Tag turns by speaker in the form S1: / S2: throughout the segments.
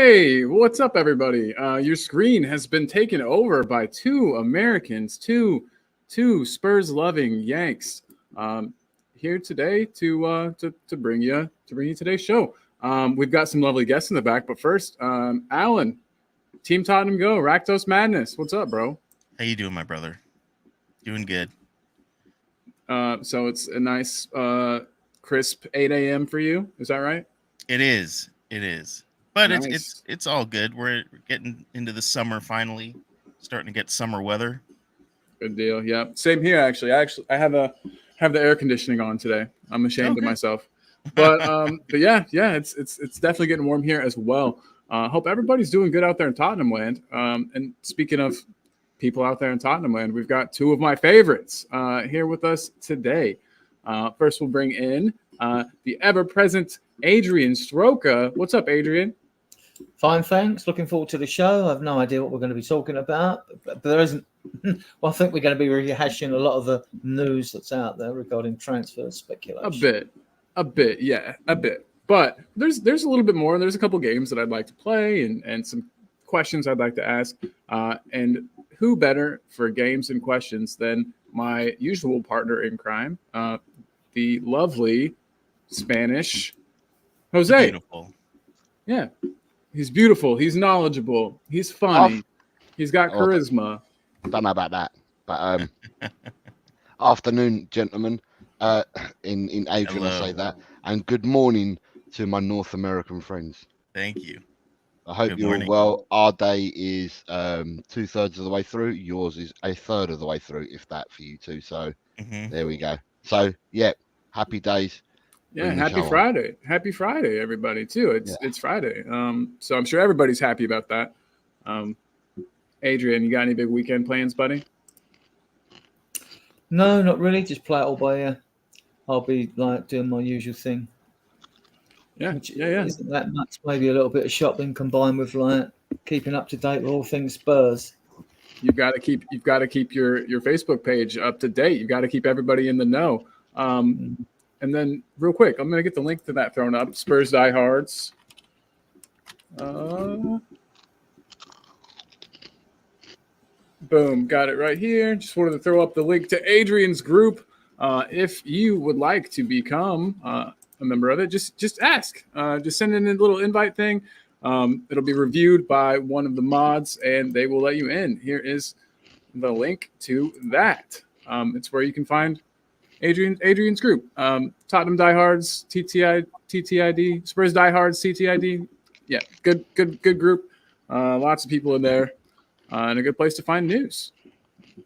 S1: Hey, what's up, everybody? Your screen has been taken over by two Americans, two Spurs-loving Yanks, here today to bring you today's show. We've got some lovely guests in the back, but first, Alan, Team Tottenham Go, Raktos Madness. What's up, bro?
S2: How you doing, my brother? Doing good.
S1: So it's a nice, crisp 8 a.m. for you. Is that right?
S2: It is. But
S1: Nice.
S2: it's all good. We're getting into the summer finally, starting to get summer weather.
S1: Good deal. Yeah, same here. Actually, I have the air conditioning on today. I'm ashamed of myself, but yeah, it's definitely getting warm here as well. Hope everybody's doing good out there in Tottenham land. And speaking of people out there in Tottenham land, we've got two of my favorites here with us today. First, we'll bring in the ever-present Adrian Stroka. What's up, Adrian?
S3: Fine, thanks. Looking forward to the show. I have no idea what we're going to be talking about, but there isn't. Well, I think we're going to be rehashing a lot of the news that's out there regarding transfer speculation.
S1: A bit, yeah, a bit. But there's a little bit more. There's a couple games that I'd like to play and some questions I'd like to ask. And who better for games and questions than my usual partner in crime, the lovely Spanish Jose.
S2: Beautiful.
S1: Yeah. He's beautiful. He's knowledgeable. He's funny. He's got charisma.
S4: I don't know about that, but afternoon, gentlemen. In Adrian, I say that, and good morning to my North American friends.
S2: Thank you.
S4: I hope you're all well. Our day is 2/3 of the way through. Yours is 1/3 of the way through, if that for you too. So There we go. So yeah, happy days.
S1: Yeah, happy Friday. Happy Friday, everybody, too. It's Friday. So I'm sure everybody's happy about that. Adrian, you got any big weekend plans, buddy?
S3: No, not really. Just play it all by ear. I'll be like doing my usual thing.
S1: Yeah,
S3: Which
S1: yeah.
S3: isn't that much. Maybe a little bit of shopping combined with like keeping up to date with all things Spurs.
S1: You've got to keep your Facebook page up to date. You've got to keep everybody in the know. And then, real quick, I'm going to get the link to that thrown up. Spurs Diehards. Boom, got it right here. Just wanted to throw up the link to Adrian's group. If you would like to become a member of it, just ask. Just send in a little invite thing. It'll be reviewed by one of the mods, and they will let you in. Here is the link to that. It's where you can find Adrian's group. Tottenham Diehards, TTID, Spurs Diehards, TTID. Yeah, good group. Lots of people in there, and a good place to find news.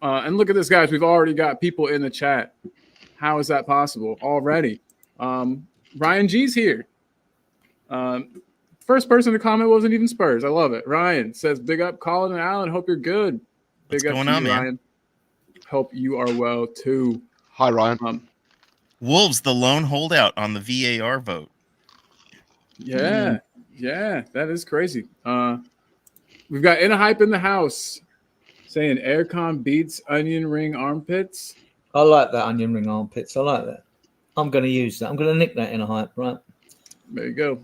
S1: And look at this, guys. We've already got people in the chat. How is that possible already? Ryan G's here. First person to comment wasn't even Spurs. I love it. Ryan says, "Big up, Colin and Alan. Hope you're good."
S2: What's
S1: Big up
S2: going
S1: to
S2: on,
S1: you,
S2: man?
S1: Ryan. Hope you are well too.
S4: Hi, Ryan.
S2: Wolves, the lone holdout on the VAR vote.
S1: Yeah, that is crazy. We've got In a Hype in the house saying aircon beats onion ring armpits.
S3: I like that onion ring armpits. I like that. I'm going to use that. I'm going to nick that in a hype, right?
S1: There you go.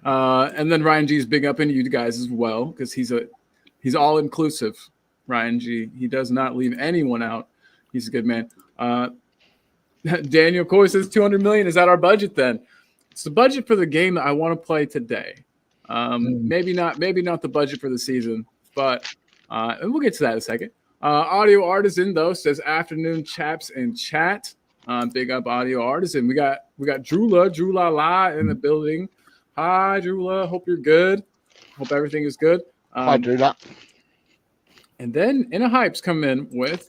S1: And then Ryan G's big up into you guys as well, because he's all inclusive. Ryan G. He does not leave anyone out. He's a good man. Daniel Coy says 200 million. Is that our budget then? It's the budget for the game that I want to play today. Maybe not the budget for the season, but and we'll get to that in a second. Audio Artisan though says afternoon chaps in chat. Big up Audio Artisan. We got Drew La in the building. Hi Drew. Hope you're good. Hope everything is good.
S4: Hi Drew.
S1: And then In a Hype's come in with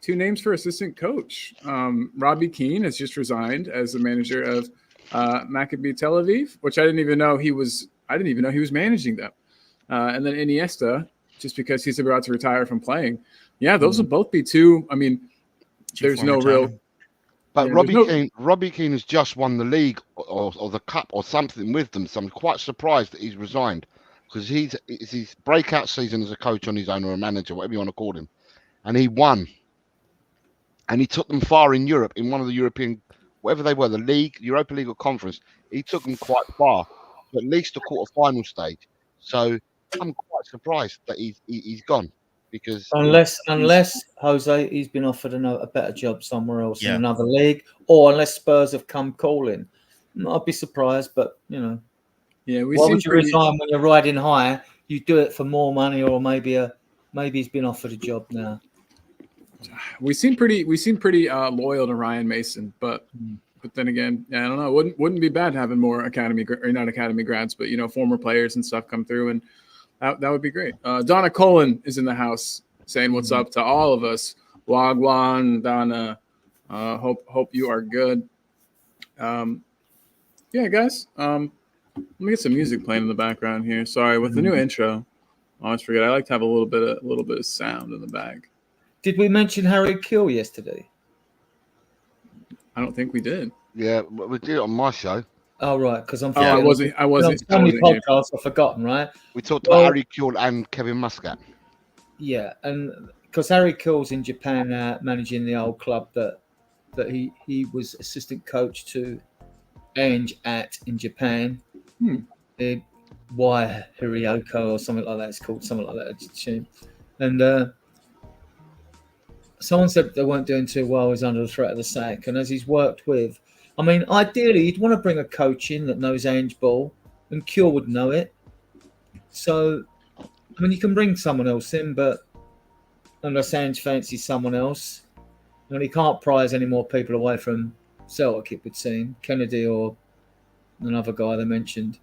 S1: two names for assistant coach. Robbie Keane has just resigned as the manager of Maccabi Tel Aviv, which I didn't even know he was managing them. And then Iniesta, just because he's about to retire from playing. Yeah, those will both be two. I mean, there's no real.
S4: But Robbie Keane has just won the league or the cup or something with them. So I'm quite surprised that he's resigned, because it's his breakout season as a coach on his own, or a manager, whatever you want to call him. And he won. And he took them far in Europe, in one of the European whatever they were, the league, Europa League or Conference, he took them quite far, to at least the quarter-final stage. So I'm quite surprised that he's gone because
S3: unless Jose, he's been offered a better job somewhere else in
S2: Yeah.
S3: another league, or unless Spurs have come calling. I'd be surprised, but
S1: Yeah,
S3: why would you resign when you're riding high? You do it for more money, or maybe he's been offered a job now.
S1: We seem pretty loyal to Ryan Mason, but then again, I don't know. Wouldn't be bad having more not academy grads, but former players and stuff come through, and that would be great. Donna Cullen is in the house saying what's up to all of us. Wagwan, Donna. Hope you are good. Yeah, guys. Let me get some music playing in the background here. Sorry, with the new intro, I always forget. I like to have a little bit of sound in the back.
S3: Did we mention Harry Kill yesterday?
S1: I don't think we did.
S4: Yeah, we did it on my show.
S3: Oh right, because I'm.
S1: I wasn't.
S3: So many podcasts I've forgotten. Right.
S4: We talked about Harry Kill and Kevin Muscat.
S3: Yeah, and because Harry Kill's in Japan now, managing the old club that he was assistant coach to Ange at in Japan. Why Hirioko or something like that? It's called something like that. And someone said they weren't doing too well. He's under the threat of the sack, and as he's worked with, I mean, ideally you'd want to bring a coach in that knows Ange ball, and Cure would know it. So, I mean, you can bring someone else in, but unless Ange fancies someone else, and he can't prize any more people away from Celtic, it would seem, Kennedy or another guy they mentioned.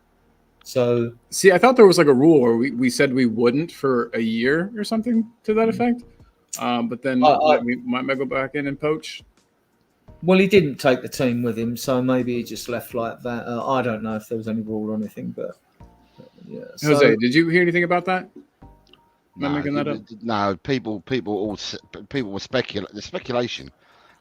S3: So,
S1: see, I thought there was like a rule where we said we wouldn't for a year or something to that effect. But then we might go back in and poach.
S3: Well, he didn't take the team with him, so maybe he just left like that. I don't know if there was any rule or anything, but yeah.
S1: Jose, did you hear anything about that? Am I
S4: No,
S1: making that up?
S4: No, people were speculating. The speculation,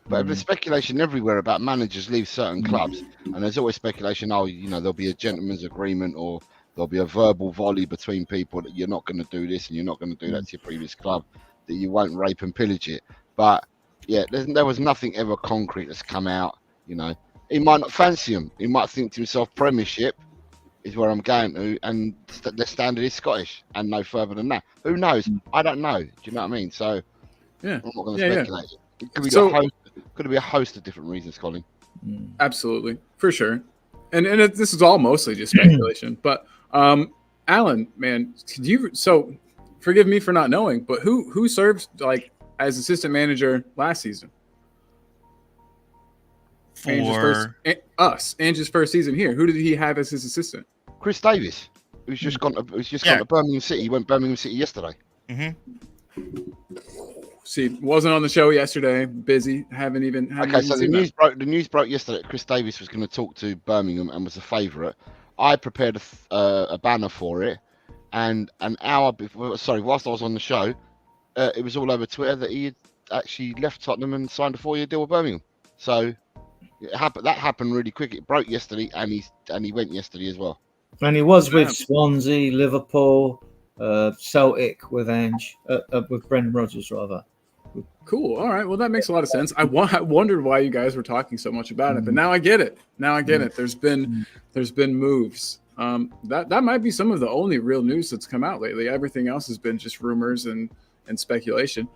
S4: but there's speculation everywhere about managers leave certain clubs, and there's always speculation. Oh, there'll be a gentleman's agreement, or there'll be a verbal volley between people that you're not going to do this and you're not going to do that to your previous club, that you won't rape and pillage it. But yeah, there was nothing ever concrete that's come out. He might not fancy him. He might think to himself, Premiership is where I'm going to, and the standard is Scottish, and no further than that. Who knows? I don't know. Do you know what I mean? So
S1: yeah,
S4: I'm not going to speculate. It could be a host of different reasons, Colin.
S1: Absolutely, for sure. And this is all mostly just speculation. But Alan, man, so forgive me for not knowing, but who served like as assistant manager last season? Ange's first season here. Who did he have as his assistant?
S4: Chris Davis. Who's just gone to Birmingham City. He went Birmingham City yesterday.
S1: See, wasn't on the show yesterday. Busy. Haven't even
S4: so the news broke yesterday that Chris Davis was going to talk to Birmingham and was a favourite. I prepared a banner for it, and an hour before, whilst I was on the show, it was all over Twitter that he had actually left Tottenham and signed a 4-year deal with Birmingham. So that happened really quick. It broke yesterday, and he went yesterday as well.
S3: And he was with Swansea, Liverpool, Celtic with Ange, with Brendan Rodgers rather.
S1: Cool. All right. Well, that makes a lot of sense. I wondered why you guys were talking so much about it, but now I get it. There's been moves. That might be some of the only real news that's come out lately. Everything else has been just rumors and speculation.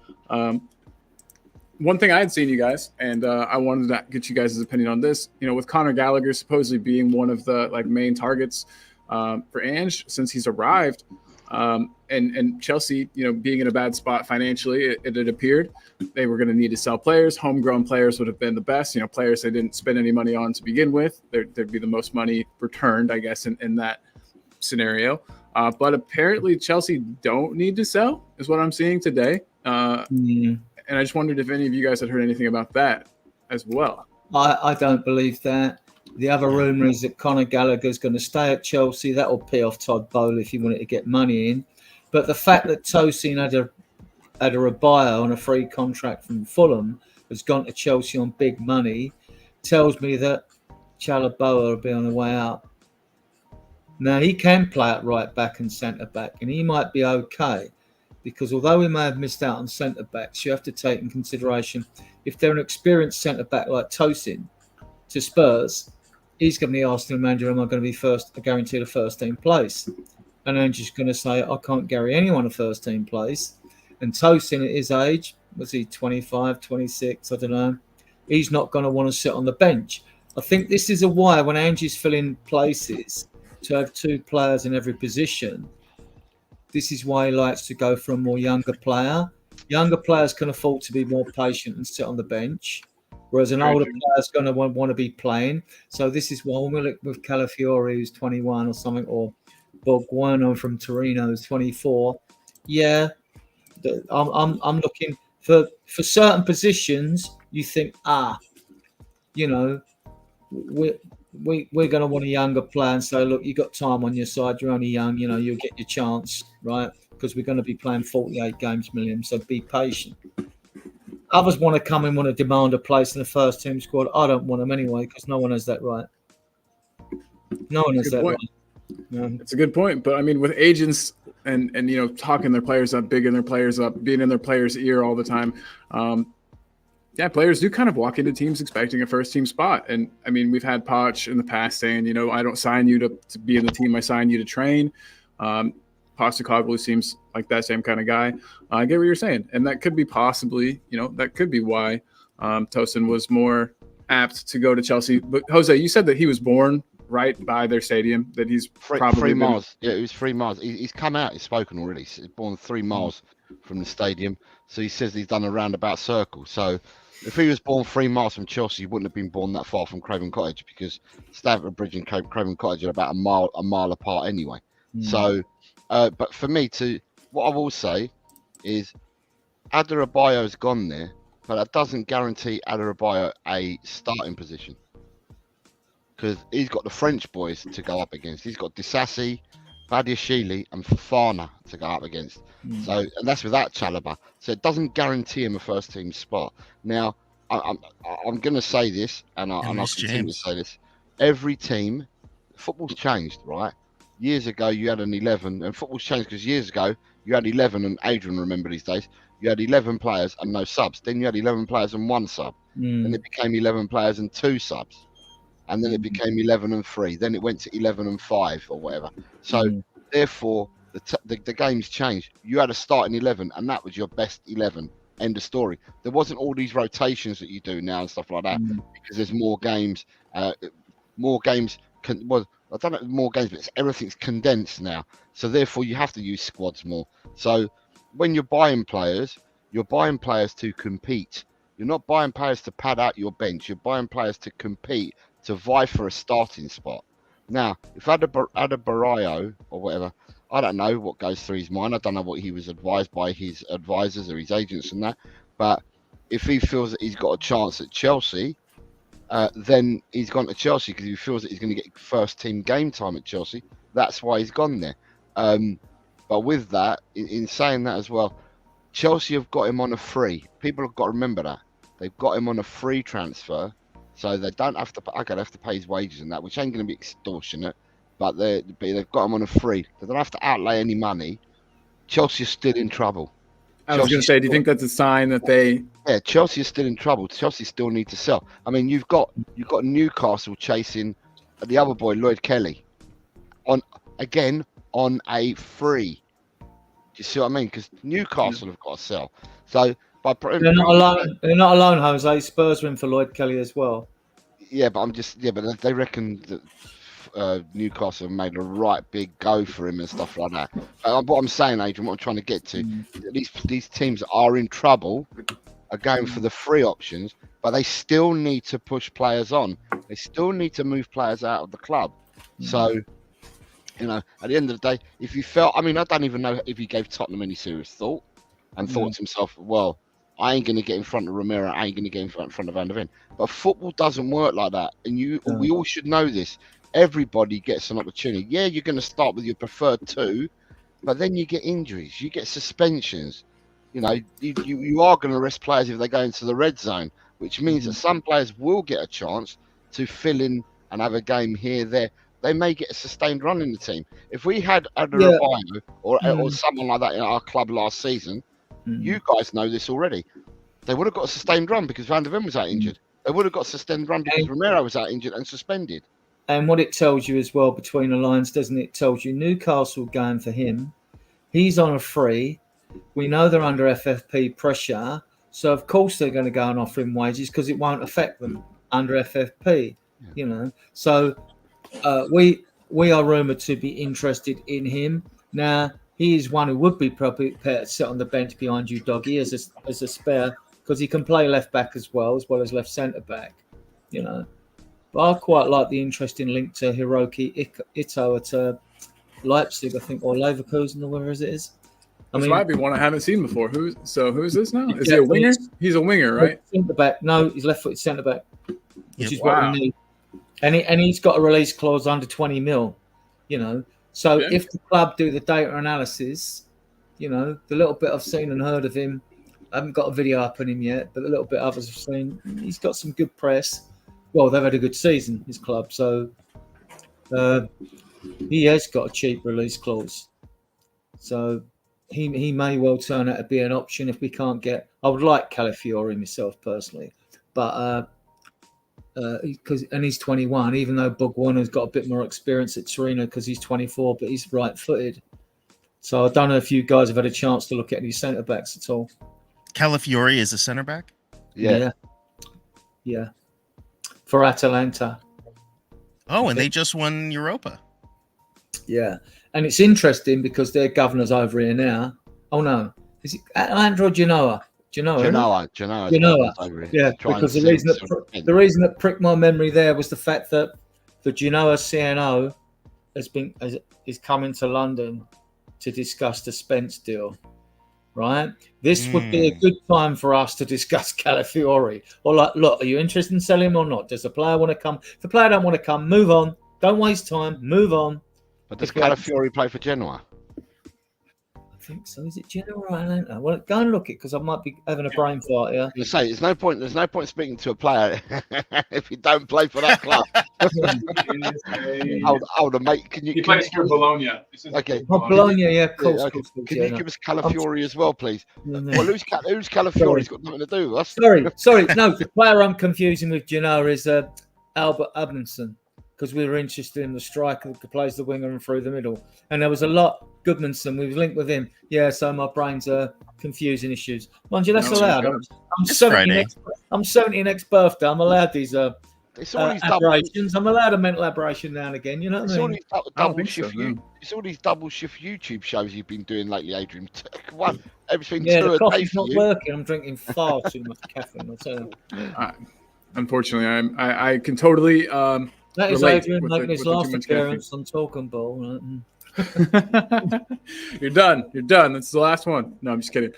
S1: One thing I had seen, you guys, and I wanted to get you guys' opinion on this. With Conor Gallagher supposedly being one of the main targets for Ange since he's arrived. And Chelsea, being in a bad spot financially, it appeared they were going to need to sell players. Homegrown players would have been the best. Players they didn't spend any money on to begin with. There'd be the most money returned, I guess, in that scenario. But apparently Chelsea don't need to sell, is what I'm seeing today. And I just wondered if any of you guys had heard anything about that as well.
S3: I don't believe that. The other rumour is that Conor Gallagher's going to stay at Chelsea. That will pay off Todd Bowley if he wanted to get money in. But the fact that Tosin had a Rabio on a free contract from Fulham has gone to Chelsea on big money tells me that Chalobah will be on the way out. Now, he can play at right back and centre back, and he might be okay. Because although we may have missed out on centre backs, you have to take in consideration if they're an experienced centre back like Tosin to Spurs, he's going to be asking the manager, am I going to be guaranteed a first-team place? And Andrew's going to say, I can't guarantee anyone a first-team place. And Tosin, at his age, was he 25, 26, I don't know, he's not going to want to sit on the bench. I think this is a why when Angie's filling places to have 2 players in every position, this is why he likes to go for a more younger player. Younger players can afford to be more patient and sit on the bench, whereas an older player is going to want to be playing. So this is why when we look with Calafiore, who's 21 or something, or Borguano from Torino, who's 24. Yeah, I'm looking for certain positions. You think, you know, we're going to want a younger player and say, look, you got time on your side. You're only young. You know, you'll get your chance, right? Because we're going to be playing 48 games minimum. So be patient. Others want to come and want to demand a place in the first team squad. I don't want them anyway because no one has that right. No one has that right.
S1: It's a good point. But I mean, with agents and you know, talking their players up, bigging their players up, being in their players' ear all the time. Yeah, players do kind of walk into teams expecting a first-team spot. And, I mean, we've had Poch in the past saying, you know, I don't sign you to be in the team. I sign you to train. Postecoglou seems like that same kind of guy. I get what you're saying. And that could be possibly, you know, that could be why Tosin was more apt to go to Chelsea. But, Jose, you said that he was born right by their stadium, that he's probably
S4: 3 miles. Yeah, it was 3 miles. He's come out. He's spoken already. He's born 3 miles from the stadium. So he says he's done a roundabout circle. So if he was born 3 miles from Chelsea, he wouldn't have been born that far from Craven Cottage because Stamford Bridge and Craven Cottage are about a mile apart anyway. So, but for me, what I will say is Adebayo's gone there, but that doesn't guarantee Adebayo a starting position because he's got the French boys to go up against. He's got Disasi, Badiashile and Fofana to go up against. So, and that's without Chalobah. So it doesn't guarantee him a first team spot. Now, I'm going to say this, and I'll continue to say this. Every team, football's changed, right? Years ago, you had an 11, and football's changed because years ago, you had 11, and Adrian remember these days, you had 11 players and no subs. Then you had 11 players and 1 sub. Then it became 11 players and 2 subs. And then it became 11 and 3. Then it went to 11 and 5 or whatever. So therefore, the game's changed. You had a starting 11, and that was your best 11. End of story. There wasn't all these rotations that you do now and stuff like that because there's more games. More games I don't know more games, but everything's condensed now. So therefore, you have to use squads more. So when you're buying players to compete. You're not buying players to pad out your bench. You're buying players to compete, to vie for a starting spot. Now, if Adebayo or whatever, I don't know what goes through his mind. I don't know what he was advised by his advisors or his agents and that. But if he feels that he's got a chance at Chelsea, then he's gone to Chelsea because he feels that he's going to get first team game time at Chelsea. That's why he's gone there. But with that, in saying that as well, Chelsea have got him on a free. People have got to remember that. They've got him on a free transfer. So they don't have to. Okay, they have to pay his wages and that, which ain't going to be extortionate. But they've got him on a free. They don't have to outlay any money. Chelsea are still in trouble.
S1: I was going to say, do you think that's a sign that they?
S4: Yeah, Chelsea is still in trouble. Chelsea still need to sell. I mean, you've got Newcastle chasing the other boy, Lloyd Kelly, on a free. Do you see what I mean? Because Newcastle have got to sell. So
S3: they're not alone. They're not alone, Jose. Spurs win for Lloyd Kelly as well.
S4: Yeah, but but they reckon that Newcastle have made a right big go for him and stuff like that. What I'm saying, Adrian, what I'm trying to get to, these teams are in trouble, are going for the free options, but they still need to push players on. They still need to move players out of the club. So, you know, at the end of the day, if you felt, I mean, I don't even know if he gave Tottenham any serious thought and thought to himself, well, I ain't going to get in front of Romero. I ain't going to get in front of Van der Ven. But football doesn't work like that. And we all should know this. Everybody gets an opportunity. Yeah, you're going to start with your preferred 2, but then you get injuries. You get suspensions. You know, you are going to rest players if they go into the red zone, which means that some players will get a chance to fill in and have a game here, there. They may get a sustained run in the team. If we had Adebayo or someone like that in our club last season, you guys know this already. They would have got a sustained run because Van der Ven was out injured. They would have got suspended run because Romero was out injured and suspended.
S3: And what it tells you as well between the lines, doesn't it? It tells you Newcastle going for him. He's on a free. We know they're under FFP pressure. So, of course, they're going to go and offer him wages because it won't affect them under FFP, you know. So, we are rumoured to be interested in him. Now, he is one who would be probably prepared to sit on the bench behind you, Doggy, as a spare, because he can play left back as well as left centre back, you know. But I quite like the interesting link to Hiroki Ito at Leipzig, I think, or Leverkusen, or wherever it is.
S1: This might be one I haven't seen before. Who's this now? Is he a winger? He's a winger, right?
S3: Centre back. No, he's left-footed centre back, which is what we need. And he's got a release clause under 20 mil, you know. So if the club do the data analysis, you know, the little bit I've seen and heard of him, I haven't got a video up on him yet, but the little bit others have seen, he's got some good press. Well, they've had a good season, his club. So he has got a cheap release clause. So he may well turn out to be an option if we can't get. I would like Calafiori myself personally, but and he's 21. Even though Bogwana's got a bit more experience at Torino because he's 24, but he's right-footed. So I don't know if you guys have had a chance to look at any centre backs at all.
S2: Calafiori is a centre back.
S3: Yeah. For Atalanta.
S2: Oh, and they just won Europa.
S3: Yeah. And it's interesting because their governor's over here now. Oh, no. Is it Atalanta or Genoa? Genoa. Yeah, because the reason that pricked my memory there was the fact that the Genoa CNO is coming to London to discuss the Spence deal. Right? This would be a good time for us to discuss Calafiori. Or like, look, are you interested in selling him or not? Does the player want to come? If the player don't want to come, move on. Don't waste time. Move on.
S4: But does Calafiori play for Genoa?
S3: I think so. Is it Genoa or Atlanta? Well, go and look it because I might be having a brain fart here.
S4: You say there's no point speaking to a player if you don't play for that club. Older mate,
S1: he plays for Bologna.
S4: Okay.
S3: Bologna, yeah, of course.
S4: Okay. Can you give us Calafiori as well, please? Well, who's Calafiori? He's got nothing to do with us.
S3: Sorry. No, the player I'm confusing with Genoa is Albert Abnson, because we were interested in the striker who plays the winger and through the middle. And there was a lot. Goodmanson, we was linked with him. Yeah, so my brain's confusing issues. Mind you, that's allowed. I'm 70 next birthday. I'm allowed these aberrations. I'm allowed a mental aberration now and again. You know what I mean?
S4: It's all these double shift YouTube shows you've been doing lately, Adrian. Everything.
S3: Yeah, the coffee's not working. I'm drinking far too much caffeine. I'll tell you.
S1: Unfortunately, I can totally.
S3: That is Adrian making his last appearance on Talking Ball.
S1: You're done. That's the last one. No, I'm just kidding.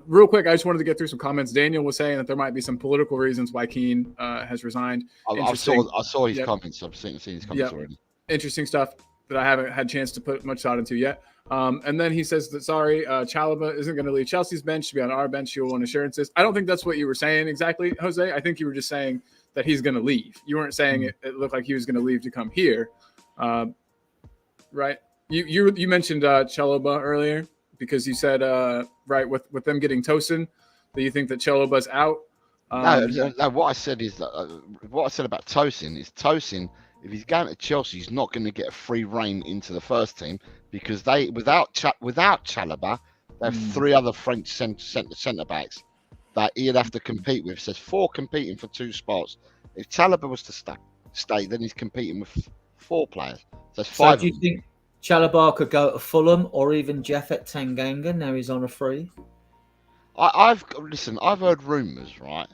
S1: Real quick, I just wanted to get through some comments. Daniel was saying that there might be some political reasons why Keane has resigned.
S4: I saw his comments. I've seen his comments already.
S1: Interesting stuff that I haven't had a chance to put much thought into yet. And then he says that, Chalobah isn't going to leave Chelsea's bench to be on our bench. You'll want assurances. I don't think that's what you were saying exactly, Jose. I think you were just saying that he's going to leave. You weren't saying it looked like he was going to leave to come here. Right? You mentioned Chalobah earlier because you said with them getting Tosin that you think that Chalobah's out.
S4: No. What I said is that what I said about Tosin is Tosin. If he's going to Chelsea, he's not going to get a free rein into the first team because without Chalobah, they have three other French centre backs that he'd have to compete with. So there's four competing for two spots. If Chalobah was to stay, then he's competing with four players. So there's five.
S3: So do you think Chalobah could go to Fulham or even Japhet Tanganga? Now he's on a free.
S4: I've heard rumours right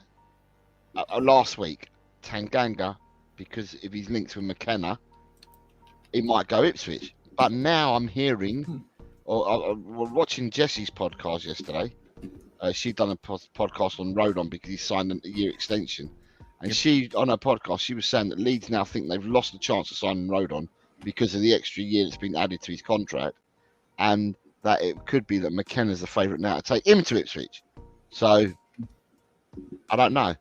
S4: last week. Tanganga, because if he's linked with McKenna, he might go Ipswich. But now I'm hearing, or watching Jessie's podcast yesterday. She'd done a podcast on Rodon because he signed a year extension, and she on her podcast she was saying that Leeds now think they've lost the chance of signing Rodon because of the extra year that's been added to his contract, and that it could be that McKenna's the favourite now to take him to Ipswich. So I don't know.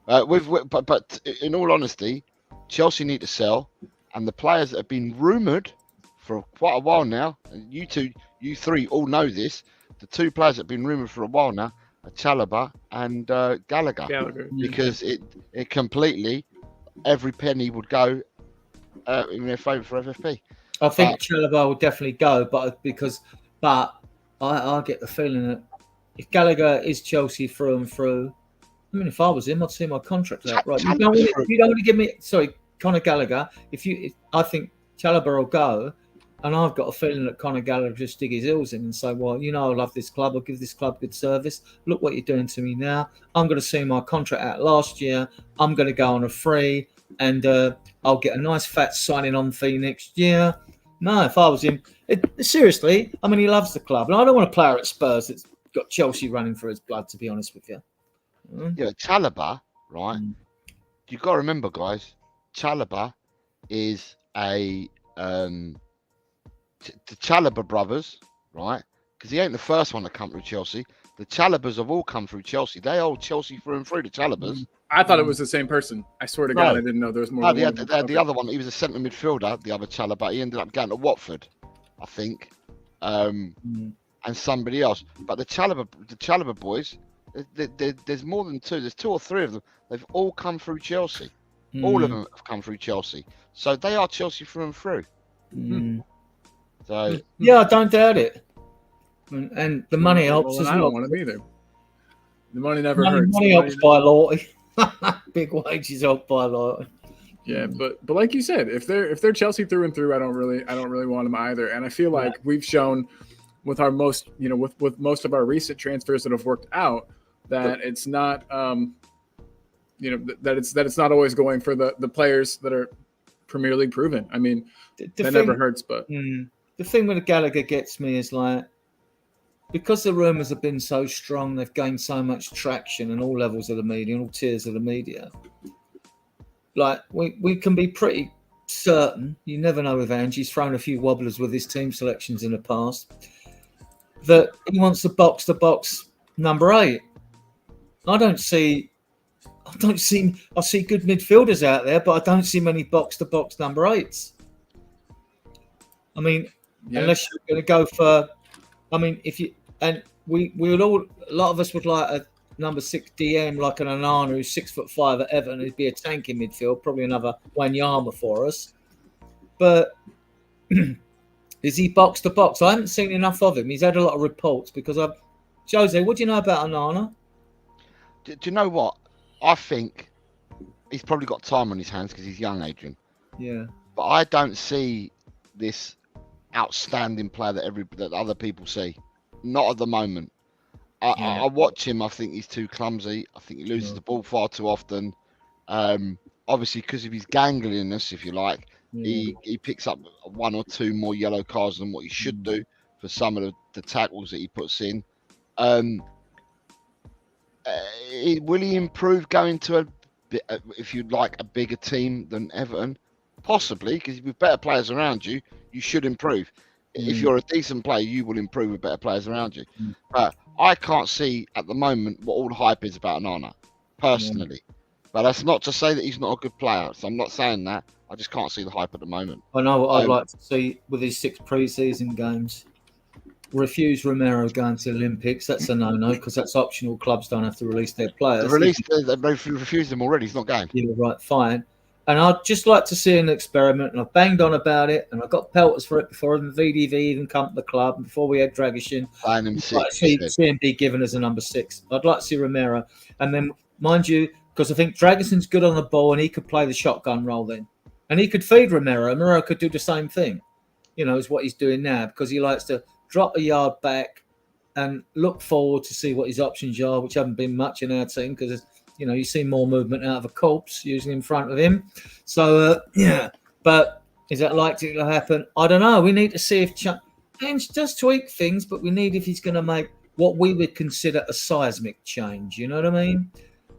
S4: But in all honesty, Chelsea need to sell, and the players that have been rumoured for quite a while now, and you three all know this. The two players that have been rumoured for a while now a Chalobah and Gallagher, because it completely, every penny would go in their favour for FFP.
S3: I think Chalobah will definitely go, but I get the feeling that if Gallagher is Chelsea through and through, I mean, if I was him, I'd see my contract out. Right, you don't want to give me Conor Gallagher. I think Chalobah will go, and I've got a feeling that Conor Gallagher will just dig his heels in and say, well, I love this club. I'll give this club good service. Look what you're doing to me now. I'm going to see my contract out last year. I'm going to go on a free, and I'll get a nice fat signing on fee next year. No, if I was him, seriously, I mean, he loves the club. And I don't want a player at Spurs that's got Chelsea running through his blood, to be honest with you.
S4: Yeah, Chalobah, right? You've got to remember, guys, Chalobah is the Chalobah brothers, right? Because he ain't the first one to come through Chelsea. The Chalobahs have all come through Chelsea. They old Chelsea through and through, the Chalobahs.
S1: I thought it was the same person. I swear to God, I didn't know there was more.
S4: No, the other one, he was a centre midfielder, the other Chalobah. He ended up going to Watford, I think, and somebody else. But the Chalobah boys, there's more than two. There's two or three of them. They've all come through Chelsea. All of them have come through Chelsea. So they are Chelsea through and through. So
S3: yeah, I don't doubt it. And the money helps as well.
S1: I don't want to be there. The money never hurts.
S3: Money helps by loyalty. Big wages help by loyalty.
S1: Yeah, but like you said, if they're Chelsea through and through, I don't really want them either. And I feel like we've shown with our most, with most of our recent transfers that have worked out, that it's not, that it's not always going for the players that are Premier League proven. I mean, that never hurts. But
S3: the thing with Gallagher gets me is like, because the rumours have been so strong, they've gained so much traction in all levels of the media, in all tiers of the media. Like, we can be pretty certain, you never know with Ange, he's thrown a few wobblers with his team selections in the past, that he wants a box-to-box number 8. I see good midfielders out there, but I don't see many box-to-box number 8s. I mean, unless you're going to go for... I mean, we would all, a lot of us would like a number 6 DM like an Onana who's 6'5" at Everton, who'd be a tank in midfield, probably another Wanyama for us. But is he box to box? I haven't seen enough of him. He's had a lot of reports because Jose, what do you know about Onana?
S4: Do you know what? I think he's probably got time on his hands because he's young, Adrian.
S3: Yeah.
S4: But I don't see this outstanding player that other people see. Not at the moment. I watch him. I think he's too clumsy. I think he loses the ball far too often. Obviously, because of his gangliness, if you like, he picks up 1 or 2 more yellow cards than what he should do for some of the tackles that he puts in. Will he improve going to if you'd like, a bigger team than Everton? Possibly, because with better players around you, you should improve. If you're a decent player, you will improve with better players around you. But I can't see at the moment what all the hype is about Onana, personally. But that's not to say that he's not a good player. So I'm not saying that. I just can't see the hype at the moment.
S3: I know what I'd like to see with his 6 pre-season games. Refuse Romero going to the Olympics. That's a no-no because that's optional. Clubs don't have to release their players.
S4: They've refused him already. He's not going.
S3: Yeah, right, fine. And I'd just like to see an experiment, and I've banged on about it, and I got pelters for it before the VDV even come to the club, and before we had Dragishin.
S4: I'd like
S3: to see him be given as a number 6. I'd like to see Romero. And then, mind you, because I think Dragison's good on the ball, and he could play the shotgun role then. And he could feed Romero. Romero could do the same thing, is what he's doing now, because he likes to drop a yard back and look forward to see what his options are, which haven't been much in our team, because you see more movement out of a corpse usually in front of him. So, but is that likely to happen? I don't know. We need to see if Ange does tweak things, but we need if he's going to make what we would consider a seismic change. You know what I mean?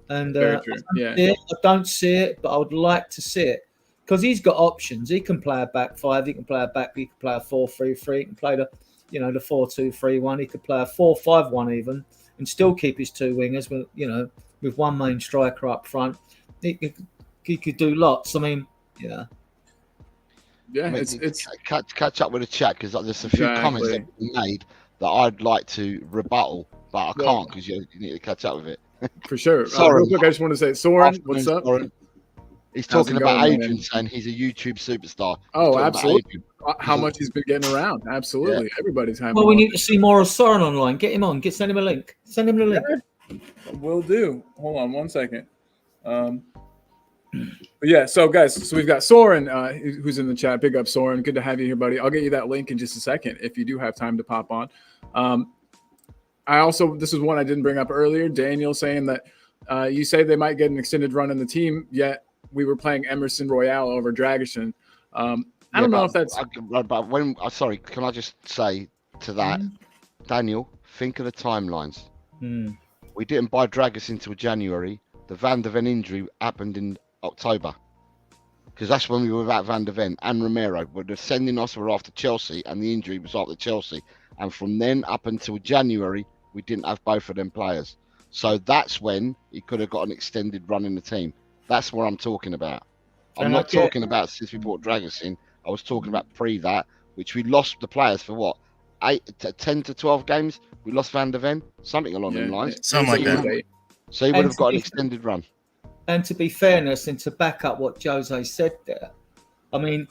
S3: And I don't see it, but I would like to see it because he's got options. He can play a back 5. He can play a back. He can play a 4-3-3. He can play the 4-2-3-1. He could play a 4-5-1 even, and still keep his 2 wingers with one main striker up front. He could do lots. I mean,
S1: it's
S4: catch up with the chat because there's a few comments that have been made that I'd like to rebuttal but I can't because you need to catch up with it.
S1: For sure.
S4: Sorry.
S1: Real quick, I just want to say, Soren, what's up?
S4: Soren. He's
S1: How's
S4: talking
S1: it
S4: about
S1: going,
S4: Adrian,
S1: man?
S4: saying he's a YouTube superstar. He's
S1: Oh,
S4: talking about
S1: absolutely.
S4: Adrian.
S1: How much he's been getting around. Absolutely. Everybody's having
S3: Well, we need to see more of Soren online. Get him on. Send him a link. Send him the link.
S1: Will do. Hold on 1 second. But yeah, so guys, so we've got Soren who's in the chat. Big up, Soren. Good to have you here, buddy. I'll get you that link in just a second if you do have time to pop on. This is one I didn't bring up earlier. Daniel saying that you say they might get an extended run in the team, yet we were playing Emerson Royale over Dragisin. I don't know if that's.
S4: But when sorry, can I just say to that, Daniel, think of the timelines. We didn't buy Dragisin until January. The Van der Ven injury happened in October, because that's when we were without Van der Ven and Romero. But the sending us were after Chelsea, and the injury was after Chelsea. And from then up until January, we didn't have both of them players. So that's when he could have got an extended run in the team. That's what I'm talking about. I'm not talking about since we bought Dragisin. I was talking about pre that, which we lost the players for what? 10 to 12 games? We lost Van der Ven? Something along them lines.
S2: Something like that.
S4: So he would have got an extended run.
S3: And to be fairness and to back up what Jose said there, I mean,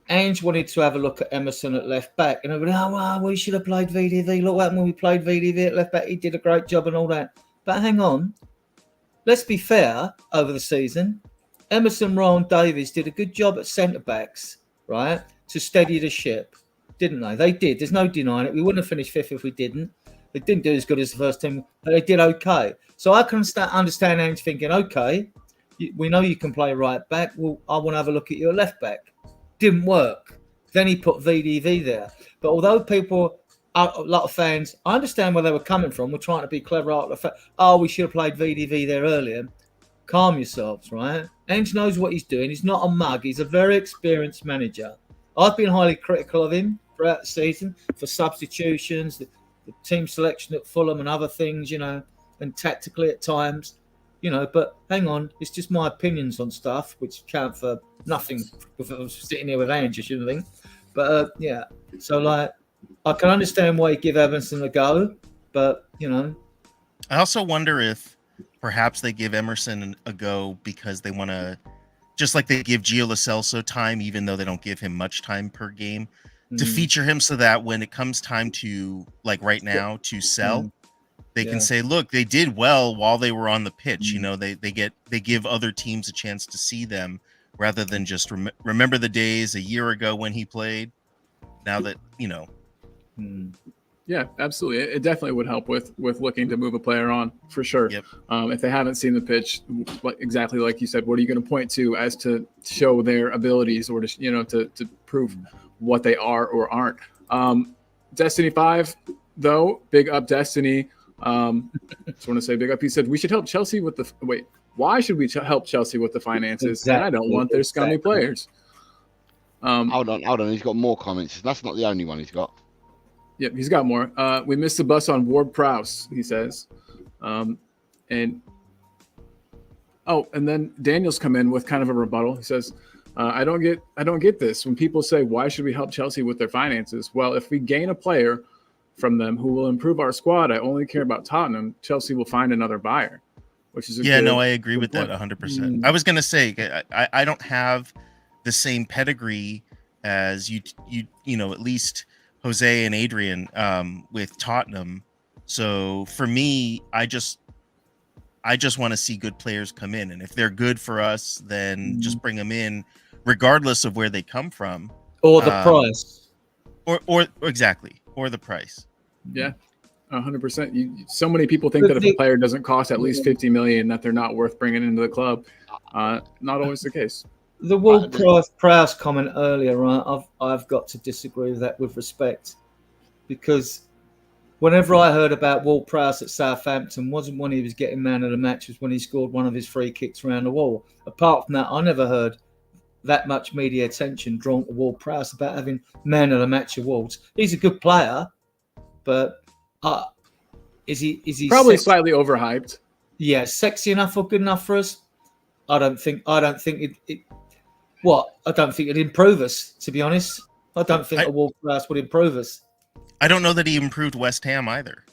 S3: Ange wanted to have a look at Emerson at left back, and everybody, we should have played VDV. Look what happened when we played VDV at left back. He did a great job and all that. But hang on, let's be fair. Over the season, Emerson, Ron, Davies did a good job at centre backs, right, to steady the ship, didn't they? They did. There's no denying it. We wouldn't have finished fifth if we didn't. They didn't do as good as the first team, but they did okay. So I can understand Ange thinking, okay, we know you can play right back. Well, I want to have a look at your left back. Didn't work. Then he put VDV there. But although people, a lot of fans, I understand where they were coming from. We're trying to be clever out of the fact, we should have played VDV there earlier. Calm yourselves, right? Ange knows what he's doing. He's not a mug. He's a very experienced manager. I've been highly critical of him throughout the season for substitutions, the team selection at Fulham and other things, and tactically at times, but hang on, it's just my opinions on stuff, which count for nothing if I was sitting here with Ange, you shouldn't think. But so I can understand why you give Emerson a go, but
S2: I also wonder if perhaps they give Emerson a go because they want to, just like they give Gio Lo Celso time, even though they don't give him much time per game, to feature him so that when it comes time to, like right now, to sell, they can say, look, they did well while they were on the pitch. They give other teams a chance to see them rather than just remember the days a year ago when he played. Now that,
S1: Yeah, absolutely. It definitely would help with looking to move a player on, for sure.
S2: Yep.
S1: If they haven't seen the pitch, exactly like you said, what are you going to point to as to show their abilities or to prove what they are or aren't? Destiny 5, though, big up Destiny. Just want to say big up. He said we should help Chelsea with the why should we help Chelsea with the finances?
S3: Exactly.
S1: And I don't want their scummy players.
S4: Hold on. He's got more comments. That's not the only one he's got.
S1: Yep, he's got more. We missed the bus on Ward-Prowse, he says. And then Daniel's come in with kind of a rebuttal. He says, I don't get this. When people say, why should we help Chelsea with their finances? Well, if we gain a player from them who will improve our squad, I only care about Tottenham. Chelsea will find another buyer, which is
S2: I agree with that 100%. I was going to say, I don't have the same pedigree as you at least Jose and Adrian with Tottenham. So for me, I just want to see good players come in, and if they're good for us, then just bring them in, regardless of where they come from,
S3: or the price,
S2: or exactly, or the price.
S1: Yeah, 100%. So many people think that if a player doesn't cost at least 50 million, that they're not worth bringing into the club. Not always the case.
S3: The Ward-Prowse comment earlier, right? I've got to disagree with that with respect, because whenever I heard about Ward-Prowse at Southampton, wasn't when he was getting man of the match, was when he scored one of his free kicks around the wall. Apart from that, I never heard that much media attention drawn to Ward-Prowse about having man of the match awards. He's a good player, but is he
S1: probably slightly overhyped?
S3: Yeah, sexy enough or good enough for us? I don't think it. What? I don't think it'd improve us, to be honest. I don't think a Ward-Prowse would improve us.
S2: I don't know that he improved West Ham either.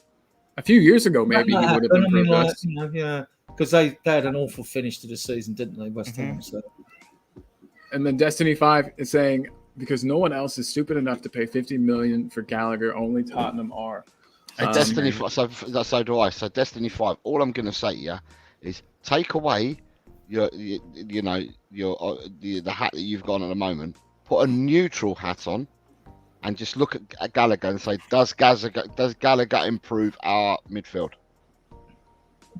S1: A few years ago, maybe he would have improved us.
S3: Yeah, because they had an awful finish to the season, didn't they, West Ham? So.
S1: And then Destiny 5 is saying, because no one else is stupid enough to pay $50 million for Gallagher, only Tottenham are.
S4: Destiny 5, so do I. So Destiny 5, all I'm going to say is take away the hat that you've got at the moment, put a neutral hat on, and just look at Gallagher and say, does Gallagher improve our midfield?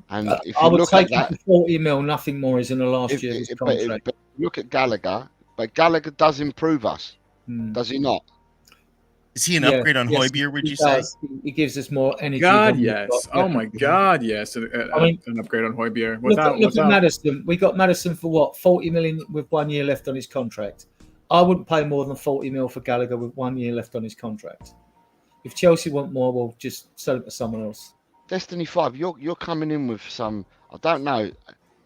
S4: And if you look at that,
S3: 40 mil, nothing more is in the last year's contract.
S4: But look at Gallagher, but Gallagher does improve us, does he not?
S2: Is he an upgrade on Højbjerg, would you say?
S3: He gives us more energy.
S1: God, yes. Oh, my God, yes. An upgrade on Højbjerg.
S3: Look at Maddison. We got Maddison for what? 40 million with 1 year left on his contract. I wouldn't pay more than 40 mil for Gallagher with 1 year left on his contract. If Chelsea want more, we'll just sell it to someone else.
S4: Destiny 5, you're coming in with some, I don't know,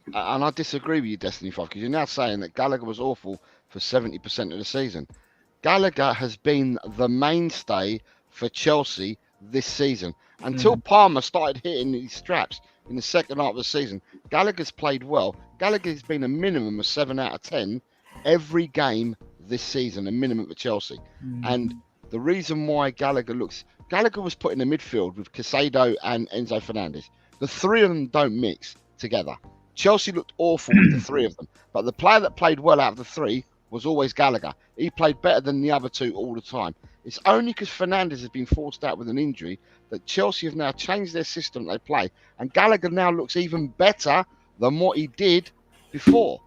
S4: and I disagree with you, Destiny 5, because you're now saying that Gallagher was awful for 70% of the season. Gallagher has been the mainstay for Chelsea this season. Until Palmer started hitting these straps in the second half of the season, Gallagher's played well. Gallagher's been a minimum of 7 out of 10 every game this season, a minimum for Chelsea. And the reason why Gallagher was put in the midfield with Caicedo and Enzo Fernandez. The three of them don't mix together. Chelsea looked awful with the three of them, but the player that played well out of the three was always Gallagher. He played better than the other two all the time. It's only because Fernandez has been forced out with an injury that Chelsea have now changed their system they play, and Gallagher now looks even better than what he did before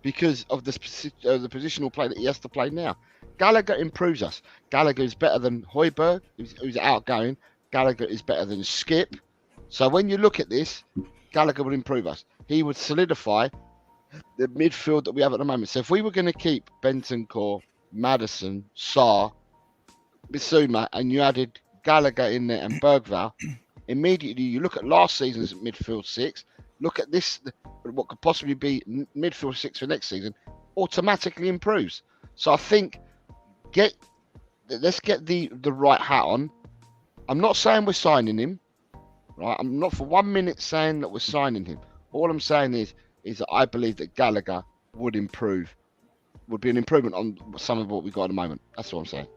S4: because of the positional play that he has to play now. Gallagher improves us. Gallagher is better than Højbjerg, who's outgoing. Gallagher is better than Skip. So when you look at this, Gallagher would improve us. He would solidify the midfield that we have at the moment. So if we were going to keep Bentancur, Maddison, Sarr, Bissouma, and you added Gallagher in there and Bergvall, immediately you look at last season's midfield six, look at this, what could possibly be midfield six for next season, automatically improves. So I think let's get the right hat on. I'm not saying we're signing him, right? I'm not for 1 minute saying that we're signing him. All I'm saying is that I believe that Gallagher would be an improvement on some of what we've got at the moment. That's what I'm saying.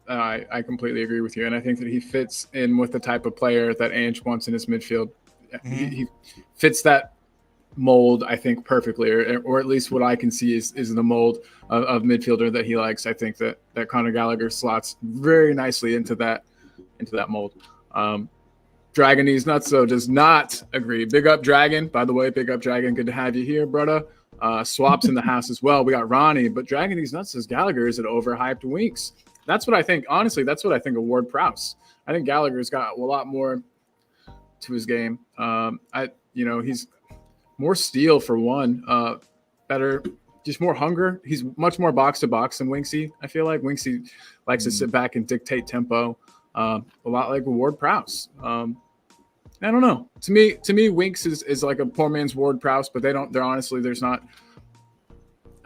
S1: I completely agree with you, and I think that he fits in with the type of player that Ange wants in his midfield. He fits that mold, I think, perfectly, or at least what I can see is the mold of midfielder that he likes. I think that Conor Gallagher slots very nicely into that mold. Dragonese Nutso does not agree. Big up Dragon, by the way. Big up Dragon. Good to have you here, brother. Swaps in the house as well. We got Ronnie, but Dragonese Nuts says Gallagher is an overhyped Winks. That's what I think. Honestly, that's what I think of Ward Prowse. I think Gallagher's got a lot more to his game. He's more steel for one, better, just more hunger. He's much more box to box than Winksy. I feel like Winksy likes to sit back and dictate tempo, a lot like Ward Prowse. I don't know. To me, Winks is like a poor man's Ward Prowse, but there's not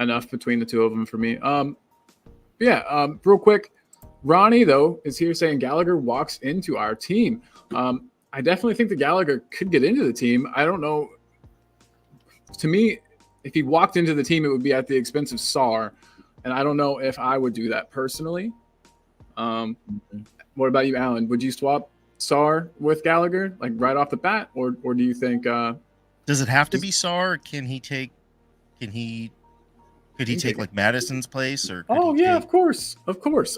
S1: enough between the two of them for me. Real quick, Ronnie though is here saying Gallagher walks into our team. I definitely think that Gallagher could get into the team. I don't know. To me, if he walked into the team, it would be at the expense of Sarr, and I don't know if I would do that personally. What about you, Alan? Would you swap Sarr with Gallagher, like right off the bat, or do you think?
S2: Does it have to be Sarr? Or could he take like Madison's place? Or
S1: of course.
S2: Because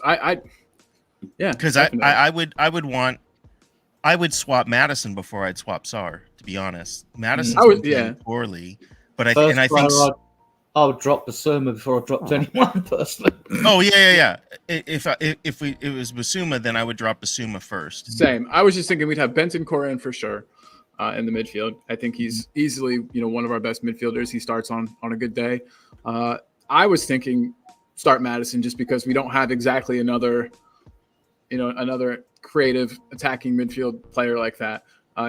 S2: I would swap Madison before I'd swap Sarr. To be honest, Madison's been playing poorly, but I think
S3: I would drop Bissouma before I dropped anyone personally.
S2: Oh yeah. If it was Bissouma, then I would drop Bissouma first.
S1: Same. I was just thinking we'd have Bentancur in for sure in the midfield. I think he's easily one of our best midfielders. He starts on a good day. I was thinking start Madison just because we don't have exactly another creative attacking midfield player like that.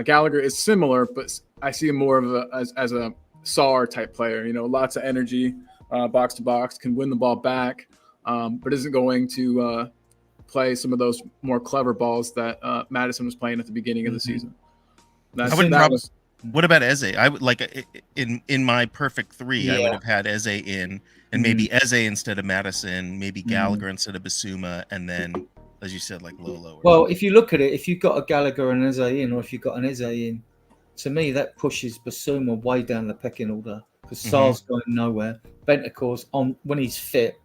S1: Gallagher is similar, but I see him more of as a Sarr type player. Lots of energy, box to box, can win the ball back, but isn't going to play some of those more clever balls that Madison was playing at the beginning of the season.
S2: What about Eze? I would like in my perfect three, I would have had Eze in, and maybe Eze instead of Madison, maybe Gallagher instead of Basuma, and then, as you said, like Lolo.
S3: Well, if you look at it, if you've got a Gallagher and Eze in, or if you've got an Eze in, to me that pushes Basuma way down the pecking order because Sarr's going nowhere. Bentancur's on when he's fit.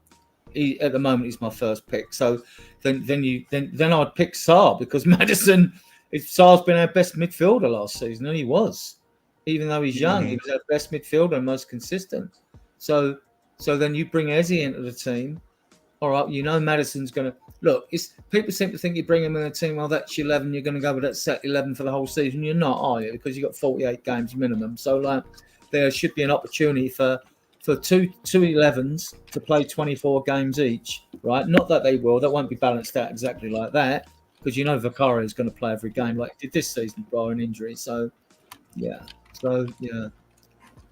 S3: At the moment, he's my first pick. So then I'd pick Sarr because Madison. If Sarr's been our best midfielder last season, and he was, even though he's young, he was our best midfielder and most consistent. So then you bring Eze into the team. All right, Madison's going to look. People seem to think you bring him in the team. Well, that's your 11. You're going to go with that set 11 for the whole season. You're not, are you? Because you've got 48 games minimum. So like, there should be an opportunity for two 11s to play 24 games each, right? Not that they will. That won't be balanced out exactly like that. Because Vicario is going to play every game like he did this season, barring injury. So, yeah.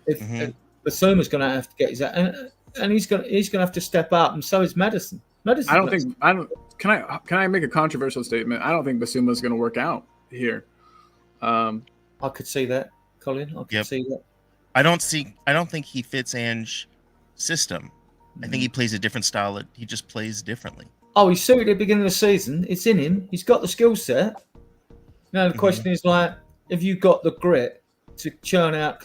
S3: If Basuma's going to have to get his and he's going to have to step up, and so is Madison. Can
S1: I make a controversial statement? I don't think Basuma's going to work out here.
S3: I could see that, Colin. I could see that.
S2: I don't think he fits Ange's system. I think he plays a different style. He just plays differently.
S3: Oh, he's suited at the beginning of the season. It's in him. He's got the skill set. Now the question is like, have you got the grit to churn out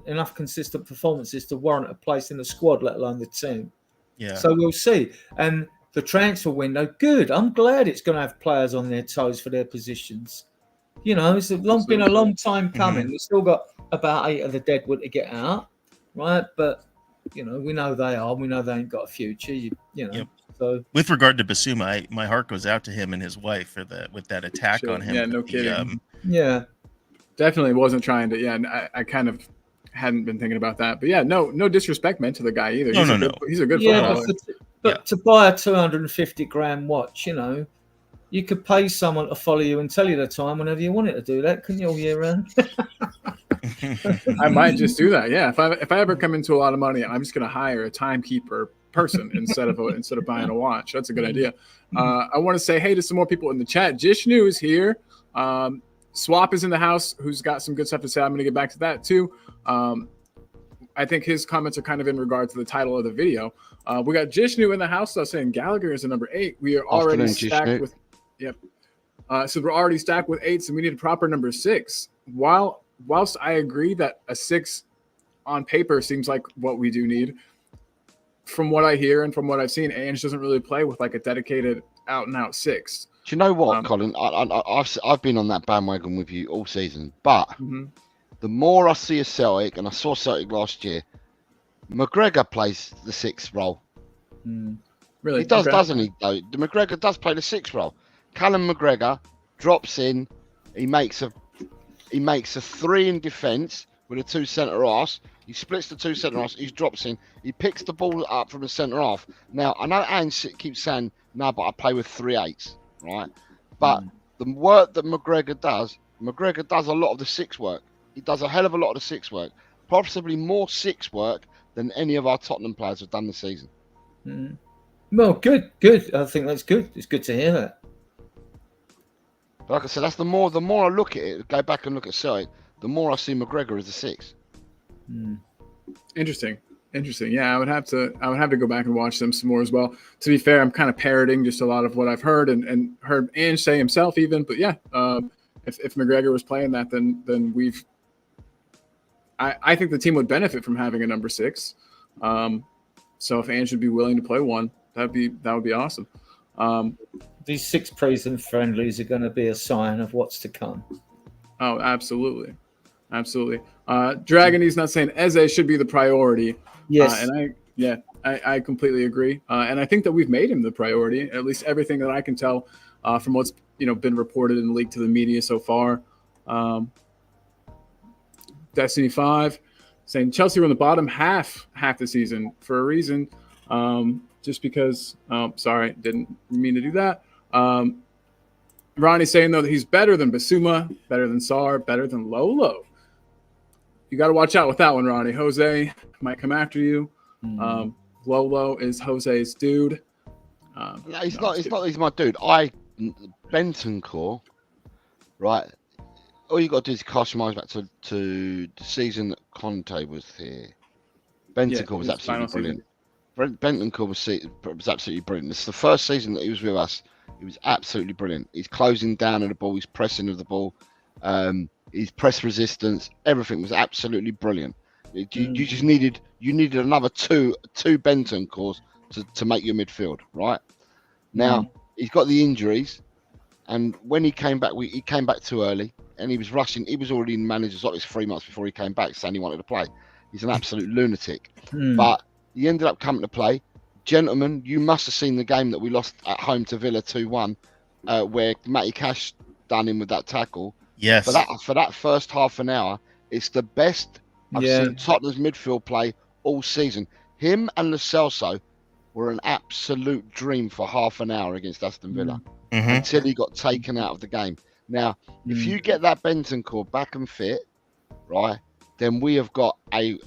S3: enough consistent performances to warrant a place in the squad, let alone the team?
S2: Yeah.
S3: So we'll see. And the transfer window, good. I'm glad it's going to have players on their toes for their positions. It's been a long time coming. We've still got about 8 of the deadwood to get out, right? But we know they are. We know they ain't got a future.
S2: Yep.
S3: So,
S2: with regard to Basuma, my heart goes out to him and his wife with that attack on him.
S1: Yeah, no kidding.
S3: Definitely
S1: wasn't trying to. Yeah, I kind of hadn't been thinking about that. But yeah, no disrespect meant to the guy either. He's a good footballer.
S3: But to buy a 250 grand watch, you could pay someone to follow you and tell you the time whenever you wanted to do that, couldn't you, all year round?
S1: I might just do that. Yeah, if I ever come into a lot of money, I'm just going to hire a timekeeper person instead of buying a watch. That's a good idea. I want to say hey to some more people in the chat. Jishnu is here. Swap is in the house, who's got some good stuff to say. I'm going to get back to that too. I think his comments are kind of in regard to the title of the video. We got Jishnu in the house though, saying Gallagher is a number 8. We are already stacked with. Yep. So we're already stacked with 8s, and we need a proper number 6. Whilst I agree that a 6 on paper seems like what we do need, from what I hear and from what I've seen, Ange doesn't really play with like a dedicated out-and-out 6.
S4: Do you know what, Colin? I've been on that bandwagon with you all season, but the more I see a Celtic, and I saw Celtic last year, McGregor plays the 6th role.
S1: Really?
S4: He does, doesn't he? Though McGregor does play the 6th role. Callum McGregor drops in. He makes a 3 in defence with the 2 centre halves. He splits the 2 centre halves. He drops in. He picks the ball up from the centre half. Now I know Ange keeps saying, "No, but I play with 3 8s." Right? But the work that McGregor does a lot of the 6 work. He does a hell of a lot of the 6 work. Possibly more 6 work than any of our Tottenham players have done this season.
S3: Well, good. I think that's good. It's good to hear that.
S4: But like I said, that's the more I look at it, go back and look at Celtic, the more I see McGregor as a 6.
S1: Interesting. Yeah, I would have to go back and watch them some more as well. To be fair, I'm kind of parroting just a lot of what I've heard and heard Ange say himself even. But yeah, if McGregor was playing that, then I think the team would benefit from having a number 6. So if Ange would be willing to play one, that would be awesome.
S3: These 6 preseason friendlies are going to be a sign of what's to come.
S1: Oh, absolutely. Dragon, he's not saying Eze should be the priority.
S3: Yes.
S1: I completely agree. And I think that we've made him the priority, at least everything that I can tell from what's been reported and leaked to the media so far. Destiny 5 saying Chelsea were in the bottom half the season for a reason. Just because, sorry, didn't mean to do that. Ronnie's saying, though, that he's better than Basuma, better than Sarr, better than Lolo. You got to watch out with that one, Ronnie. Jose might come after you. Lolo is Jose's dude.
S4: No, he's not. It's not. He's my dude. Bentancur, right? All you got to do is cast your minds back to the season that Conte was here. Bentancur was absolutely brilliant. Bentancur was absolutely brilliant. This is the first season that he was with us. He was absolutely brilliant. He's closing down on the ball. He's pressing of the ball. His press resistance. Everything was absolutely brilliant. You just needed another two Bentancurs to make your midfield, right? Now he's got the injuries, and when he came back, he came back too early, and he was rushing. He was already in manager's office 3 months before he came back, saying he wanted to play. He's an absolute lunatic, but he ended up coming to play. Gentlemen, you must have seen the game that we lost at home to Villa 2-1, where Matty Cash done him with that tackle.
S2: Yes.
S4: For that first half an hour, it's the best I've seen Tottenham's midfield play all season. Him and Lo Celso were an absolute dream for half an hour against Aston Villa until he got taken out of the game. Now, if you get that Bentancur back and fit, right, then we have got and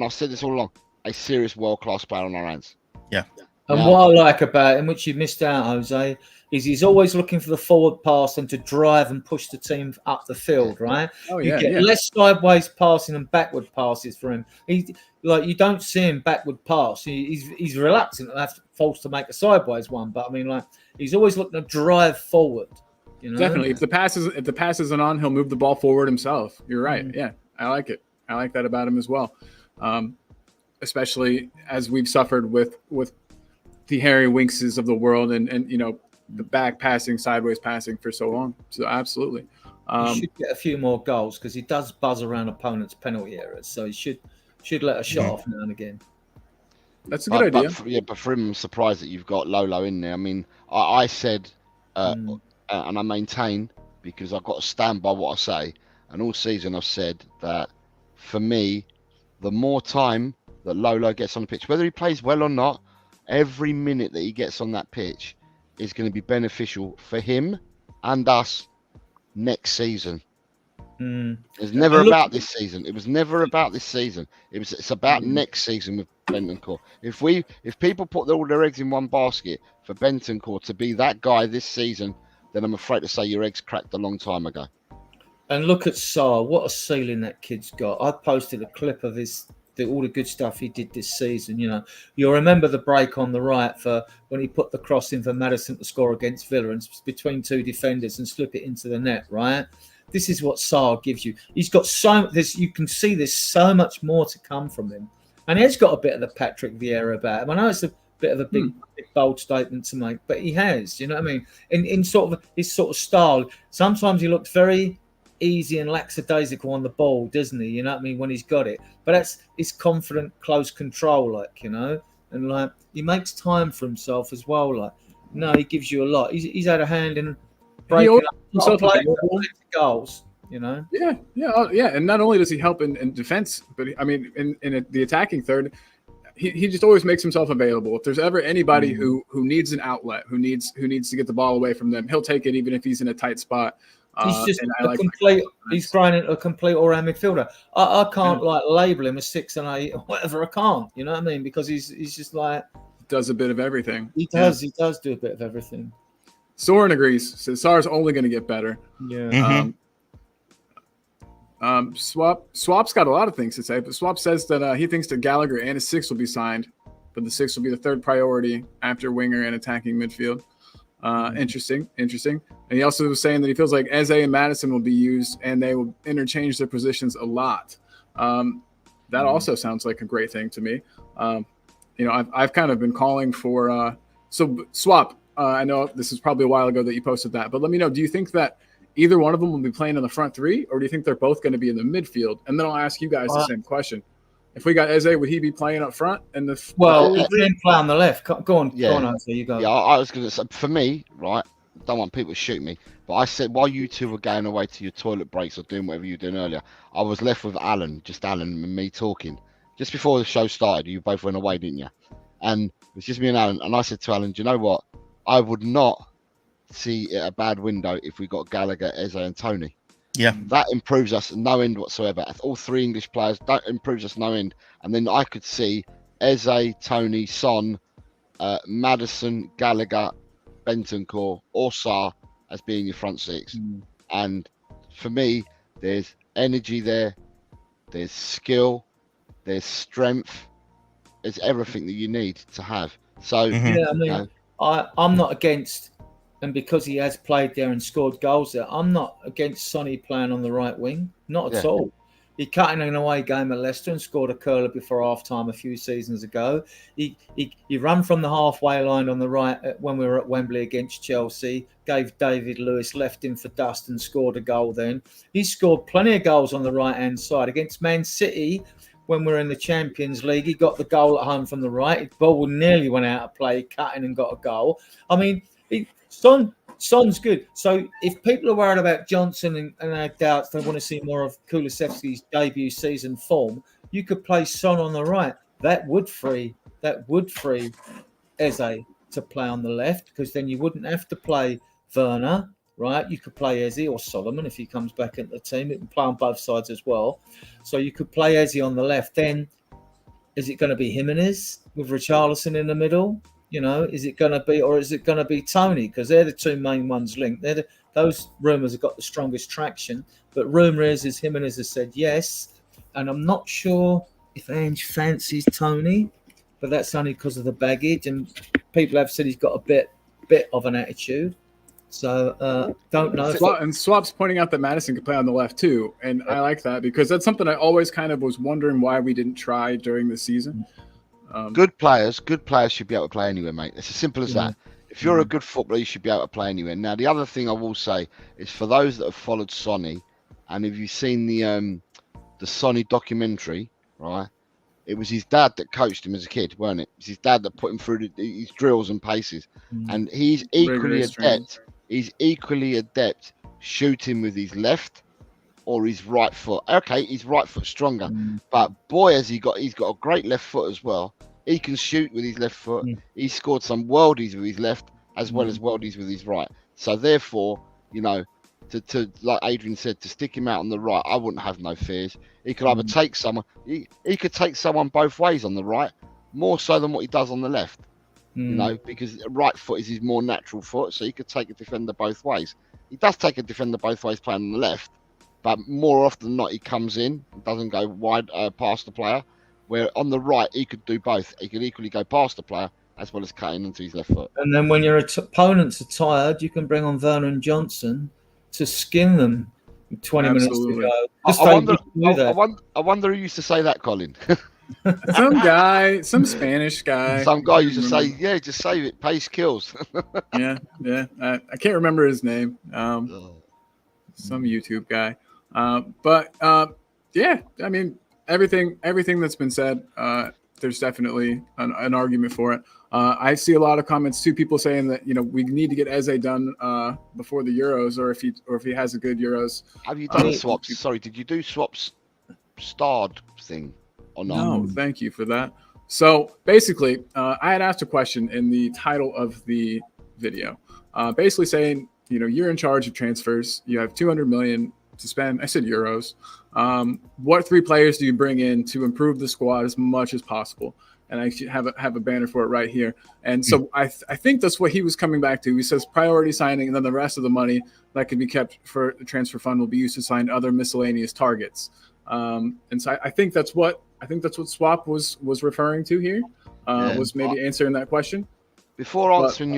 S4: I've said this all along, a serious world-class player on our hands.
S2: Yeah.
S3: And what I like about him, which you missed out, Jose, is he's always looking for the forward pass and to drive and push the team up the field, right? You get less sideways passing and backward passes for him. You don't see him backward pass. He's reluctant to have to force to make a sideways one, but I mean, he's always looking to drive forward. You know?
S1: Definitely. If the pass isn't on, he'll move the ball forward himself. You're right. Yeah, I like it. I like that about him as well. Especially as we've suffered with the Harry Winkses of the world and the back passing, sideways passing for so long. So absolutely.
S3: He should get a few more goals because he does buzz around opponents' penalty areas. So he should let a shot off now and again.
S1: That's a good idea.
S4: But for him, I'm surprised that you've got Lolo in there. I mean, I said, and I maintain, because I've got to stand by what I say, and all season I've said that for me, the more time that Lolo gets on the pitch, whether he plays well or not, every minute that he gets on that pitch is going to be beneficial for him and us next season. It's never about this season. It was never about this season. It's about next season with Bentancur. If people put all their eggs in one basket for Bentancur to be that guy this season, then I'm afraid to say your eggs cracked a long time ago.
S3: And look at Sarr. What a ceiling that kid's got. I posted a clip of all the good stuff he did this season. You'll remember the break on the right for when he put the cross in for Maddison to score against Villa and between two defenders and slip it into the net, right? This is what Sarr gives you. He's got you can see there's so much more to come from him. And he has got a bit of the Patrick Vieira about him. I know it's a bit of a big bold statement to make, but he has, you know what I mean? In sort of his sort of style, sometimes he looks very easy and lackadaisical on the ball, doesn't he? You know what I mean? When he's got it, but that's his confident, close control, and he makes time for himself as well. He gives you a lot. He's had a hand in breaking up goals.
S1: Yeah, and not only does he help in defense, but I mean, in the attacking third, he just always makes himself available. If there's ever anybody who needs an outlet, who needs to get the ball away from them, he'll take it even if he's in a tight spot.
S3: He's just complete. He's growing into a complete all-round midfielder. I can't label him as 6 and 8 or whatever. I can't. You know what I mean? Because he's just
S1: does a bit of everything.
S3: He does. He does do a bit of everything.
S1: Soren agrees. Says Sarr's only going to get better.
S3: Yeah.
S1: Swap's got a lot of things to say, but Swap says that he thinks that Gallagher and a 6 will be signed, but the 6 will be the third priority after winger and attacking midfield. Interesting. And he also was saying that he feels like Eze and Maddison will be used and they will interchange their positions a lot. That also sounds like a great thing to me. I've kind of been calling for so Swap. I know this is probably a while ago that you posted that, but let me know. Do you think that either one of them will be playing in the front three, or do you think they're both going to be in the midfield? And then I'll ask you guys the same question. If we got Eze, would he be playing up front? He
S3: didn't play on the left. Go on, Anthony, you go.
S4: Yeah, I was going to say, for me, right, don't want people to shoot me, but I said while you two were going away to your toilet breaks or doing whatever you were doing earlier, I was left with Alan and me talking. Just before the show started, you both went away, didn't you? And it was just me and Alan, and I said to Alan, do you know what? I would not see it a bad window if we got Gallagher, Eze and Tony.
S2: Yeah,
S4: that improves us no end whatsoever. All 3 English players, that improves us no end. And then I could see Eze, Tony, Son, Maddison, Gallagher, Bentancur, or Sarr as being your front six. And for me, there's energy there, there's skill, there's strength, there's everything that you need to have. So
S3: yeah, I mean, I'm not against, and because he has played there and scored goals there, I'm not against Sonny playing on the right wing, not at all. He cut in an away game at Leicester and scored a curler before half-time a few seasons ago. He ran from the halfway line on the right when we were at Wembley against Chelsea, gave David Lewis, left him for dust and scored a goal then. He scored plenty of goals on the right-hand side. Against Man City, when we were in the Champions League, he got the goal at home from the right. His ball nearly went out of play, cut in and got a goal. I mean, Son's good. So if people are worried about Johnson and have doubts, they want to see more of Kulusevski's debut season form, you could play Son on the right. That would free Eze to play on the left, because then you wouldn't have to play Werner, right? You could play Eze or Solomon if he comes back into the team. It can play on both sides as well. So you could play Eze on the left. Then is it going to be Jimenez with Richarlison in the middle? You know, is it going to be, or is it going to be Tony? Because they're the two main ones linked. Those rumours have got the strongest traction. But rumour is Jimenez has said yes. And I'm not sure if Ange fancies Tony, but that's only because of the baggage. And people have said he's got a bit of an attitude. So don't know.
S1: And Swap's pointing out that Maddison could play on the left too. And I like that because that's something I always kind of was wondering why we didn't try during the season.
S4: Good players should be able to play anywhere, mate. It's as simple as that. If you're a good footballer, you should be able to play anywhere. Now, the other thing I will say is for those that have followed Sonny, and if you've seen the Sonny documentary, right? It was his dad that coached him as a kid, weren't it? It was his dad that put him through his drills and paces, and he's equally adept. He's equally adept shooting with his left or his right foot. Okay, his right foot stronger, but boy, he's got a great left foot as well. He can shoot with his left foot. He scored some worldies with his left as well as worldies with his right. So therefore, you know, to like Adrian said, to stick him out on the right, I wouldn't have no fears. He could either take someone. He could take someone both ways on the right, more so than what he does on the left. You know, because right foot is his more natural foot, so he could take a defender both ways. He does take a defender both ways playing on the left, but more often than not, he comes in, doesn't go wide past the player. Where on the right, he could do both. He could equally go past the player as well as cutting into his left foot.
S3: And then when your opponents are tired, you can bring on Werner and Johnson to skin them 20 minutes to go.
S4: I wonder who used to say that, Colin.
S1: Some Spanish guy.
S4: Some guy used to say, "Yeah, just save it. Pace kills."
S1: yeah. I can't remember his name. Some YouTube guy. But yeah, I mean, everything that's been said, there's definitely an argument for it. I see a lot of comments too, people saying that, you know, we need to get Eze done before the Euros, or if he has a good Euros.
S4: Have you done swaps? Sorry, did you do swaps starred thing or not?
S1: No, thank you for that. So basically, I had asked a question in the title of the video, basically saying, you know, you're in charge of transfers. You have 200 million to spend. I said Euros. What 3 players do you bring in to improve the squad as much as possible? And I actually have a banner for it right here. And so I think that's what he was coming back to. He says priority signing, and then the rest of the money that can be kept for the transfer fund will be used to sign other miscellaneous targets. And so I think that's what Swap was referring to here. Was maybe answering that question. Before
S4: answering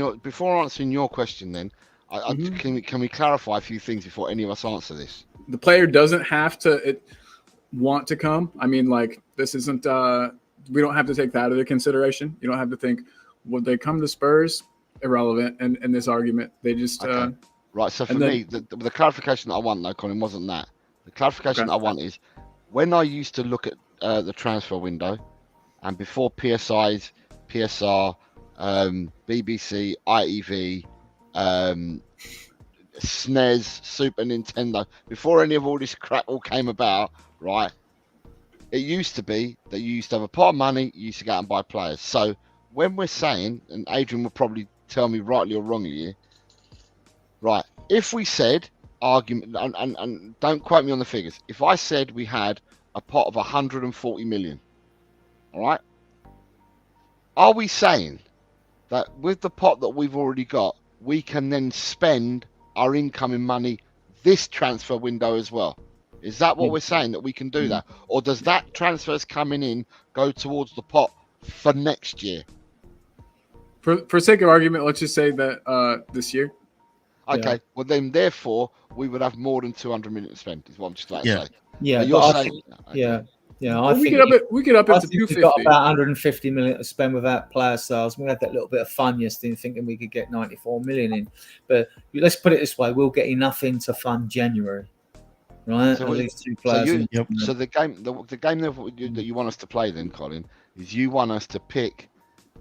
S4: your question, then can we clarify a few things before any of us answer this?
S1: The player doesn't have to want to come. I mean, like, this isn't. We don't have to take that into consideration. You don't have to think, would they come to Spurs? Irrelevant in this argument. They just
S4: right. So for me, the clarification that I want, though, Colin, wasn't that. The clarification that I want is when I used to look at the transfer window, and before PSIs, PSR, BBC, ITV, SNES, Super Nintendo, before any of all this crap all came about, right? It used to be that you used to have a pot of money, you used to go out and buy players. So when we're saying, and Adrian will probably tell me rightly or wrongly here, right, if we said, argument, and don't quote me on the figures, if I said we had a pot of 140 million, all right, are we saying that with the pot that we've already got, we can then spend our incoming money this transfer window as well. Is that what we're saying, that we can do that? Or does that transfers coming in go towards the pot for next year?
S1: For sake of argument, let's just say that this year.
S4: Okay, well then, therefore, we would have more than 200 million to spend, is what I'm just about to say.
S3: Yeah,
S4: you're saying,
S3: I
S1: we
S3: think
S1: get up into 250.
S3: We've got about 150 million to spend without player sales. We had that little bit of fun yesterday, thinking we could get 94 million in. But let's put it this way: we'll get enough in to fund January, right?
S4: So
S3: at least 2 players.
S4: So the game that you want us to play, then, Colin, is you want us to pick.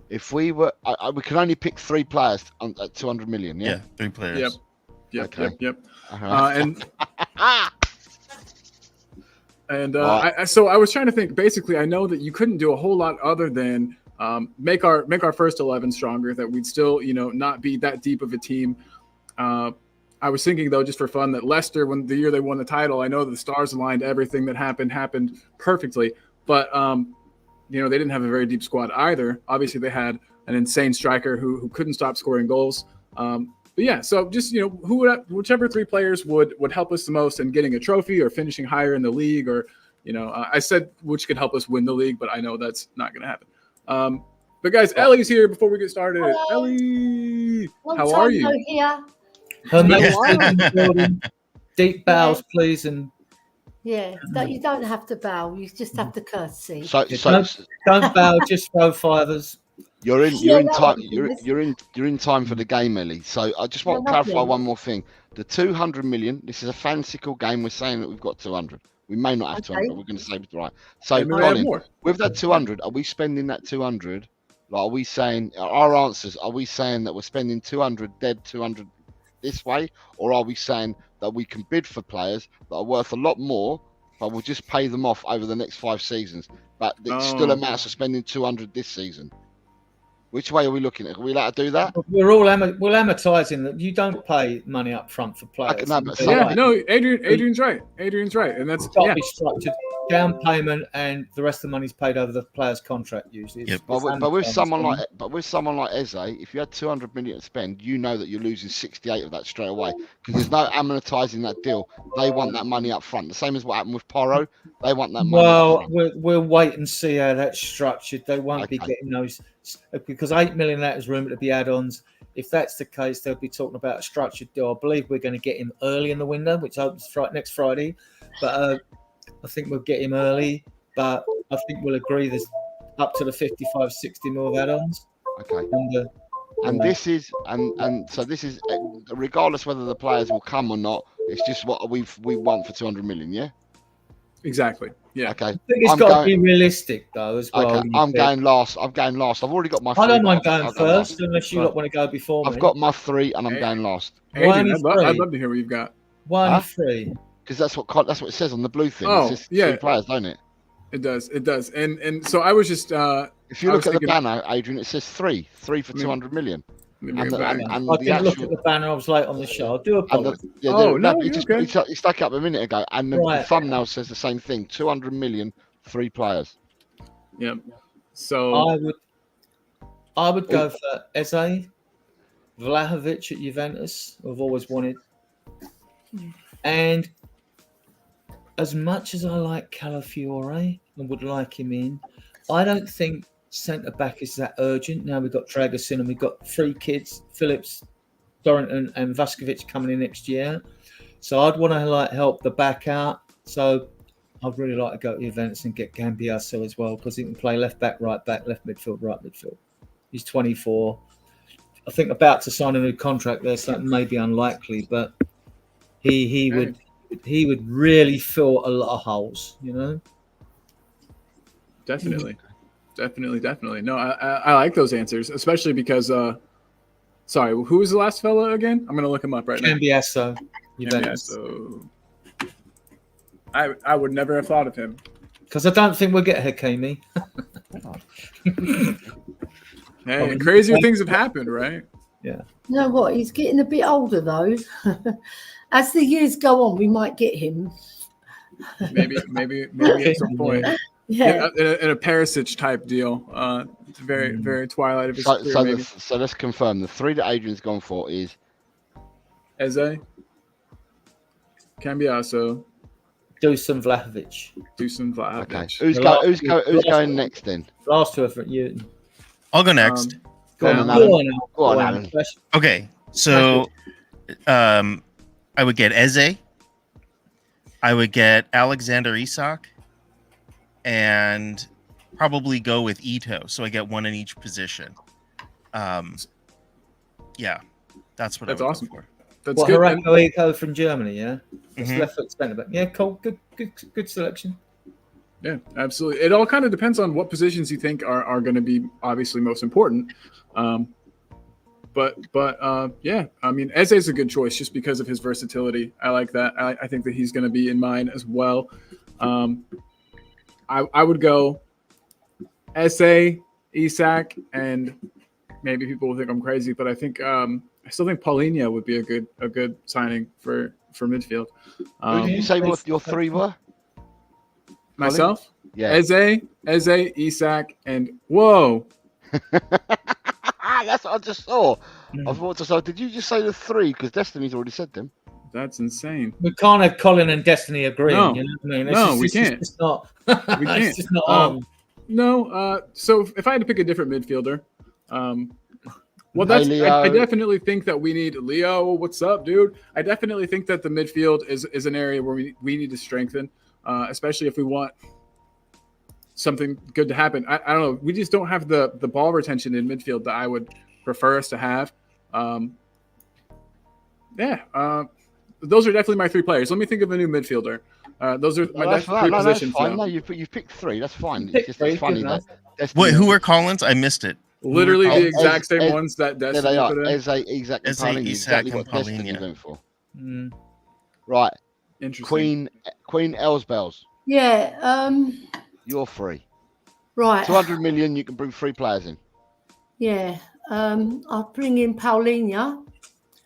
S4: If we were, we can only pick 3 players at 200 million. Yeah,
S2: 3 players.
S1: Yep.
S4: Okay.
S1: Yep.
S4: Uh-huh.
S1: So I was trying to think. Basically, I know that you couldn't do a whole lot other than make our first 11 stronger. That we'd still, not be that deep of a team. I was thinking though, just for fun, that Leicester, when the year they won the title, I know the stars aligned. Everything that happened perfectly. But they didn't have a very deep squad either. Obviously, they had an insane striker who couldn't stop scoring goals. But yeah, so just whichever 3 players would help us the most in getting a trophy or finishing higher in the league, or I said which could help us win the league, but I know that's not going to happen. But guys, Ellie's here before we get started.
S5: Hello.
S1: Ellie, how are you?
S5: Here.
S3: Her building. Deep bows, please, and
S5: Yeah, you don't have to bow. You just have to courtesy.
S4: So
S3: don't bow, just throw fivers.
S4: You're in time. You're in time for the game, Ellie. So I just want to clarify one more thing. The 200 million. This is a fanciful game. We're saying that we've got 200. We may not have 200. But we're going to say it's right. So Colin, with that 200, are we spending that 200? Like, are we saying our answers? Are we saying that we're spending 200 dead 200 this way, or are we saying that we can bid for players that are worth a lot more, but we'll just pay them off over the next 5 seasons? But it still amounts to spending 200 this season. Which way are we looking at? Are we allowed to do that?
S3: We're amortizing that. You don't pay money up front for players.
S1: Adrian's right. And that's
S3: got to be structured. Down payment and the rest of the money's paid over the player's contract usually.
S2: Yep.
S3: But
S4: with someone like Eze, if you had 200 million to spend, you know that you're losing 68 of that straight away, because there's no amortizing that deal. They want that money up front. The same as what happened with Porro. They want that money.
S3: Well, we'll wait and see how that's structured. They won't be getting those, because 8 million of that is rumored to be add-ons. If that's the case, they'll be talking about a structured deal. I believe we're going to get him early in the window, which opens next Friday. But I think we'll get him early. But I think we'll agree there's up to the 55, 60 mil of add-ons.
S4: Okay. This is regardless whether the players will come or not. It's just what we want for 200 million. Yeah.
S1: Exactly. Yeah.
S4: Okay.
S3: I think it's got to be realistic though as well.
S4: Okay. I'm going last. I've already got my 3.
S3: I don't mind going first unless you lot want to go before me.
S4: I've got my 3 and I'm going last.
S1: Adrian, I'd love to hear what you've got.
S3: 1 3.
S4: Because that's what it says on the blue thing.
S1: Oh,
S4: it says 3 players, don't it?
S1: It does. And so I was just
S4: if you look at the banner, Adrian, it says 3 for 200 million.
S3: I didn't look at the banner. I was late on the show. I do apologize.
S4: He stuck up a minute ago, and the thumbnail says the same thing: 200 million, 3 players.
S1: Yep. So
S3: I would go for Eze, Vlahovic at Juventus. I've always wanted, and as much as I like Calafiore and would like him in, I don't think centre back is that urgent. Now we've got Dragusin and we've got 3 kids, Phillips, Tरणट and Vaskovic coming in next year. So I'd want to help the back out. So I'd really like to go to Juventus and get Cambiasso as well, because he can play left back, right midfield, right midfield. He's 24. I think about to sign a new contract there, so that may be unlikely, but he would really fill a lot of holes,
S1: Definitely. No, I like those answers, especially because sorry, who was the last fella again? I'm gonna look him up right now.
S3: Cambiasso.
S1: I would never have thought of him,
S3: because I don't think we'll get Hakimi.
S1: Hey, crazier things have happened, right?
S3: Yeah.
S5: You know what? He's getting a bit older though. As the years go on, we might get him.
S1: Maybe at some point.
S5: Yeah.
S1: in a Perisic type deal. It's very, very twilight of his career.
S4: So let's confirm the 3 that Adrian's gone for is
S1: Eze, Cambiaso,
S3: Dusan Vlahovic.
S1: Okay.
S4: Who's going next then?
S3: Last 2 are for you.
S2: I'll go next.
S4: Go on, Alan.
S2: Okay, so I would get Eze. I would get Alexander Isak, and probably go with Ito. So I get one in each position. Yeah, that's what.
S1: That's awesome.
S2: For.
S1: That's good.
S3: Heraclo Ito from Germany, yeah. Left foot centre back. Yeah, cool. Good selection.
S1: Yeah, absolutely. It all kind of depends on what positions you think are going to be obviously most important. But yeah, I mean, Eze is a good choice just because of his versatility. I like that. I think that he's going to be in mine as well. I would go Eze, Isak, and maybe people will think I'm crazy, but I think I still think Paulinho would be a good signing for midfield.
S4: Who did you say what your 3 were?
S1: Myself?
S4: Yeah.
S1: Eze, Isak, and whoa.
S4: That's what I just saw. I thought to say, did you just say the 3? Because Destiny's already said them.
S1: That's insane.
S3: We can't have Colin and Destiny agreeing.
S1: No.
S3: You know what I mean?
S1: We can't.
S3: It's not.
S1: We can't.
S3: It's just not on.
S1: No. So if I had to pick a different midfielder, I definitely think that we need Leo. What's up, dude? I definitely think that the midfield is an area where we need to strengthen, especially if we want something good to happen. I don't know. We just don't have the ball retention in midfield that I would prefer us to have. Those are definitely my 3 players. Let me think of a new midfielder. Those are my 3 positions.
S4: Fine. No, you've picked 3. That's fine. It's just funny that.
S2: Wait, who are Collins? I missed it.
S1: Literally the exact same ones that Destiny
S4: they are.
S1: put in.
S4: Exactly what Destiny went for. Right.
S1: Interesting.
S4: Queen Elsbells.
S5: Yeah.
S4: You're free.
S5: Right.
S4: 200 million. You can bring 3 players in.
S5: Yeah. I'll bring in Paulinho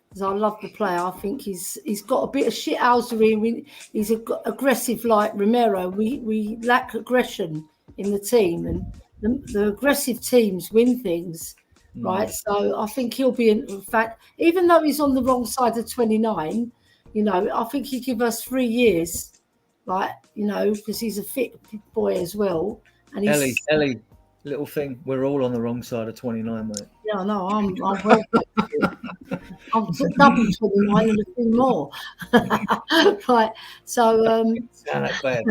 S5: because I love the player. I think he's got a bit of shithousery. He's aggressive like Romero. We lack aggression in the team, and the aggressive teams win things, right? So I think he'll be in fact, even though he's on the wrong side of 29, I think he'll give us 3 years, right? Because he's a fit boy as well. And he's
S3: Ellie, little thing. We're all on the wrong side of 29, mate.
S5: Yeah, no, I'm well. I'm double 29 and a few more. Right. So
S3: Sound that bad,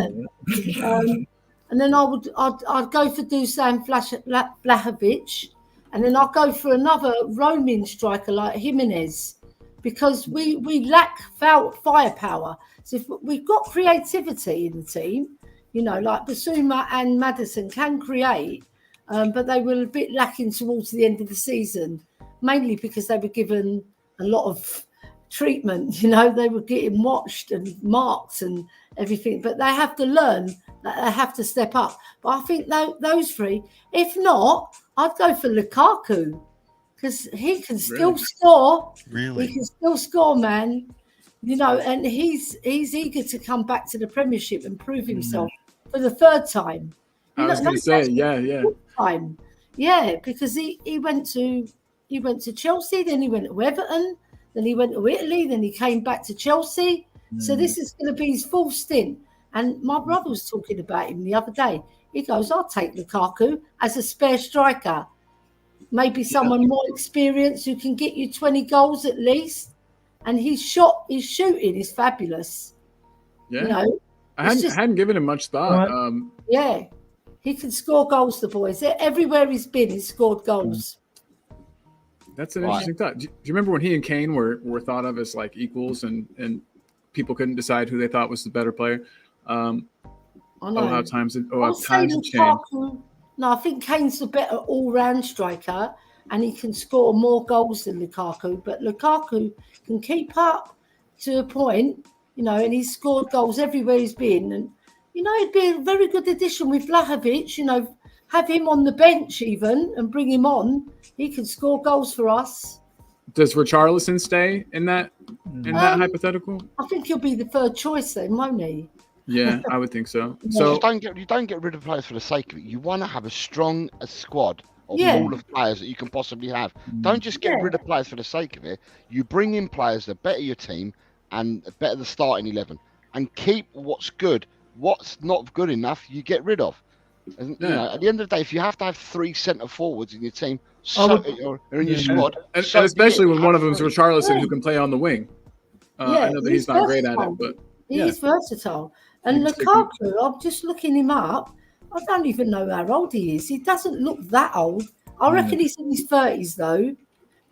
S5: and then I'd go for Dusan Vlahovic, and then I'll go for another roaming striker like Jimenez, because we lack firepower. So if we've got creativity in the team, like Basuma and Maddison can create, but they were a bit lacking towards the end of the season, mainly because they were given a lot of treatment. They were getting watched and marked and everything, but they have to learn that they have to step up. But I think those 3, if not, I'd go for Lukaku, because he can still score.
S2: Really?
S5: He can still score, man. And he's eager to come back to the Premiership and prove himself for the 3rd time.
S1: I was going to say, yeah.
S5: Time. Yeah, because he went to Chelsea, then he went to Everton, then he went to Italy, then he came back to Chelsea. So this is going to be his 4th stint. And my brother was talking about him the other day. He goes, I'll take Lukaku as a spare striker. Maybe someone more experienced who can get you 20 goals at least. And his shooting is fabulous.
S1: Yeah. I hadn't given him much thought.
S5: Yeah. He can score goals, the boys. Everywhere he's been, he's scored goals.
S1: That's an interesting thought. Do you remember when he and Kane were thought of as like equals and people couldn't decide who they thought was the better player? I know. How times have changed.
S5: No, I think Kane's the better all-round striker, and he can score more goals than Lukaku. But Lukaku can keep up to a point, and he's scored goals everywhere he's been. And it'd be a very good addition with Vlahovic. Have him on the bench even and bring him on. He can score goals for us.
S1: Does Richarlison stay in that hypothetical?
S5: I think he'll be the 3rd choice then, won't he?
S1: Yeah, I would think so.
S5: Yeah.
S1: So
S4: You don't get rid of players for the sake of it. You want to have a strong squad of
S5: Yeah.
S4: all of players that you can possibly have. Don't just get rid of players for the sake of it. You bring in players that better your team and better the starting 11, and keep what's good. What's not good enough, you get rid of. And, you know, at the end of the day, if you have to have 3 centre forwards in your team, or in your squad,
S1: and especially when one of them is Richarlison, who can play on the wing. I know that he's not great at it, but
S5: he is versatile. And Lukaku, I'm just looking him up. I don't even know how old he is. He doesn't look that old. I reckon he's in his 30s though.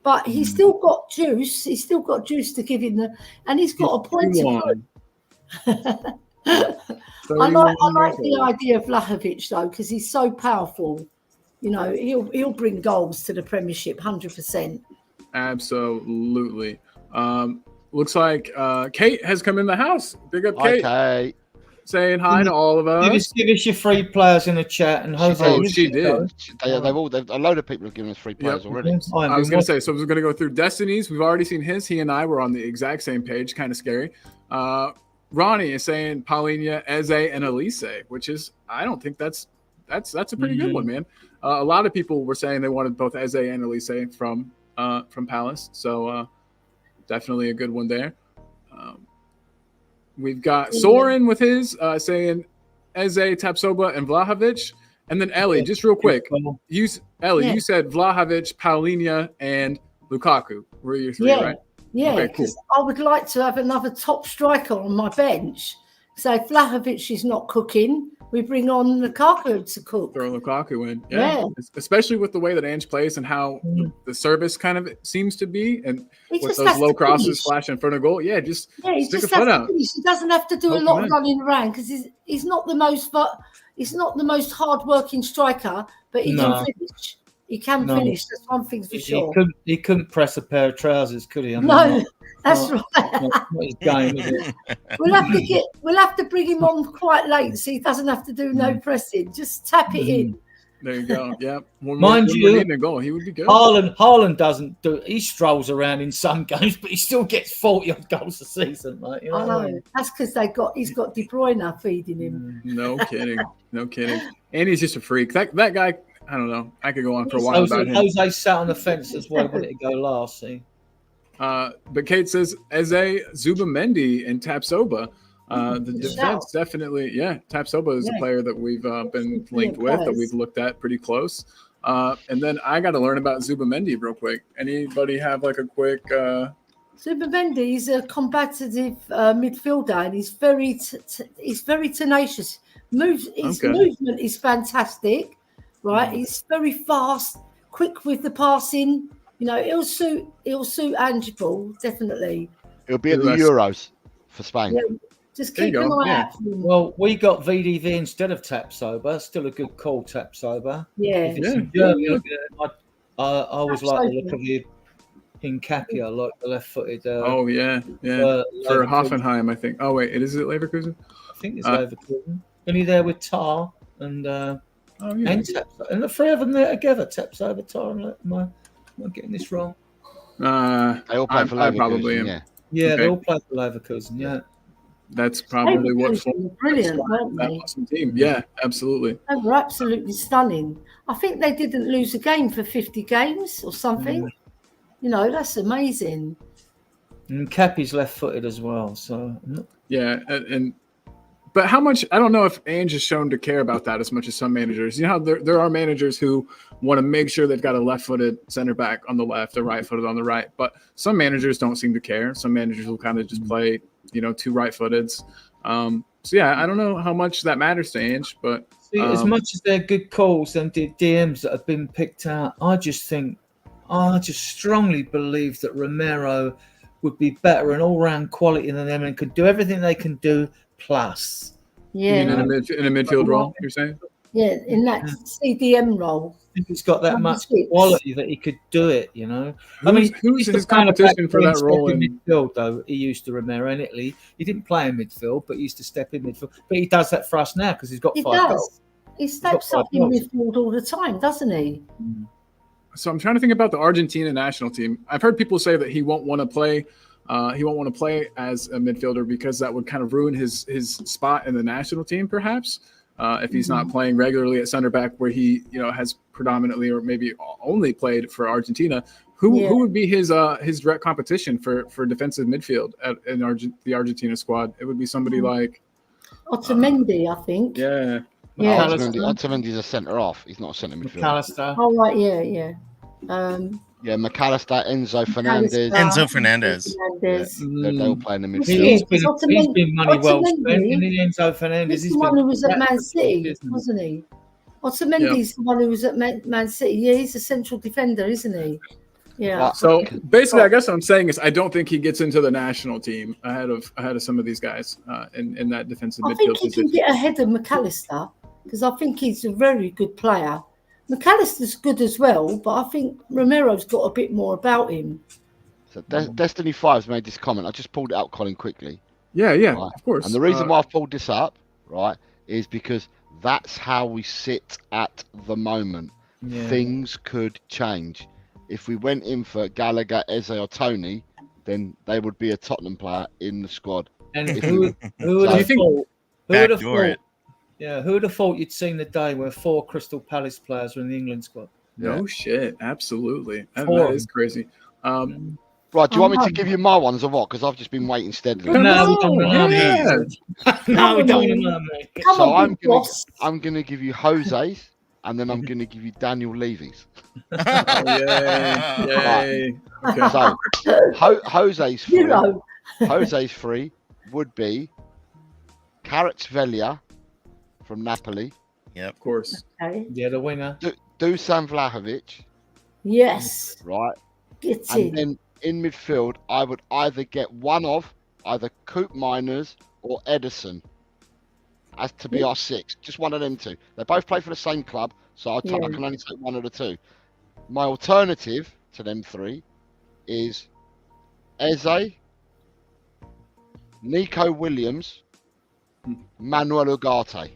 S5: But he's still got juice. He's still got juice to give him and he's got a point to put. I like the idea of Vlahovic though, because he's so powerful. You know, he'll bring goals to the Premiership, 100%.
S1: Absolutely. Looks like Kate has come in the house. Big up, Kate.
S4: Okay.
S1: Saying hi to all of us.
S3: Give us your free players in the chat, and Jose.
S1: She did.
S4: A load of people have given us free players already.
S1: I was going to say, so I was going to go through Destiny's. We've already seen his. He and I were on the exact same page. Kind of scary. Ronnie is saying Paulinho, Eze, and Elise, which is, I don't think that's a pretty good one, man. A lot of people were saying they wanted both Eze and Elise from Palace, so definitely a good one there. We've got Soren with his saying Eze, Tapsoba, and Vlahovic. And then Ellie, just real quick. You said Vlahovic, Paulinho, and Lukaku were your three, right?
S5: Yeah,
S1: okay,
S5: because I would like to have another top striker on my bench. So if Vlahovic is not cooking, we bring on Lukaku to cook.
S1: Throw Lukaku in. Yeah. Especially with the way that Ange plays and how the service kind of seems to be. And with those low crosses flash in front of goal. Yeah, just stick a foot out.
S5: He doesn't have to do a lot of running around because he's not the most hard-working striker, but he can finish. He can finish. That's one thing for sure.
S3: He couldn't press a pair of trousers, could he?
S5: That's right.
S3: Not his game, is it?
S5: We'll have to bring him on quite late, so he doesn't have to do no pressing. Just tap it in.
S1: There you go. Yeah.
S3: Mind you,
S1: a goal, he would be good.
S3: Haaland doesn't do. He strolls around in some games, but he still gets 40 odd goals a season, mate. You know
S5: I know. That's because he's got De Bruyne feeding him.
S1: No kidding. And he's just a freak. That guy. I don't know. I could go on for a while about him.
S3: Jose sat on the fence as well. Wanted to go last, see.
S1: But Kate says Eze, Zubamendi, and Tapsoba. The defense definitely, Tapsoba is a player that we've been linked with, that we've looked at pretty close. And then I got to learn about Zubamendi real quick. Anybody have like a quick?
S5: Zubamendi is a combative midfielder, and he's very tenacious. His movement is fantastic. Right, he's very fast, quick with the passing. You know, it'll suit Ange Ball, definitely.
S4: He'll be at the Euros for Spain.
S5: Yeah, just keep an eye out for him.
S3: Well, we got VDV instead of Tapsoba. Still a good call, Tapsoba.
S5: Yeah.
S3: I always like the look of the Hincapia, like the left-footed.
S1: For Hoffenheim, I think. Oh wait, is it Leverkusen?
S3: I think it's Leverkusen. Only there with Tar and. And the three of them there together, Tapsoba, Tar, and am I getting this wrong?
S4: They all play for Leverkusen.
S1: Probably am.
S3: Yeah, they all play for Leverkusen. Yeah,
S1: that's probably what.
S5: Brilliant, weren't they?
S1: Awesome team. Yeah, absolutely.
S5: They were absolutely stunning. I think they didn't lose a game for 50 games or something. You know, that's amazing.
S3: And Cappy's left-footed as well. So
S1: But how much? I don't know if Ange is shown to care about that as much as some managers. You know how there are managers who want to make sure they've got a left-footed center back on the left, a right-footed on the right. But some managers don't seem to care. Some managers will kind of just play, two right-footeds. I don't know how much that matters to Ange. But
S3: as much as they're good calls and DMs that have been picked out, I just strongly believe that Romero would be better and all-round quality than them and could do everything they can do. Plus,
S1: in a midfield role, you're saying?
S5: Yeah, in that CDM role.
S3: I think he's got that much quality that he could do it. You know,
S1: who's his competition for that role
S3: in midfield? Though he used to Romero in Italy, he didn't play in midfield, but he used to step in midfield. But he does that for us now because he's got 5 goals.
S5: He steps up in midfield all the time, doesn't he?
S1: So I'm trying to think about the Argentina national team. I've heard people say that he won't want to play He won't want to play as a midfielder because that would kind of ruin his spot in the national team, perhaps, if he's not playing regularly at center back, where he has predominantly or maybe only played for Argentina. Who would be his direct competition for defensive midfield in the Argentina squad? It would be somebody like
S5: Otamendi, I think.
S1: Yeah.
S5: Yeah.
S4: Otamendi's a centre off. He's not a centre midfielder.
S3: McAllister.
S5: Oh right, yeah.
S4: Yeah, McAllister, Enzo Fernandez.
S2: Enzo Fernandez.
S4: They're all playing the midfield.
S3: He's been money well spent. Enzo Fernandez.
S5: He's the one who was at Man City, wasn't he? Otamendi's the one who was at Man City. Yeah, he's a central defender, isn't he? Yeah.
S1: So basically, I guess what I'm saying is I don't think he gets into the national team ahead of some of these guys in that defensive midfield
S5: I think he
S1: position.
S5: can get ahead of McAllister because I think he's a very good player. McAllister's good as well, but I think Romero's got a bit more about him.
S4: So Destiny 5's made this comment. I just pulled it out, Colin, quickly.
S1: Yeah,
S4: Right?
S1: of course.
S4: And the reason why I've pulled this up, right, is because that's how we sit at the moment.
S3: Yeah.
S4: Things could change. If we went in for Gallagher, Eze, or Tony, then they would be a Tottenham player in the squad.
S3: And who would have thought? Who would have thought you'd seen the day where 4 Crystal Palace players were in the England squad?
S1: No shit, absolutely. That is crazy.
S4: Right, do you want me to give you my ones or what? Because I've just been waiting steadily.
S3: No, we don't know, mate.
S4: So I'm gonna give you Jose's, and then I'm gonna give you Daniel Levy's.
S1: Yay. Okay.
S4: So Jose's free. Jose's free would be Kvaratskhelia from Napoli.
S2: Yep.
S1: Of course.
S5: Okay.
S3: Yeah, the winger.
S4: Dusan Vlahovic.
S5: Yes.
S4: Right.
S5: Get
S4: And
S5: in.
S4: then in midfield, I would either get one of either Coop Miners or Edison as to be our 6. Just one of them two. They both play for the same club, so I can only take one of the two. My alternative to them 3 is Eze, Nico Williams, Manuel Ugarte.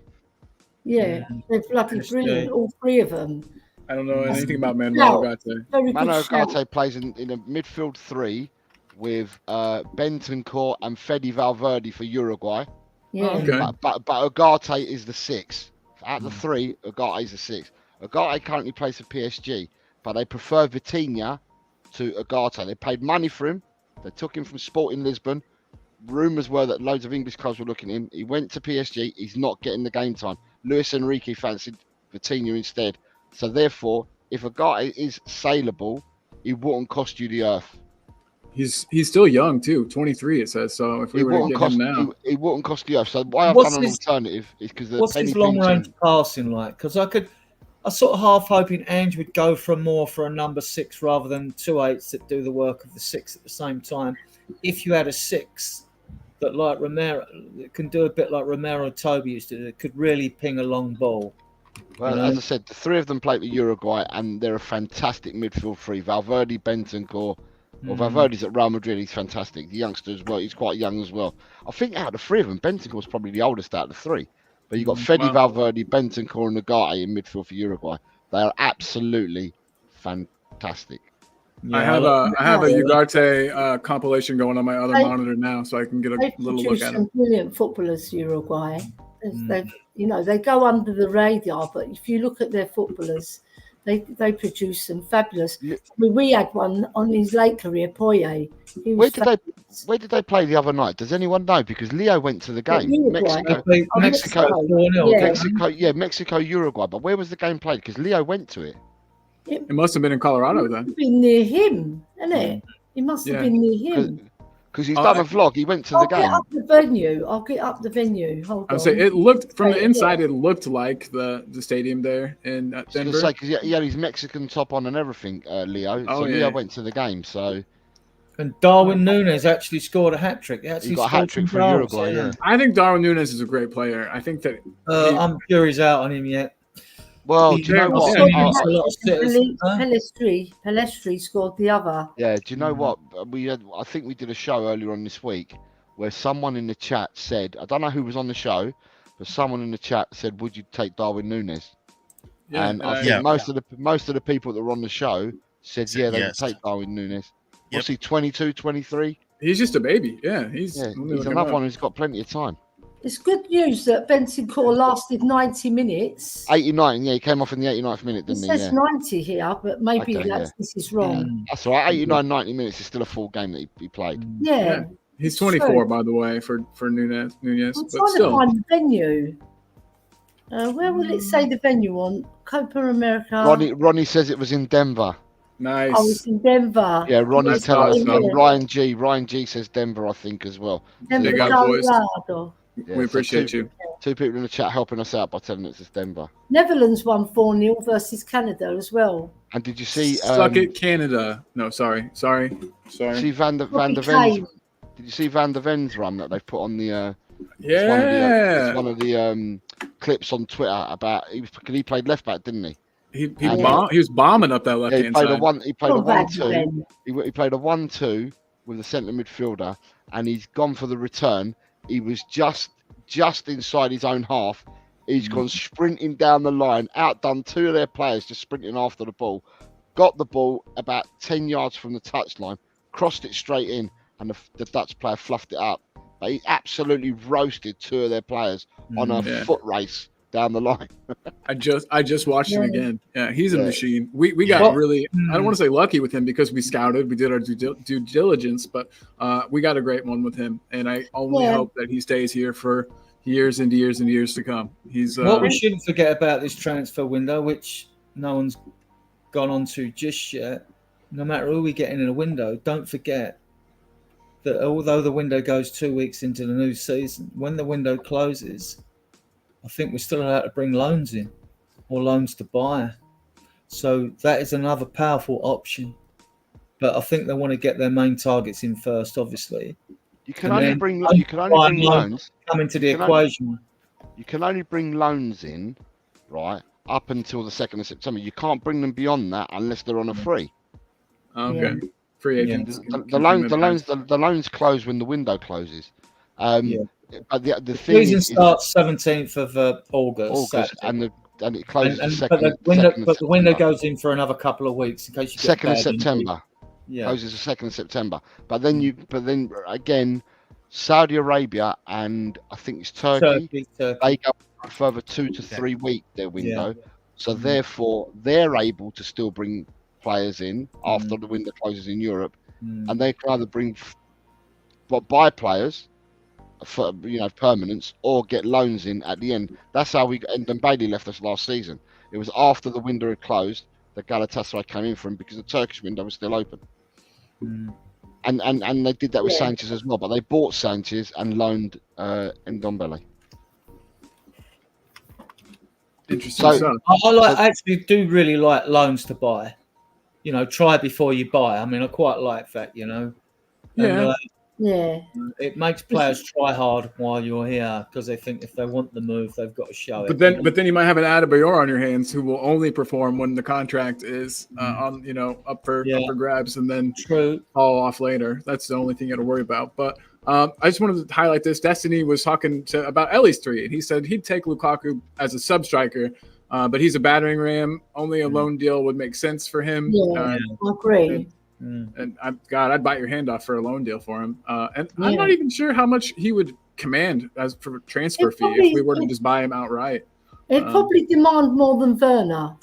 S5: Yeah, they're bloody brilliant, all 3 of them.
S1: I don't know anything about Manuel Ugarte.
S4: Manuel Ugarte plays in a midfield 3 with Bentancur and Fede Valverde for Uruguay.
S5: Yeah.
S1: Okay.
S4: But Ugarte is the 6. Out of the 3, Ugarte is the 6. Ugarte currently plays for PSG, but they prefer Vitinha to Ugarte. They paid money for him. They took him from Sporting Lisbon. Rumours were that loads of English clubs were looking at him. He went to PSG. He's not getting the game time. Luis Enrique fancied Vitinha instead. So therefore, if Ugarte is saleable, he wouldn't cost you the earth.
S1: He's still young too, 23 it says. So if we were to get him now,
S4: he wouldn't cost the earth. So why I've done an alternative is because
S3: what's his long range passing like? Because I sort of half hoping Ange would go for a number 6 rather than 2 8s that do the work of the 6 at the same time. If you had a 6 that like Romero that can do a bit like Romero and Toby used to do, that could really ping a long ball.
S4: Well, as I said, the 3 of them play for Uruguay, and they're a fantastic midfield 3. Valverde, Bentancur. Well, Valverde's at Real Madrid. He's fantastic. The youngster as well. He's quite young as well. I think out of the 3 of them, Bentancur's probably the oldest out of the 3. But you've got Fede Valverde, Bentancur, and Ugarte in midfield for Uruguay. They are absolutely fantastic.
S1: Yeah, I have a Ugarte compilation going on my other monitor now, so I can get a little look at them.
S5: Brilliant footballers, Uruguay. They go under the radar, but if you look at their footballers, they produce some fabulous. I mean, we had one on his late career, Poye.
S4: Where did they play the other night? Does anyone know? Because Leo went to the game. Mexico, Uruguay. But where was the game played? Because Leo went to it.
S1: It must have been in Colorado then.
S5: Been near him, isn't it? It must have been near him.
S4: Because he's done a vlog. He went to the game.
S5: I'll get up the venue. Hold on.
S1: I'll say it looked from the inside. It looked like the stadium there in Denver.
S4: Because he had his Mexican top on and everything, Leo. Leo went to the game. So.
S3: And Darwin Núñez actually scored a hat trick.
S4: He got a hat trick for Uruguay. Yeah.
S1: I think Darwin Núñez is a great player. I think that
S3: I'm sure he's out on him yet.
S4: Well, do you know what?
S5: Pelestri scored the other.
S4: Yeah, do you know what? I think we did a show earlier on this week where someone in the chat said, I don't know who was on the show, but someone in the chat said, "Would you take Darwin Núñez?" Yeah, and I think most of the people that were on the show said, "Yeah, they would take Darwin Núñez." What's he, 22, 23?
S1: He's just a baby. Yeah,
S4: he's another one who's got plenty of time.
S5: It's good news that Bentancur lasted 90 minutes.
S4: 89, yeah, he came off in the 89th minute, didn't he?
S5: It says 90 here, but maybe this is wrong.
S4: That's all right. 89, 90 minutes is still a full game that he played.
S5: Yeah.
S1: He's 24, by the way, for Nunez.
S5: I'm
S1: but
S5: trying
S1: still.
S5: to find the venue. Where will it say the venue on? Copa America.
S4: Ronnie says it was in Denver.
S1: Nice.
S5: Oh, it's in Denver.
S4: Yeah, Ronnie's telling us. Ryan G says Denver, I think, as well.
S5: Denver,
S1: Colorado. We appreciate you.
S4: Two people in the chat helping us out by telling us it's Denver.
S5: Netherlands won 4-0 versus Canada as well.
S4: And did you see?
S1: Suck it, Canada. No, sorry.
S4: See Van der Ven's. Did you see Van der Ven's run that they've put on the?
S1: Yeah.
S4: It's one of the clips on Twitter about he played left back, didn't he?
S1: He was bombing up that left hand side.
S4: He played a 1-2. He played a 1-2 with the centre midfielder, and he's gone for the return. He was just inside his own half. He's gone sprinting down the line, outdone two of their players just sprinting after the ball. Got the ball about 10 yards from the touchline, crossed it straight in, and the Dutch player fluffed it up. But he absolutely roasted two of their players on a foot race down the line.
S1: I just watched him again. Yeah, he's a machine. We got really, I don't want to say lucky with him because we scouted, we did our due diligence, but we got a great one with him. And I only hope that he stays here for years and years and years to come. He's
S3: what we shouldn't forget about this transfer window, which no one's gone on to just yet. No matter who we get in a window, don't forget that although the window goes 2 weeks into the new season, when the window closes, I think we're still allowed to bring loans in or loans to buy. So that is another powerful option. But I think they want to get their main targets in first, obviously.
S4: You can only bring loans
S3: come into the equation.
S4: You can only bring loans in, right, up until the 2nd of September. You can't bring them beyond that unless they're on a free.
S1: Okay.
S5: Yeah.
S1: Free agents.
S4: The loans close when the window closes. But the thing
S3: season starts 17th of August
S4: and it closes
S3: the window goes in for another couple of weeks in case you get
S4: 2nd of September. Closes the 2nd of September. But then again, Saudi Arabia and I think it's Turkey. They go a further 2 to 3 week their window. So therefore they're able to still bring players in after the window closes in Europe, and they can either buy players for permanence or get loans in at the end. That's how and Bailey left us last season. It was after the window had closed that Galatasaray came in for him because the Turkish window was still open. And they did that with Sanchez as well, but they bought Sanchez and loaned Ndombele.
S1: Interesting stuff.
S3: I actually do really like loans to buy. Try before you buy. I mean, I quite like that, It makes players try hard while you're here because they think if they want the move, they've got to show it.
S1: But then you might have an Adebayor on your hands who will only perform when the contract is up for grabs and then fall off later. That's the only thing you got to worry about. But I just wanted to highlight this. Destiny was talking about Ellie's 3, and he said he'd take Lukaku as a sub striker. But he's a battering ram. Only a loan deal would make sense for him.
S5: I agree.
S1: And I'd bite your hand off for a loan deal for him. And I'm not even sure how much he would command as for transfer fee if we were to just buy him outright.
S5: It'd probably demand more than Werner.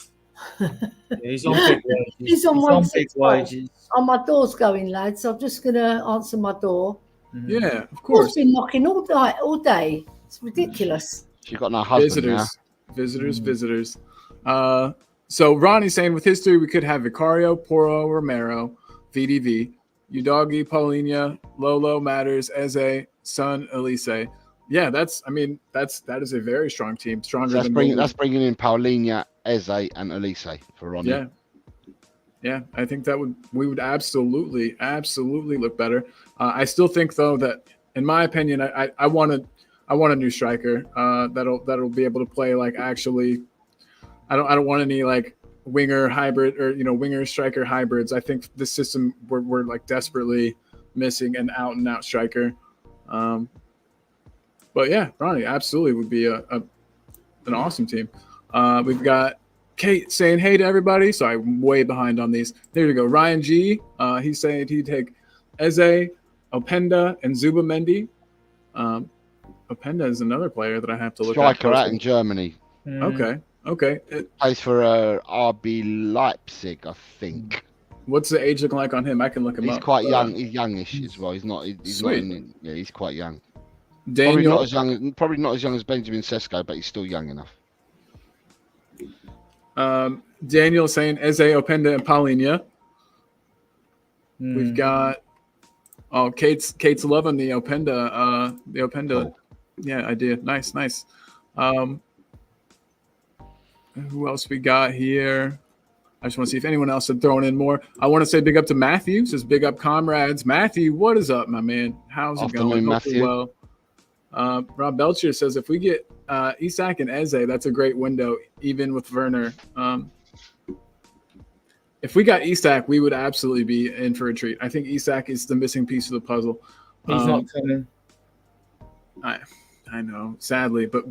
S3: He's on big wages.
S5: He's on big wages. Oh, my door's going, lads. I'm just going to answer my door.
S1: Yeah, of course.
S5: I've been knocking all day. It's ridiculous.
S4: She's got no husband now.
S1: Visitors. So Ronnie's saying with his 3, we could have Vicario, Porro, Romero, VDV, Udogi, Paulinho, Lolo, Matters, Eze, Son, Elise. Yeah, that is a very strong team. Stronger than
S4: that's bringing in Paulinho, Eze, and Elise for Ronnie.
S1: Yeah. I think we would absolutely look better. I still think though that, in my opinion, I want a new striker that'll be able to play like actually. I don't want any like winger hybrid or winger striker hybrids. I think this system we're like desperately missing an out and out striker. But yeah, Ronnie absolutely would be an awesome team. We've got Kate saying hey to everybody. So I'm way behind on these. There you go. Ryan G. He's saying he'd take Eze, Openda and Zubamendi. Openda is another player that I have to look at.
S4: Striker out in Germany.
S1: Okay.
S4: Plays for RB Leipzig, I think.
S1: What's the age looking like on him? I can look him up.
S4: He's quite young. He's youngish as well. He's not. He's quite young.
S1: Daniel,
S4: probably not as young as Benjamin Sesko, but he's still young enough.
S1: Daniel saying Eze, Openda, and Paulinho. We've got Kate's loving the Openda.
S4: Cool.
S1: Yeah, idea. Nice. Who else we got here? I just want to see if anyone else had thrown in more. I want to say big up to Matthew. Says big up comrades. Matthew, what is up, my man? How's it going?
S4: Matthew.
S1: Well. Rob Belcher says if we get Isak and Eze, that's a great window, even with Werner. If we got Isak, we would absolutely be in for a treat. I think Isak is the missing piece of the puzzle.
S3: He's not coming.
S1: I know, sadly, but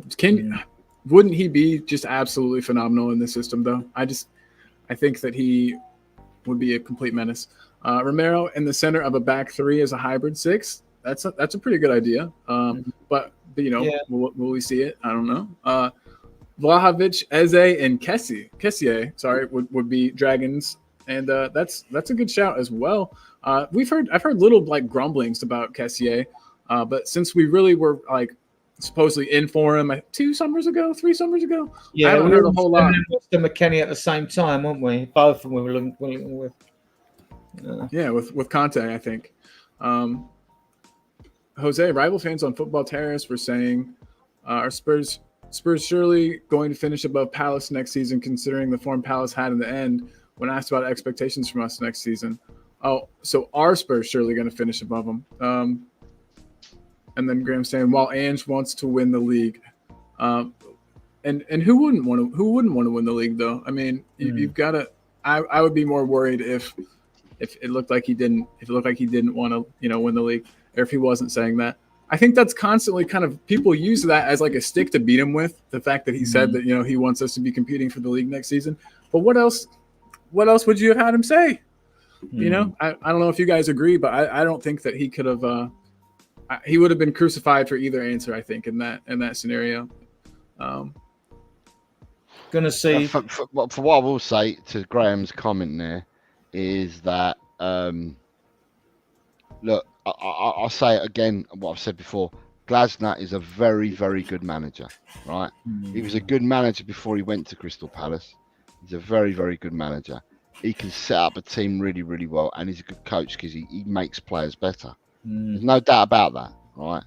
S1: wouldn't he be just absolutely phenomenal in this system, though? I think that he would be a complete menace. Romero in the center of a back three as a hybrid six. That's a pretty good idea. But will we see it? I don't know. Vlahovic, Eze, and Kessié, would be Dragons, and that's a good shout as well. I've heard little grumblings about Kessié, but since we really were supposedly in for him 3 summers ago, I haven't heard a whole lot.
S3: To McKennie at the same time, weren't we? Both of them we were looking with.
S1: Yeah, with Conte, I think. Jose, rival fans on Football Terrace were saying, are Spurs surely going to finish above Palace next season, considering the form Palace had in the end when asked about expectations from us next season? Oh, so are Spurs surely going to finish above them? And then Graham saying, while Ange wants to win the league. And who wouldn't want to win the league, though? I mean, you've got to – I would be more worried if it looked like he didn't want to, win the league, or if he wasn't saying that. I think that's constantly kind of people use that as a stick to beat him with, the fact that he said that, he wants us to be competing for the league next season. But what else would you have had him say? I don't know if you guys agree, but I don't think that he could have he would have been crucified for either answer, I think, in that scenario.
S3: Gonna see
S4: for what I will say to Graham's comment there is that look, I'll say it again, what I've said before. Glasner is a very, very good manager, right? He was a good manager before he went to Crystal Palace. He's a very, very good manager. He can set up a team really, really well, and he's a good coach because he makes players better. There's no doubt about that, right?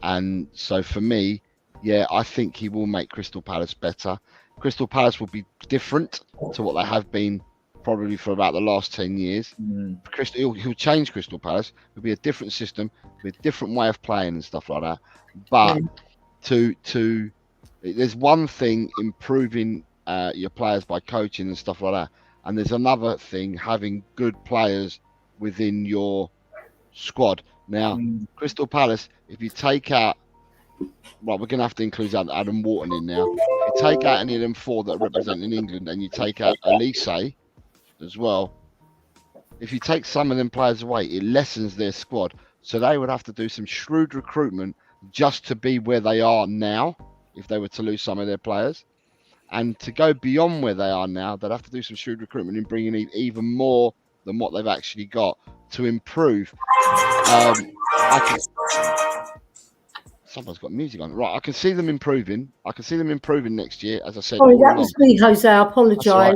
S4: And so for me, yeah, I think he will make Crystal Palace better. Crystal Palace will be different to what they have been probably for about the last 10 years. He'll change Crystal Palace. It'll be a different system, with a different way of playing and stuff like that. But there's one thing improving your players by coaching and stuff like that, and there's another thing having good players within your squad. Now, Crystal Palace, if you take out, we're going to have to include Adam Wharton in now. If you take out any of them 4 that are representing England, and you take out Elise as well, if you take some of them players away, it lessens their squad. So they would have to do some shrewd recruitment just to be where they are now, if they were to lose some of their players. And to go beyond where they are now, they'd have to do some shrewd recruitment and bring in even more than what they've actually got to improve. Someone's got music on. Right, I can see them improving. Next year, as I said.
S5: Sorry, that was me, Jose. I apologise.
S4: Right.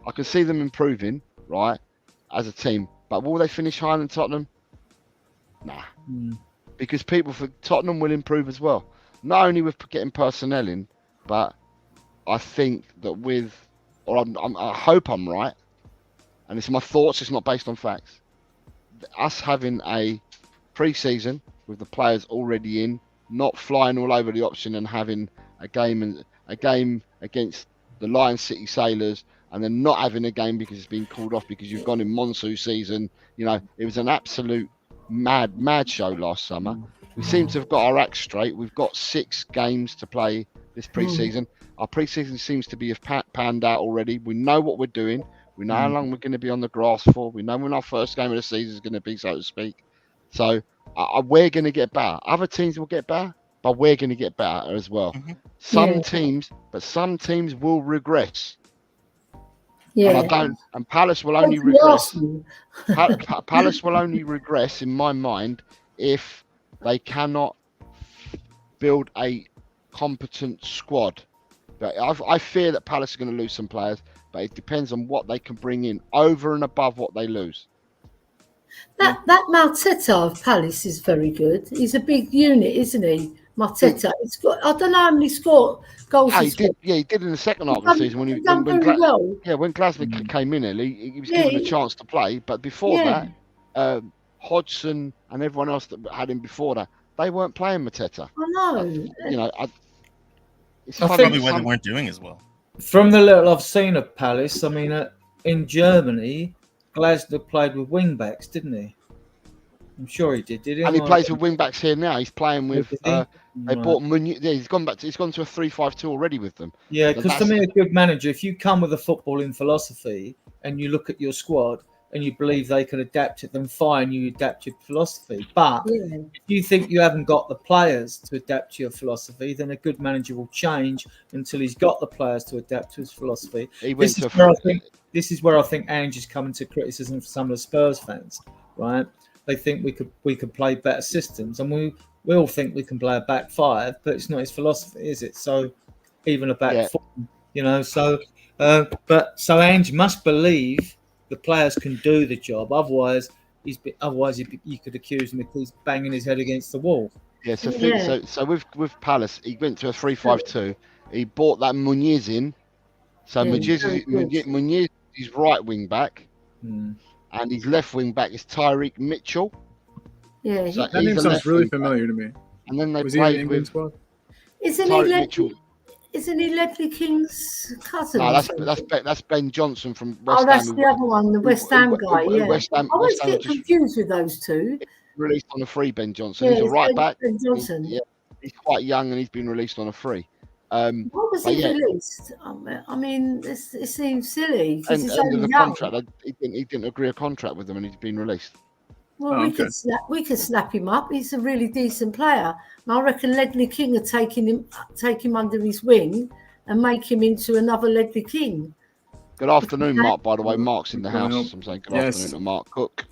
S4: I can see them improving, right, as a team. But will they finish higher than Tottenham? Nah. Because people for Tottenham will improve as well. Not only with getting personnel in, but I think that I hope I'm right, and it's my thoughts, it's not based on facts. Us having a pre-season with the players already in, not flying all over the option and having a game against the Lion City Sailors, and then not having a game because it's been called off because you've gone in monsoon season. It was an absolute mad show last summer. We seem to have got our act straight. We've got 6 games to play this pre-season. Our pre-season seems to be panned out already. We know what we're doing. We know how long we're going to be on the grass for. We know when our first game of the season is going to be, so to speak. So we're going to get better. Other teams will get better, but we're going to get better as well.
S2: Mhm.
S4: Some teams will regress.
S5: Yeah.
S4: And Palace will only regress. Palace will only regress, in my mind, if they cannot build a competent squad. But I fear that Palace are going to lose some players, but it depends on what they can bring in over and above what they lose.
S5: That Mateta of Palace is very good. He's a big unit, isn't he? Mateta. It's got, I don't know how many goals
S4: he did in the second half of the season when Glasner came in. He was given a chance to play, but before that, Hodgson and everyone else that had him before that, they weren't playing Mateta.
S5: I know.
S4: It's
S2: Probably why they weren't doing as well.
S3: From the little I've seen of Palace, I mean, in Germany, Glasner played with wing backs, didn't he? I'm sure he did. Did he?
S4: And he plays with wing backs here now. He's playing with. They bought Munoz. Yeah, he's gone to a 3-5-2 already with them.
S3: Yeah, because to me, a good manager, if you come with a footballing philosophy and you look at your squad and you believe they can adapt it, then fine, you adapt your philosophy. But if you think you haven't got the players to adapt to your philosophy, then a good manager will change until he's got the players to adapt to his philosophy. This is where I think Ange is coming to criticism for some of the Spurs fans, right? They think we could play better systems, and we all think we can play a back five, but it's not his philosophy, is it? So even a back four, So Ange must believe the players can do the job. Otherwise, you could accuse him if he's banging his head against the wall.
S4: Yeah. So with Palace, he went to a 3-5-2. He bought that Munoz in. So Munoz is right wing back. And his left wing back is Tyreek Mitchell.
S5: Yeah,
S4: so
S1: that name sounds really familiar to me.
S4: And then they
S1: was he in the
S4: played
S1: England
S4: with
S1: squad?
S5: Isn't he Ledley King's cousin?
S4: No, that's Ben Johnson from West Ham.
S5: Oh, that's the other one, the West Ham guy. Yeah,
S4: West Ham,
S5: I always get confused with those two.
S4: Released on a free, Ben Johnson. He's a right back.
S5: Ben Johnson.
S4: He's quite young and he's been released on a free.
S5: What was he released? I mean, it seems silly because he's only
S4: the
S5: young.
S4: Contract, he didn't agree a contract with them, and he's been released.
S5: Well, we could snap him up. He's a really decent player, and I reckon Ledley King would take him under his wing and make him into another Ledley King.
S4: Good afternoon, Mark. By the way, Mark's in the house. I'm saying good afternoon to Mark Cook.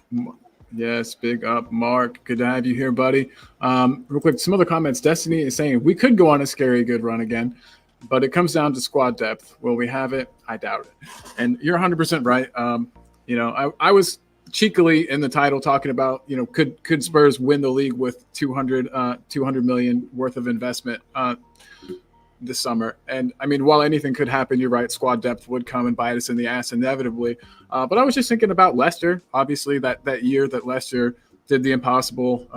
S1: Yes, big up, Mark. Good to have you here, buddy. Real quick, some other comments. Destiny is saying we could go on a scary good run again, but it comes down to squad depth. Will we have it? I doubt it. And you're 100% right. I was cheekily in the title talking about, could Spurs win the league with 200 million worth of investment this summer? And I mean, while anything could happen, you're right, squad depth would come and bite us in the ass inevitably. But I was just thinking about Leicester, obviously that year that Leicester did the impossible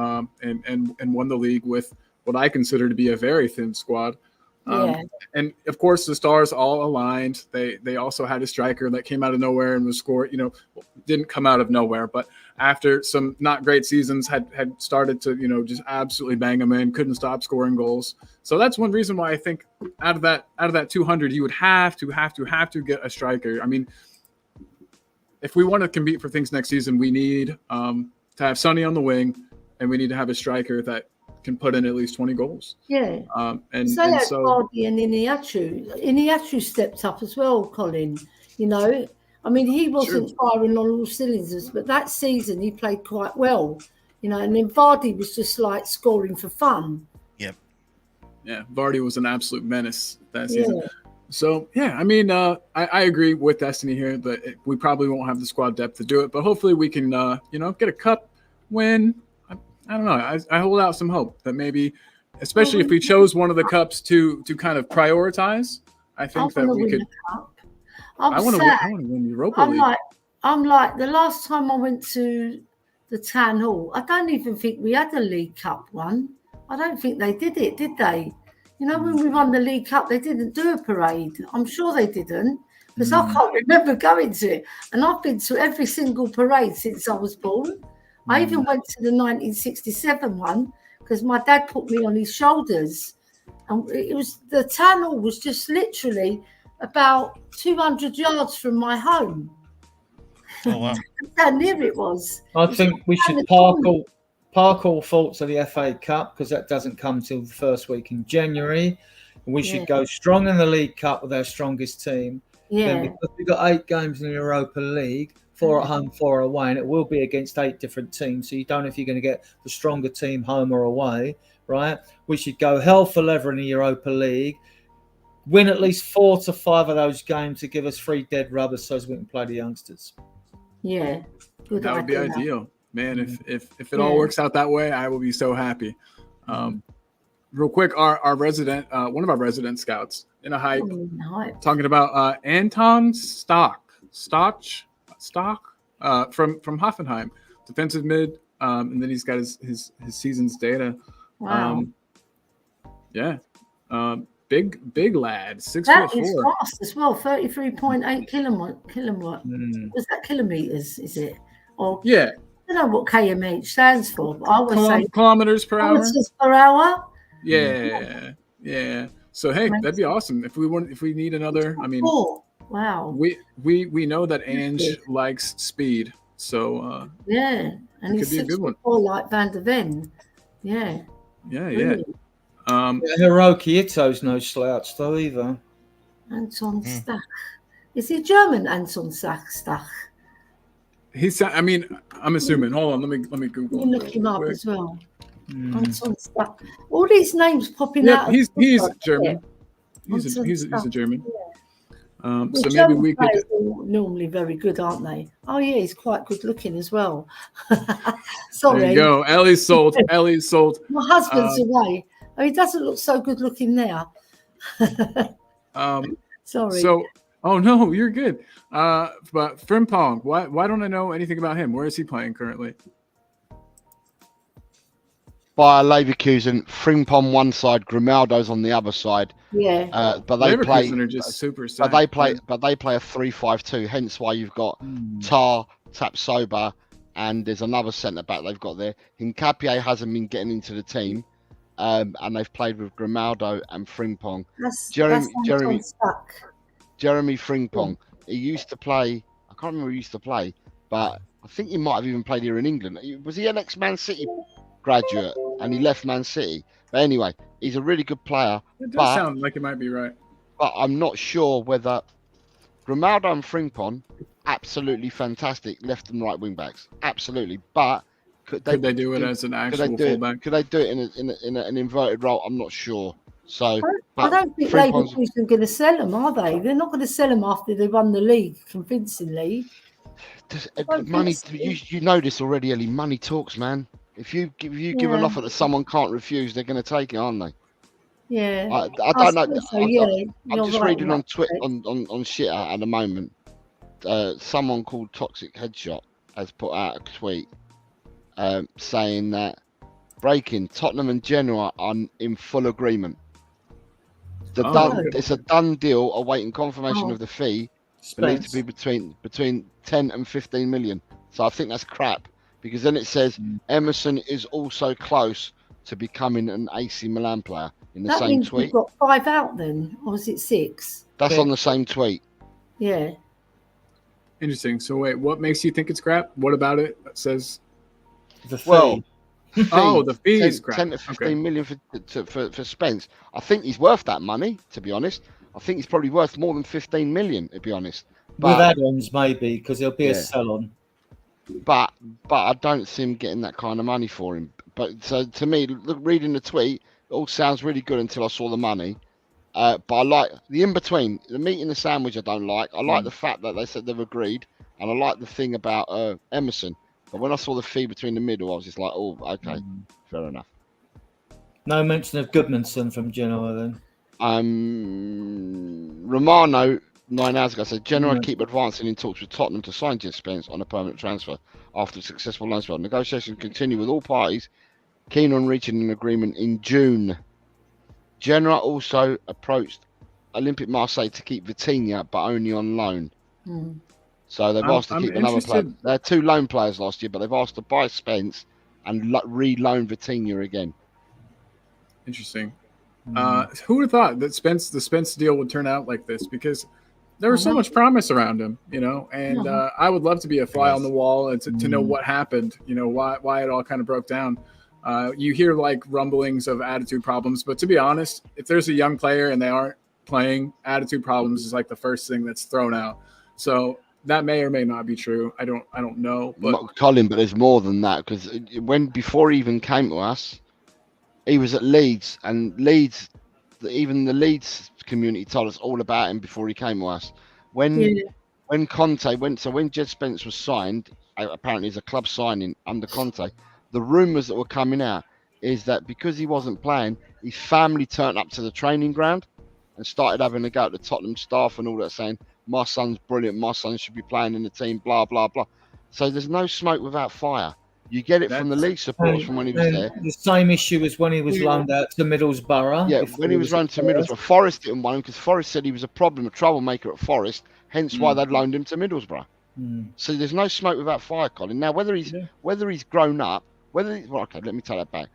S1: and won the league with what I consider to be a very thin squad. And of course the stars all aligned. They also had a striker that came out of nowhere and was scored, didn't come out of nowhere, but after some not great seasons had started to, just absolutely bang them in, couldn't stop scoring goals. So that's one reason why I think out of that 200, you would have to get a striker. I mean, if we want to compete for things next season, we need to have Sonny on the wing, and we need to have a striker that can put in at least 20 goals.
S5: Yeah.
S1: And so
S5: Vardy and Iniachu stepped up as well, Colin. I mean, he wasn't firing on all cylinders, but that season he played quite well. And then Vardy was just like scoring for fun.
S1: Yep. Yeah, Vardy was an absolute menace that season. Yeah. So, I mean, I agree with Destiny here that we probably won't have the squad depth to do it, but hopefully we can, get a cup win. I don't know. I hold out some hope that maybe, especially if we chose one of the cups to kind of prioritize, I think that we could. I want to win Europa League.
S5: I'm like, the last time I went to the town hall, I don't even think we had a League Cup one. I don't think they did it, did they? When we won the League Cup, they didn't do a parade. I'm sure they didn't, because I can't remember going to it. And I've been to every single parade since I was born. I even went to the 1967 one because my dad put me on his shoulders. And the town hall was just literally about 200 yards from my home.
S2: Oh, wow.
S5: That's how near it was.
S3: I think we should park Parkour thoughts of the FA Cup, because that doesn't come till the first week in January. We should go strong in the League Cup with our strongest team.
S5: Yeah.
S3: Then because we've got 8 games in the Europa League, 4 at home, 4 away, and it will be against 8 different teams. So you don't know if you're going to get the stronger team home or away, right? We should go hell for leather in the Europa League, win at least 4 to 5 of those games to give us 3 dead rubbers so as we can play the youngsters.
S5: Yeah. Good
S1: that would be
S5: idea.
S1: ideal. Man, if it all works out that way, I will be so happy. Real quick, our resident, one of our resident scouts in a hype, talking about Anton Stock from Hoffenheim, defensive mid, and then he's got his season's data.
S5: Wow.
S1: Big lad, 6'4".
S5: That is fast as well. 33.8 kilowatt. Was that kilometers? Is it? Or
S1: yeah.
S5: I don't know what kmh stands for, but I would say
S1: kilometers per hour.
S5: Per hour.
S1: Yeah. So hey, that'd be awesome if we need another. I mean,
S5: wow.
S1: We know that Ange likes speed, so
S5: and he's 6'4" like Van der Ven. Yeah.
S3: Hiroki Ito's no slouch though either.
S5: Anton Stach. Is he German? Anton Stach.
S1: I'm assuming. Hold on, let me Google.
S5: You look him up as well. Anton Stach. All these names popping out.
S1: He's German. He's a German. So
S5: German
S1: maybe we could.
S5: Are normally very good, aren't they? Oh yeah, he's quite good looking as well. Sorry.
S1: There you go. Ellie's sold.
S5: My husband's away. Oh, he doesn't look so good looking now. Sorry.
S1: So, oh no, you're good. But Frimpong, why don't I know anything about him? Where is he playing currently?
S4: By Leverkusen, Frimpong one side, Grimaldo's on the other side.
S5: Yeah.
S1: But they play. Are just super.
S4: But they play a 3-5-2. Hence why you've got Tar, Tapsoba, and there's another centre back they've got there. Hincapié hasn't been getting into the team. And they've played with Grimaldo and Frimpong. Jeremy Frimpong. He used to play. I can't remember who he used to play, but I think he might have even played here in England. Was he an ex-Man City graduate? And he left Man City. But anyway, he's a really good player.
S1: It does sound like it might be right.
S4: But I'm not sure whether Grimaldo and Frimpong, absolutely fantastic left and right wing backs. Absolutely, but. Could they do it as an actual fullback? Could they do it in an inverted role? I'm not sure. So
S5: I don't think Leverkusen are going to sell them, are they? They're not going to sell them after they won the league convincingly.
S4: Money, you know this already, Ellie. Money talks, man. If you give an offer that someone can't refuse, they're going to take it, aren't they?
S5: Yeah.
S4: I don't know.
S5: So,
S4: I'm just reading on Twitter on shit at the moment. Someone called Toxic Headshot has put out a tweet. Saying that breaking Tottenham and Genoa are in full agreement. It's a done deal awaiting confirmation of the fee. Believed to be between 10 and 15 million. So I think that's crap because then it says Emerson is also close to becoming an AC Milan player in the same tweet.
S5: You've got 5 out then, or was it 6?
S4: That's on the same tweet.
S5: Yeah.
S1: Interesting. So wait, what makes you think it's crap? What about it says?
S3: The fee.
S4: Well,
S1: the fee is crap.
S4: 10 to 15 million for Spence. I think he's worth that money, to be honest. I think he's probably worth more than 15 million, to be honest.
S3: With add-ons, maybe, because there'll be a sell-on.
S4: But I don't see him getting that kind of money for him. But so to me, reading the tweet, it all sounds really good until I saw the money. But I like the in-between, the meat and the sandwich I don't like. I like the fact that they said they've agreed. And I like the thing about Emerson. But when I saw the fee between the middle, I was just like, oh, okay, fair enough.
S3: No mention of Goodmanson from Genoa then?
S4: Romano, 9 hours ago, said Genoa keep advancing in talks with Tottenham to sign Jed Spence on a permanent transfer after a successful loan spell. Negotiations continue with all parties, keen on reaching an agreement in June. Genoa also approached Olympique Marseille to keep Vitinha, but only on loan. So they've asked to keep another player. They had 2 loan players last year, but they've asked to buy Spence and re-loan Vitinha again.
S1: Interesting. Who would have thought that the Spence deal would turn out like this? Because there was so much promise around him, and I would love to be a fly on the wall and to know what happened, why it all kind of broke down. You hear like rumblings of attitude problems, but to be honest, if there's a young player and they aren't playing, attitude problems is like the first thing that's thrown out. So that may or may not be true. I don't know. But
S4: Colin, but there's more than that, because before he even came to us, he was at Leeds, and even the Leeds community told us all about him before he came to us. When Conte went, so when Jed Spence was signed, apparently as a club signing under Conte, the rumours that were coming out is that because he wasn't playing, his family turned up to the training ground and started having a go at the Tottenham staff and all that, saying, my son's brilliant, my son should be playing in the team, blah, blah, blah. So there's no smoke without fire. You get it from the league supporters from when he was there.
S3: The same issue as when he was loaned out to Middlesbrough.
S4: Yeah, when he was loaned to Middlesbrough, Forest didn't want him because Forest said he was a troublemaker at Forest, hence why they'd loaned him to Middlesbrough. So there's no smoke without fire, Colin. Now, whether he's grown up, okay, let me take that back.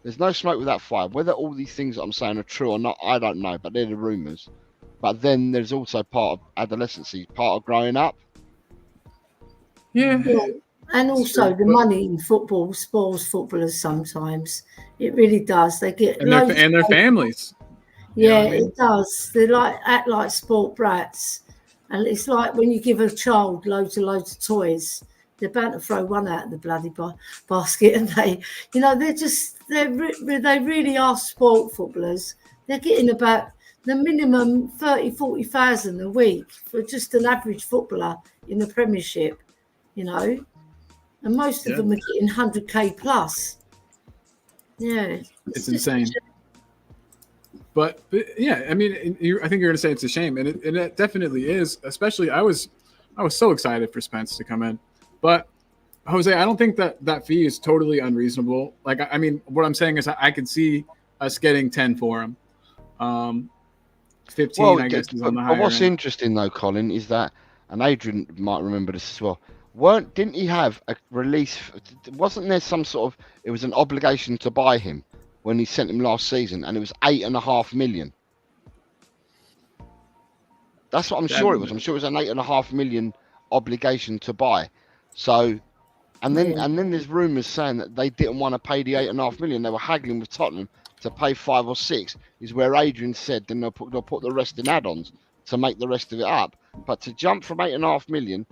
S4: There's no smoke without fire. Whether all these things that I'm saying are true or not, I don't know, but they're the rumours. But then there's also part of adolescence, part of growing up.
S5: Yeah. And also the money in football spoils footballers sometimes. It really does. They get
S1: and their families.
S5: Yeah, it does. They act like sport brats. And it's like when you give a child loads of toys, they're bound to throw one out of the bloody basket, and they really are sport footballers. They're getting about the minimum 40,000 a week for just an average footballer in the Premiership, and most of them are getting 100k plus. Yeah,
S1: it's insane. But yeah, I mean, I think you're going to say it's a shame, and it definitely is. Especially, I was so excited for Spence to come in, but Jose, I don't think that fee is totally unreasonable. Like, I mean, what I'm saying is, I could see us getting 10 for him. 15, I guess, is on the higher
S4: But what's
S1: end.
S4: interesting though, Colin, is that, and Adrian might remember this as well. Didn't he have a release? Wasn't there some sort of? It was an obligation to buy him when he sent him last season, and it was $8.5 million. That's what I'm sure it was. I'm sure it was an $8.5 million obligation to buy. So, and then there's rumours saying that they didn't want to pay the $8.5 million. They were haggling with Tottenham to pay 5 or 6. Is where Adrian said then they'll put the rest in add-ons to make the rest of it up. But to jump from $8.5 million.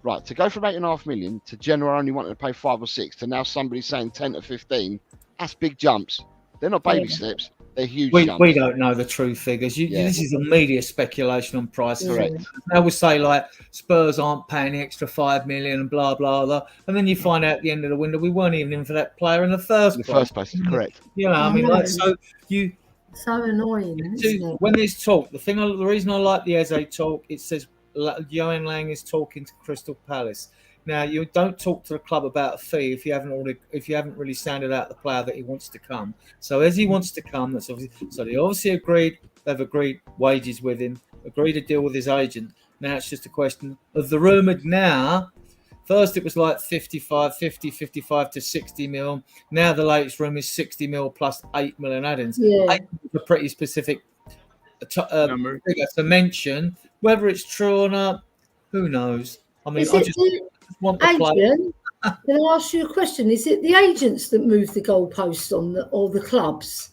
S4: Right, to go from $8.5 million to Genoa only wanting to pay 5 or 6 to now somebody saying 10 to 15, that's big jumps. They're not baby steps; they're huge jumps.
S3: We don't know the true figures. This is a media speculation on price. Correct. I would say like Spurs aren't paying the extra 5 million and blah blah blah, and then you find out at the end of the window we weren't even in for that player in the first place.
S4: First place, correct.
S3: I mean,
S5: so annoying.
S3: When there's talk, the reason I like the Eze talk, it says Johan Lang is talking to Crystal Palace. Now, you don't talk to the club about a fee if you haven't really sounded out the player that he wants to come. So as he wants to come, so they obviously they've agreed wages with him, agreed to deal with his agent. Now it's just a question of the rumoured now. First it was like 55 to 60 mil. Now the latest rumour is 60 mil plus 8 million add-ins. Yeah. 8 is a pretty specific figure to mention. Whether it's true or not, who knows? I mean,
S5: Adrian, can I ask you a question? Is it the agents that move the goalposts or the clubs,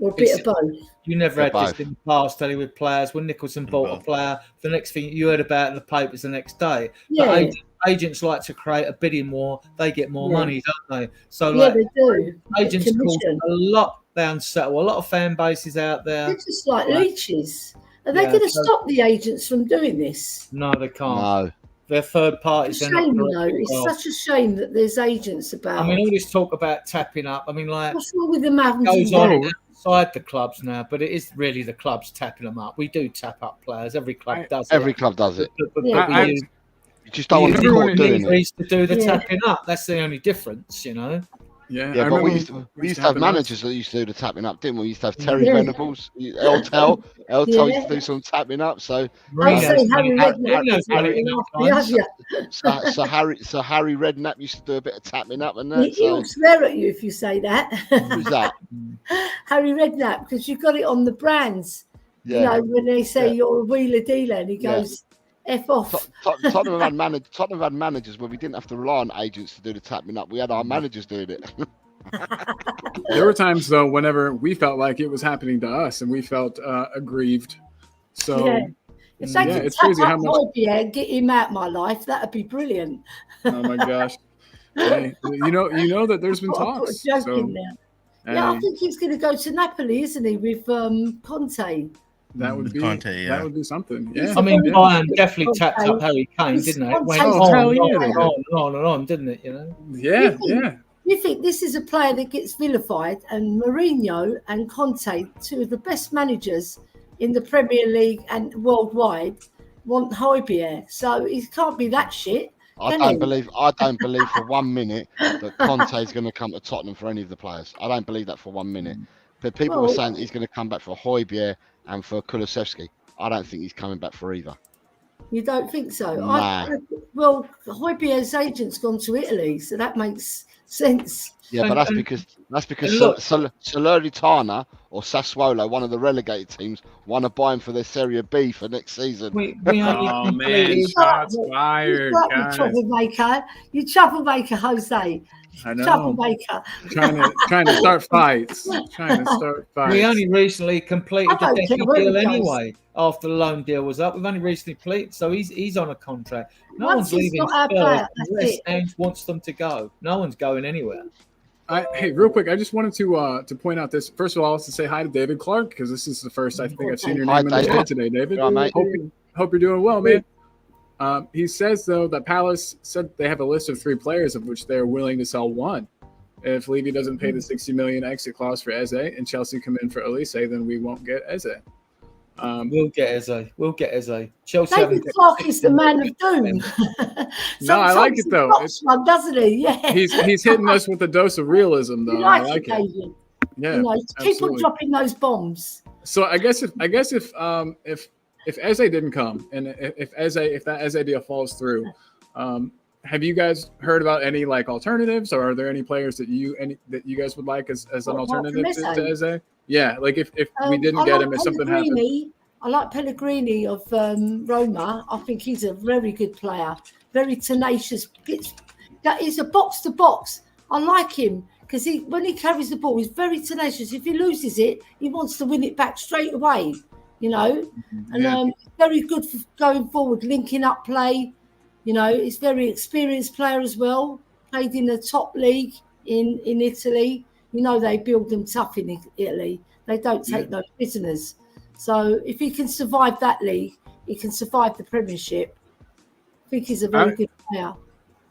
S5: or a bit of both?
S3: You never had this in the past, Ellie, with players. When Nicholson bought a player, the next thing you heard about in the papers the next day. But agents like to create a bidding war. They get more money, don't they? So
S5: they do.
S3: Agents cause a lot down settle. A lot of fan bases out there.
S5: They're just like leeches. Are they going to stop the agents from doing this?
S3: No, they can't.
S4: No.
S3: They're third parties.
S5: It's a shame, It's such a shame that there's agents about.
S3: I mean, all this talk about tapping up. I mean, like,
S5: what's wrong with them having
S3: goes on outside the clubs now, but it is really the clubs tapping them up. We do tap up players. Every club does it.
S4: Every club does it.
S3: But
S4: you just don't want to doing it.
S3: To do the tapping up. That's the only difference,
S1: Yeah,
S4: but we used to have managers that used to do the tapping up, didn't we? We used to have Terry Venables, Eltel used to do some tapping up. So
S5: Harry
S4: Redknapp used to do a bit of tapping up, and that.
S5: He'll swear at you if you say that.
S4: Who's that?
S5: Harry Redknapp, because you've got it on the brands. You know, when they say you're a wheeler dealer, and he goes, "F off."
S4: Tottenham had managers where we didn't have to rely on agents to do the tapping up. We had our managers doing it.
S1: There were times though, whenever we felt like it was happening to us, and we felt aggrieved. So
S5: if they could
S1: it's
S5: tap
S1: crazy
S5: up
S1: how much.
S5: Hojbjerg and get him out of my life, that'd be brilliant.
S1: Oh my gosh! Hey, you know that there's been talks.
S5: I think he's going to go to Napoli, isn't he, with Conte?
S1: That would be
S2: Conte,
S1: that would be something. Yeah,
S3: I mean, Bayern definitely tapped up Harry Kane, didn't it? It went on, didn't it? You know.
S1: Yeah.
S5: You think this is a player that gets vilified, and Mourinho and Conte, two of the best managers in the Premier League and worldwide, want Hojbjerg, so he can't be that shit.
S4: I don't believe for 1 minute that Conte is going to come to Tottenham for any of the players. I don't believe that for 1 minute. But people were saying he's going to come back for Hojbjerg and for Kulusevski. I don't think he's coming back for either.
S5: You don't think so?
S4: Nah.
S5: Well, Hojbjerg's agent's gone to Italy, so that makes sense.
S4: Yeah, but that's because Salernitana or Sassuolo, one of the relegated teams, want to buy him for their Serie B for next season.
S1: Oh man, shots fired, guys.
S5: You troublemaker, Jose.
S1: I know.
S5: Troublemaker.
S1: Trying to start fights.
S3: We only recently completed the Decky deal anyway. After the loan deal was up, we've only recently completed, so he's on a contract. No one's leaving Spurs unless Ange wants them to go. No one's going anywhere.
S1: Hey, real quick, I just wanted to point out this. First of all, to say hi to David Clark, because this is the first I think I've seen your name in the chat today, David. Hope you're doing well, man. He says, though, that Palace said they have a list of 3 players of which they're willing to sell 1. If Levy doesn't pay the 60 million exit clause for Eze and Chelsea come in for Elise, then we won't get Eze.
S3: We'll get Eze. Chelsea.
S5: David Clark is the man of doom.
S1: No, I like it though.
S5: One, doesn't he? Yeah.
S1: He's hitting us with a dose of realism, though.
S5: I like it. David.
S1: Yeah,
S5: you know, keep on dropping those bombs.
S1: So I guess if Eze didn't come, and if that Eze deal falls through, have you guys heard about any like alternatives, or are there any players that you guys would like as an alternative to Eze? Yeah, like if we didn't get him, if something happened.
S5: I like Pellegrini of Roma. I think he's a very good player, very tenacious. He's a box to box. I like him because when he carries the ball, he's very tenacious. If he loses it, he wants to win it back straight away. You know, and very good for going forward, linking up play. You know, he's a very experienced player as well. Played in the top league in Italy. You know, they build them tough in Italy. They don't take no prisoners. So if he can survive that league, he can survive the Premiership. I think he's a very good player.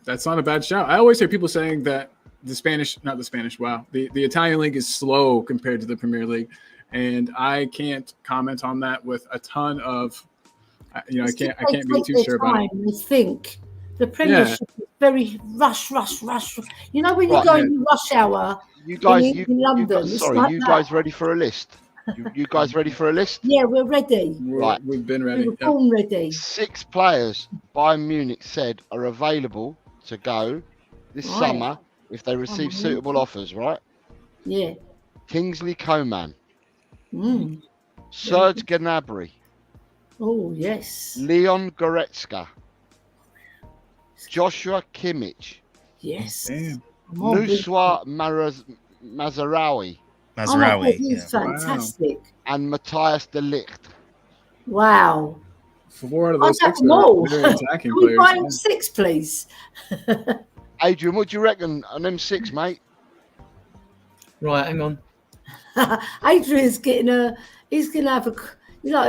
S1: That's not a bad shout. I always hear people saying that the Italian league is slow compared to the Premier League. And I can't comment on that with a ton of, I can't be too sure about it.
S5: I think the Premiership is very rush. You know, when you go in rush hour in London.
S4: You guys ready for a list? You guys ready for a list?
S5: Yeah, we're ready.
S4: Right,
S1: we've been ready.
S5: We're born ready.
S4: 6 players Bayern Munich said are available to go this summer if they receive suitable offers. Right?
S5: Yeah.
S4: Kingsley Coman. Serge Gnabry.
S5: Oh, yes.
S4: Leon Goretzka. Joshua Kimmich.
S5: Yes.
S4: Nuswa Mazraoui.
S5: He's fantastic.
S4: Wow. And Matthias de Ligt.
S5: Wow.
S1: 4 out of those 6
S5: are
S1: very attacking
S5: Can we
S1: players.
S5: buy 6, please?
S4: Adrian, what do you reckon on them 6, mate?
S3: Right, hang on.
S5: Adrian's he's going to have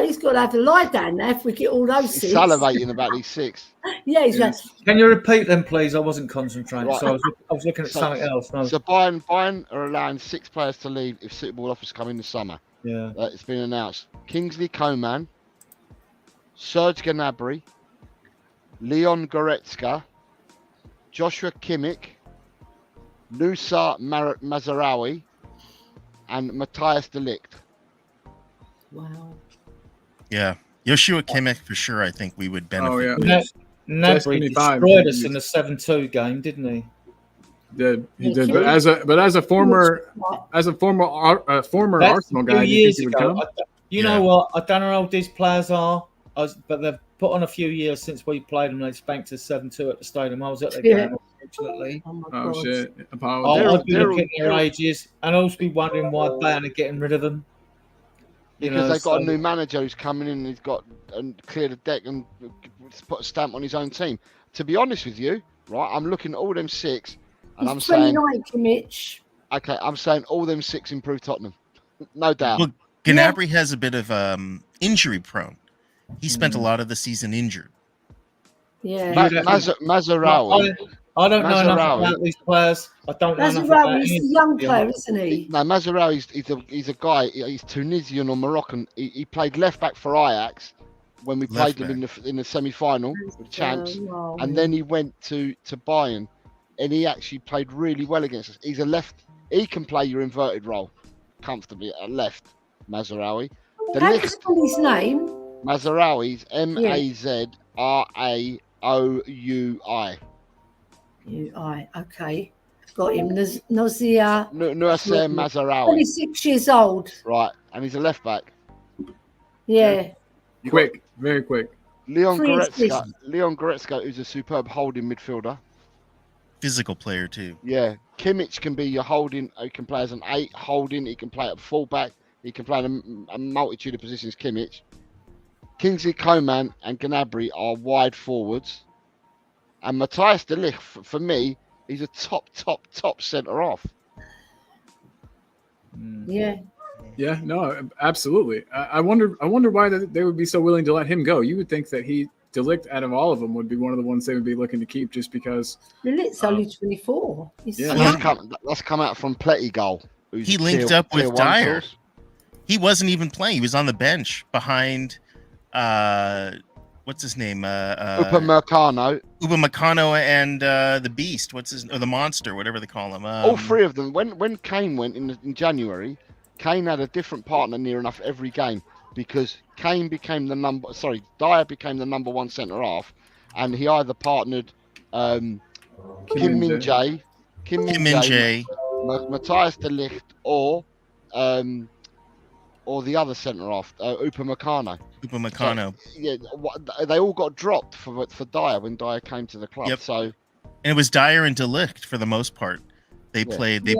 S5: he's got to have a lie down now if we get all those 6.
S4: He's salivating about these 6.
S5: Yeah, he's
S3: Can you repeat them, please? I wasn't concentrating, so I was looking at something else. No.
S4: So Bayern are allowing 6 players to leave if suitable offers come in the summer.
S3: Yeah.
S4: It's been announced. Kingsley Coman, Serge Gnabry, Leon Goretzka, Joshua Kimmich, Nusa Mazraoui, and Matthias de Ligt.
S5: Wow.
S2: Yeah. Joshua Kimmich for sure, I think we would benefit.
S1: Oh, yeah.
S3: Gnabry destroyed us in the 7-2 game, didn't he?
S1: He did. But as a former Arsenal guy,
S3: years ago, You know what? I don't know how old these players are, but they've put on a few years since we played them. They spanked us 7-2 at the stadium. I was at the game, unfortunately.
S1: Oh shit!
S3: I'll be looking at their ages, and I'll also be wondering why Bayern are getting rid of them.
S4: Because they've got a new manager who's coming in and he's got and cleared the deck and put a stamp on his own team. To be honest with you, right, I'm looking at all them 6 and I'm saying,
S5: Mitch.
S4: Okay, I'm saying all them 6 improve Tottenham, no doubt.
S2: Well, Gnabry has a bit of injury prone. He spent a lot of the season injured.
S5: Yeah,
S4: Mazraoui.
S3: I don't know enough about these players. I don't know enough about
S5: he's a young player, isn't he?
S4: No, Mazraoui, he's a guy. He's Tunisian or Moroccan. He played left back for Ajax when we played him in the semi-final with the champs, and then he went to Bayern, and he actually played really well against us. He's a left. He can play your inverted role comfortably at left. Mazraoui.
S5: How do you spell his name?
S4: Mazraoui's Mazraoui.
S5: Okay. Got him. Noussair
S4: Mazraoui.
S5: 26 years old.
S4: Right, and he's a left back.
S5: Yeah.
S1: Quick, very quick.
S4: Leon Goretzka, who's a superb holding midfielder.
S2: Physical player too.
S4: Yeah. Kimmich can be your holding. He can play as an 8 holding. He can play at fullback. He can play in a multitude of positions. Kimmich. Kingsley Coman and Gnabry are wide forwards. And Matthias de Ligt, for me, he's a top centre off.
S5: Yeah.
S1: Yeah, no, absolutely. I wonder why they would be so willing to let him go. You would think that de Ligt out of all of them would be one of the ones they would be looking to keep just because.
S5: De Ligt's only 24.
S4: That's come out from Pletty.
S2: He linked up with Dyer. He wasn't even playing. He was on the bench behind. What's his name?
S4: Upamecano
S2: and the Beast. Or the Monster, whatever they call him.
S4: All 3 of them. When Kane went in January, Kane had a different partner near enough every game because Dyer became the number 1 centre half, and he either partnered Kim Min-jae, Matthias de Ligt, or the other centre half, Upamecano.
S2: So,
S4: yeah, they all got dropped for Dyer when Dyer came to the club.
S2: Yep.
S4: So,
S2: and it was Dyer and de Ligt for the most part. They played. They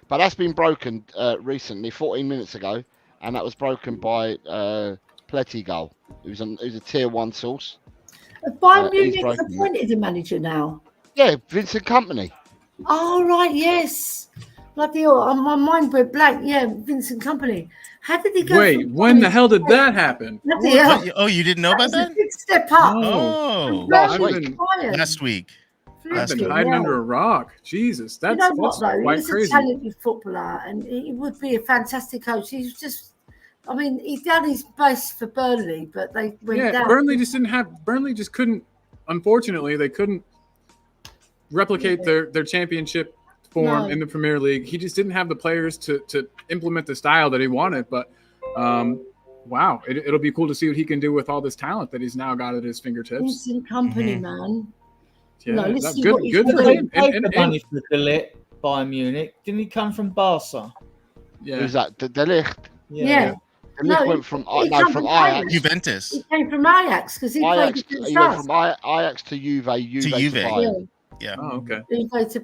S4: but that's been broken recently, 14 minutes ago, and that was broken by Pletty, who's a tier 1 source.
S5: Bayern Munich appointed a manager now.
S4: Yeah, Vincent Kompany.
S5: Oh right, yes. Bloody hell, my mind went blank. Yeah, Vincent Kompany. How did he go?
S1: Wait, when the hell did that happen?
S2: Oh, you didn't know about that?
S5: A big step up.
S2: Oh,
S4: last week.
S1: I've been hiding under a rock. Jesus, that's quite crazy.
S5: He's a talented footballer, and he would be a fantastic coach. He's just, he's done his best for Burnley, but they went down.
S1: Burnley just couldn't. Unfortunately, they couldn't replicate their championship form in the Premier League. He just didn't have the players to implement the style that he wanted. But wow, it'll be cool to see what he can do with all this talent that he's now got at his fingertips.
S5: Decent company, man.
S1: Yeah, that's good for him.
S3: And money for de Ligt, Bayern Munich. Didn't he come from Barca?
S1: Yeah.
S4: Who's that? De Ligt.
S5: Yeah.
S4: De Ligt went from Ajax.
S2: Juventus.
S5: He came from Ajax because he played against
S4: He went from Ajax to Juve to Bayern.
S2: Yeah.
S1: Oh, okay.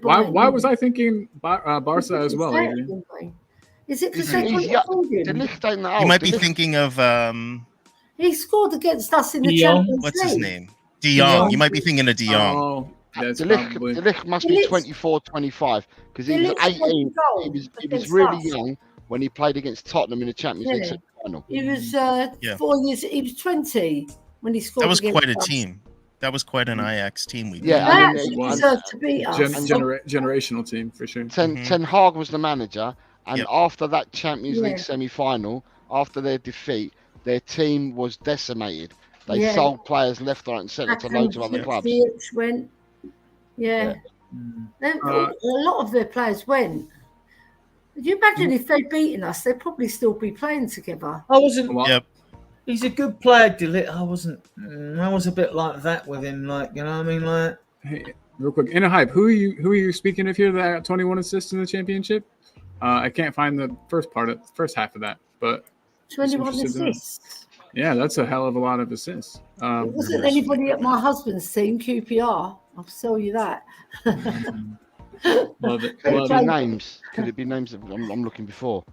S5: Why
S1: was I thinking Barca as well? Adrian?
S5: Is it because
S2: you might be thinking of
S5: he scored against us in the Champions League.
S2: What's his name? De Jong. You might be thinking of De Jong.
S1: Oh, that's
S4: De Ligt must be 24, 25 because he was 18. He was really young when he played against Tottenham in the Champions League final.
S5: He was 4 years. He was 20 when he scored.
S2: That was quite a team. That was quite an Ajax team.
S5: Ajax deserved to beat us.
S1: Generational team for sure.
S4: Ten Hag was the manager, and after that Champions League semi-final, after their defeat, their team was decimated. They sold players left, right, and centre to loads of other clubs.
S5: Went. A lot of their players went. Could you imagine if they'd beaten us? They'd probably still be playing together.
S3: I wasn't.
S2: Yep.
S3: He's a good player, de Ligt. I was a bit like that with him,
S1: Hey, real quick, in a hype, who are you speaking of here that got 21 assists in the championship? I can't find the first half of that. but
S5: 21 assists.
S1: Yeah, that's a hell of a lot of assists.
S5: There wasn't anybody at my husband's team, QPR. I'll tell you that.
S1: Love it.
S4: Could
S1: Love
S4: it be
S1: it.
S4: names? Could it be names that I'm looking before?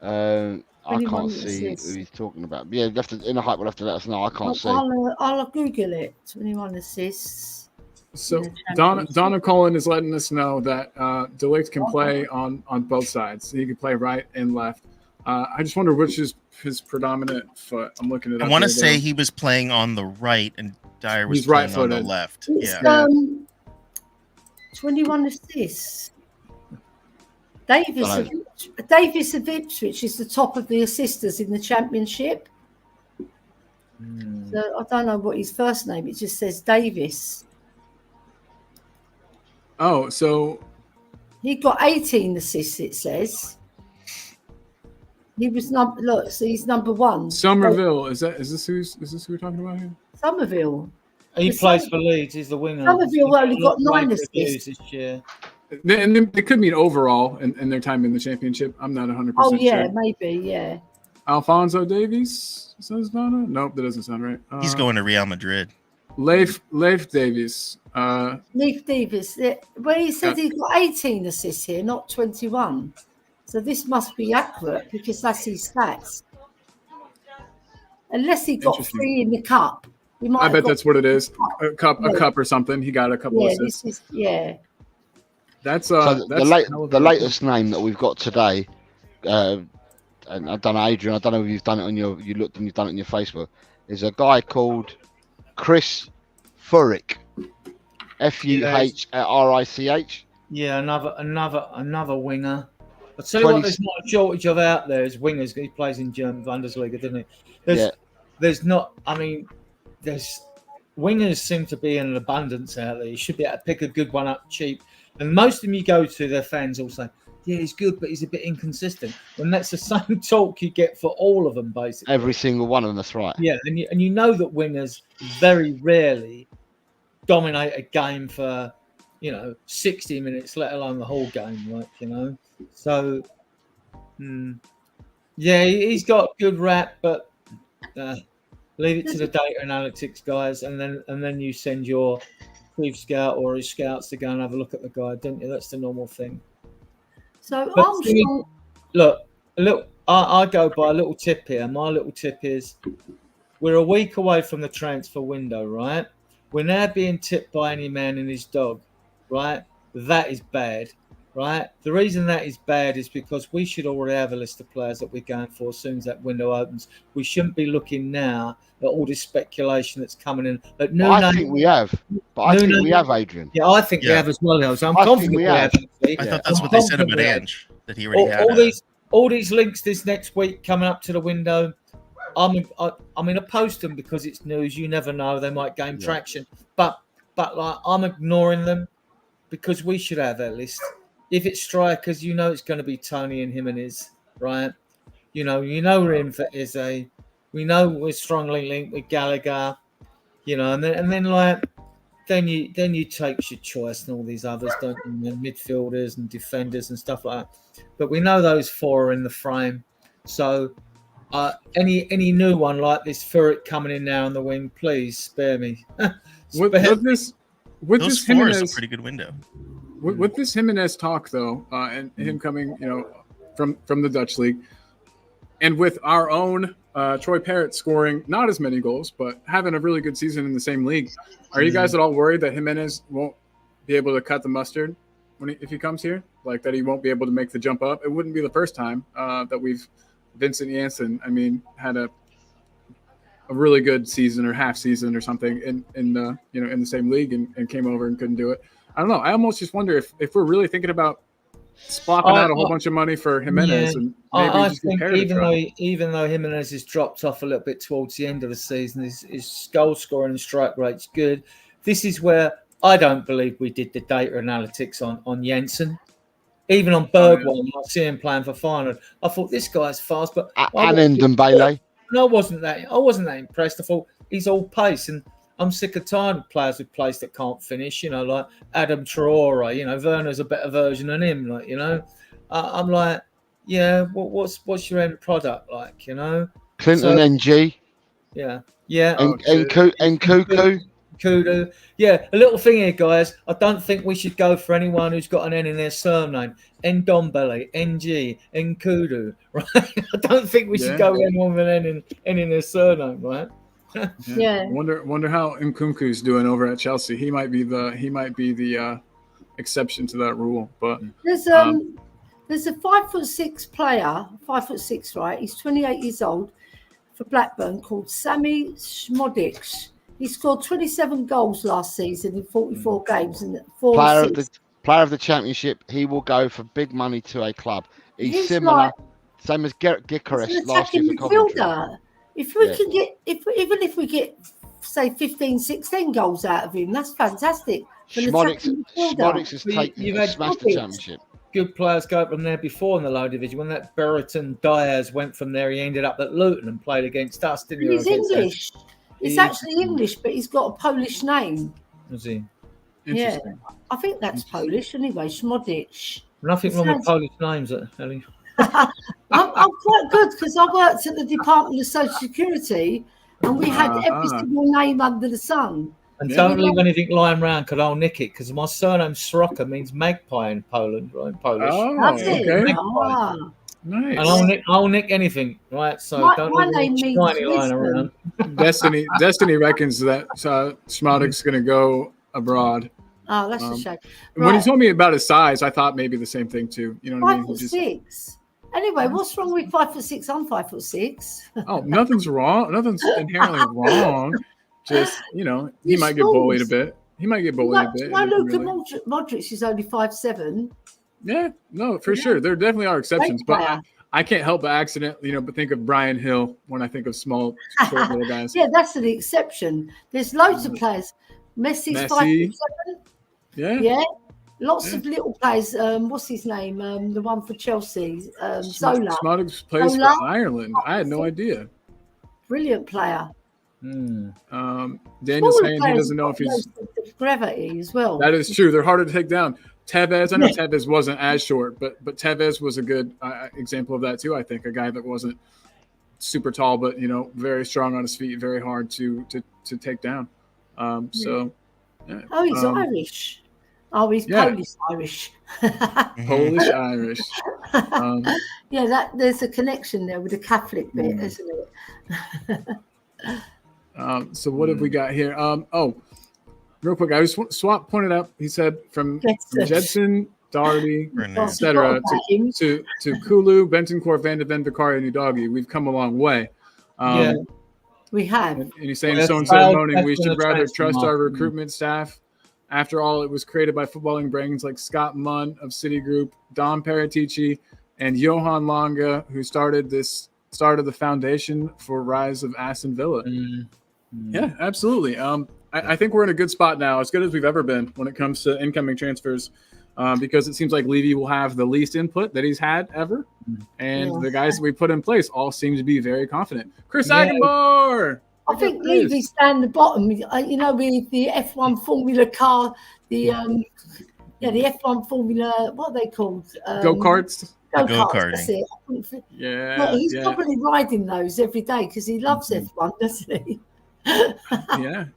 S4: I
S5: 21
S4: can't see
S5: assists.
S4: who he's talking about. Yeah, in a hype, we'll have to let us know. I can't see.
S5: I'll Google it. 21 assists.
S1: So
S5: in the championship.
S1: Donna Cullen is letting us know that De Ligt can play on both sides. He can play right and left. I just wonder which is his predominant foot. I'm looking at it.
S2: I want to say he was playing on the right and Dyer was
S1: He's
S2: playing on
S1: right-footed.
S2: the left.
S5: It's,
S2: Yeah.
S5: 21 assists. Davis of Ipswich is the top of the assisters in the championship. So I don't know what his first name. It just says Davis.
S1: Oh, so
S5: He got 18 assists. It says he was so he's number one.
S1: Somerville, is this who we're talking about here?
S5: Somerville.
S3: He plays for Leeds. He's the winger.
S5: Somerville only got 9
S3: reviews
S5: assists.
S3: this year.
S1: And it could mean overall in their time in the championship. I'm not 100%
S5: Oh yeah,
S1: sure.
S5: maybe yeah.
S1: Alfonso Davies, says Donna? Nope, that doesn't sound right.
S2: He's going to Real Madrid.
S1: Leif Davies.
S5: Leif Davis. Well, he said he got 18 assists here, not 21. So this must be accurate because that's his stats. Unless he got
S1: Interesting.
S5: 3 in the cup. He might
S1: I
S5: have
S1: bet
S5: got
S1: that's what it is. A cup
S5: Yeah.
S1: or something. He got a couple
S5: Yeah,
S1: assists.
S5: this is
S1: That's
S4: So
S1: that's
S4: the latest name that we've got today, and I don't know, Adrian. I don't know if you've done it on you've done it on your Facebook. Is a guy called Chris Furrick, Fuhrich.
S3: Yeah, another winger. I'll tell you what, there's not a shortage of out there is wingers. He plays in German Bundesliga, doesn't he? There's not. I mean, there's wingers seem to be in an abundance out there. You should be able to pick a good one up cheap. And most of them you go to, their fans all say, "Yeah, he's good, but he's a bit inconsistent." And that's the same talk you get for all of them, basically.
S4: Every single one of them. That's right.
S3: Yeah, and you know that wingers very rarely dominate a game for 60 minutes, let alone the whole game, So, yeah, he's got good rap, but leave it to the data analytics guys, and then you send your chief scout or his scouts to go and have a look at the guy, don't you? That's the normal thing.
S5: So
S3: But
S5: Armstrong.
S3: look, I go by a little tip here. My little tip is we're a week away from the transfer window, right? We're now being tipped by any man and his dog, right? That is bad, right? The reason that is bad is because we should already have a list of players that we're going for as soon as that window opens. We shouldn't be looking now at all this speculation that's coming in.
S4: I think we have. We have, Adrian.
S3: Yeah, I think we have as well. So I'm confident we have.
S2: I thought that's what they said about Ange, that he already had.
S3: All these links this next week coming up to the window. I'm going to post them because it's news. You never know; they might gain traction. But like I'm ignoring them because we should have that list. If it's strikers, it's going to be Tony and Jimenez, right? We're in for Eze. We know we're strongly linked with Gallagher, and then you take your choice and all these others, don't you? And midfielders and defenders and stuff like that. But we know those 4 are in the frame. So any new one like this Furrick coming in now on the wing, please spare me.
S1: With
S2: Those
S1: this
S2: 4
S1: Jimenez,
S2: is a pretty good window.
S1: with this Jimenez talk though, and him coming, from the Dutch league, and with our own Troy Parrott scoring not as many goals, but having a really good season in the same league, are you guys at all worried that Jimenez won't be able to cut the mustard if he comes here? Like that he won't be able to make the jump up? It wouldn't be the first time that Vincent Janssen, had a really good season or half season or something in the same league and came over and couldn't do it. I don't know. I almost just wonder if we're really thinking about splopping out a whole bunch of money for Jimenez and maybe
S3: I
S1: just
S3: think
S1: compare
S3: even though Jimenez has dropped off a little bit towards the end of the season, his goal scoring and strike rate's good. This is where I don't believe we did the data analytics on Jensen. Even on Bergwijn, I see him playing for Feyenoord. I thought this guy's fast, but
S4: And Dembele.
S3: I wasn't that impressed. I thought he's all pace, and I'm sick of tired of players with pace that can't finish. Like Adam Traore. Werner's a better version than him. I'm like, what's your end product like? You know,
S4: Clinton NG.
S3: Yeah.
S4: And Cuckoo.
S3: Kudu. Yeah, a little thing here, guys. I don't think we should go for anyone who's got an N in their surname. Ndombele, NG, Nkudu, right? I don't think we should go with anyone with an N in their surname, right?
S5: Yeah.
S1: Wonder how Nkunku's doing over at Chelsea. He might be the exception to that rule. But
S5: there's a 5'6" player, 5'6", right? He's 28 years old for Blackburn, called Sami Szmodics. He scored 27 goals last season in 44 games and 4 assists.
S4: Player of the championship. He will go for big money to a club. He's similar, same as Gerrit Gyökeres last year for Coventry.
S5: If we can get, if we get, say, 15, 16 goals out of him, that's fantastic.
S4: Szmodics has smashed the championship.
S3: Good players go from there before in the low division. When that Brereton Diaz went from there, he ended up at Luton and played against us, didn't he?
S5: He's English. He's actually English, but he's got a Polish name.
S3: Is he?
S5: Yeah, I think that's Polish anyway. Szmodics.
S3: Nothing wrong with Polish names, Ellie.
S5: I'm quite good because I worked at the Department of Social Security and we had every single name under the sun.
S3: And don't leave anything lying around because I'll nick it, because my surname Soroka means magpie in Poland, right? In Polish.
S1: Oh,
S5: that's
S1: okay.
S3: Nice. And I'll nick anything, right? So don't leave shiny lying around.
S1: Destiny reckons that Szmodic's going to go abroad.
S5: Oh, that's a shame.
S1: When he told me about his size, I thought maybe the same thing too. You know what I mean?
S5: 5'6". Anyway, what's wrong with 5'6"? I'm 5'6".
S1: Oh, nothing's wrong. Nothing's inherently wrong. Just, he might get bullied a bit. He might get bullied a bit.
S5: No, Luka Modric is only 5'7".
S1: Yeah, no, for sure. There definitely are exceptions, but I can't help but accidentally, but think of Brian Hill when I think of small, short little guys.
S5: Yeah, that's an exception. There's loads of players. Messi's 5'7". Yeah. Lots of little players. What's his name? The one for Chelsea. Zola.
S1: Szmodics plays for Ireland. I had no idea.
S5: Brilliant player.
S1: Daniel's saying he doesn't know if he's
S5: gravity as well.
S1: That is true. They're harder to take down. Tevez, I know Tevez wasn't as short, but Tevez was a good example of that too. I think a guy that wasn't super tall, but very strong on his feet, very hard to take down. So. Yeah.
S5: Oh, he's Irish. Oh, he's Polish-Irish.
S1: Polish-Irish.
S5: There's a connection there with the Catholic bit, isn't it?
S1: So what have we got here? Real quick, I just Swap pointed out. He said from Jedson, Doherty, etc. to Kulu, Bentancur, Van de Ven, Vicario, and Udogie. We've come a long way.
S5: We have.
S1: And he's saying so moaning. We should rather trust our recruitment staff. After all, it was created by footballing brains like Scott Munn of Citigroup, Dom Paratici, and Johan Longa, who started the foundation for rise of Aston Villa. Yeah, absolutely. I think we're in a good spot now, as good as we've ever been when it comes to incoming transfers, because it seems like Levy will have the least input that he's had ever, and the guys that we put in place all seem to be very confident. Chris Aguilar!
S5: I think Levy's down the bottom. With the F1 Formula car, the F1 Formula, what are they called?
S1: Go-karts?
S5: Go-karting.
S1: Yeah.
S5: But he's probably riding those every day because he loves F1, doesn't he?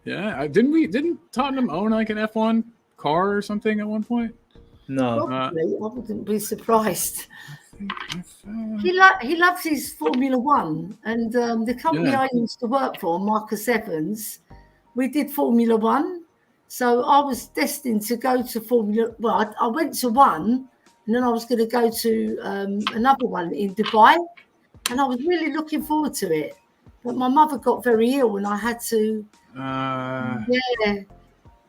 S1: Yeah. Didn't Tottenham own like an F1 car or something at one point?
S3: No.
S5: Probably. I wouldn't be surprised. He loves his Formula One, and the company I used to work for, Marcus Evans, we did Formula One. So I was destined to go to Formula. Well, I went to one, and then I was going to go to another one in Dubai, and I was really looking forward to it. But my mother got very ill, and I had to.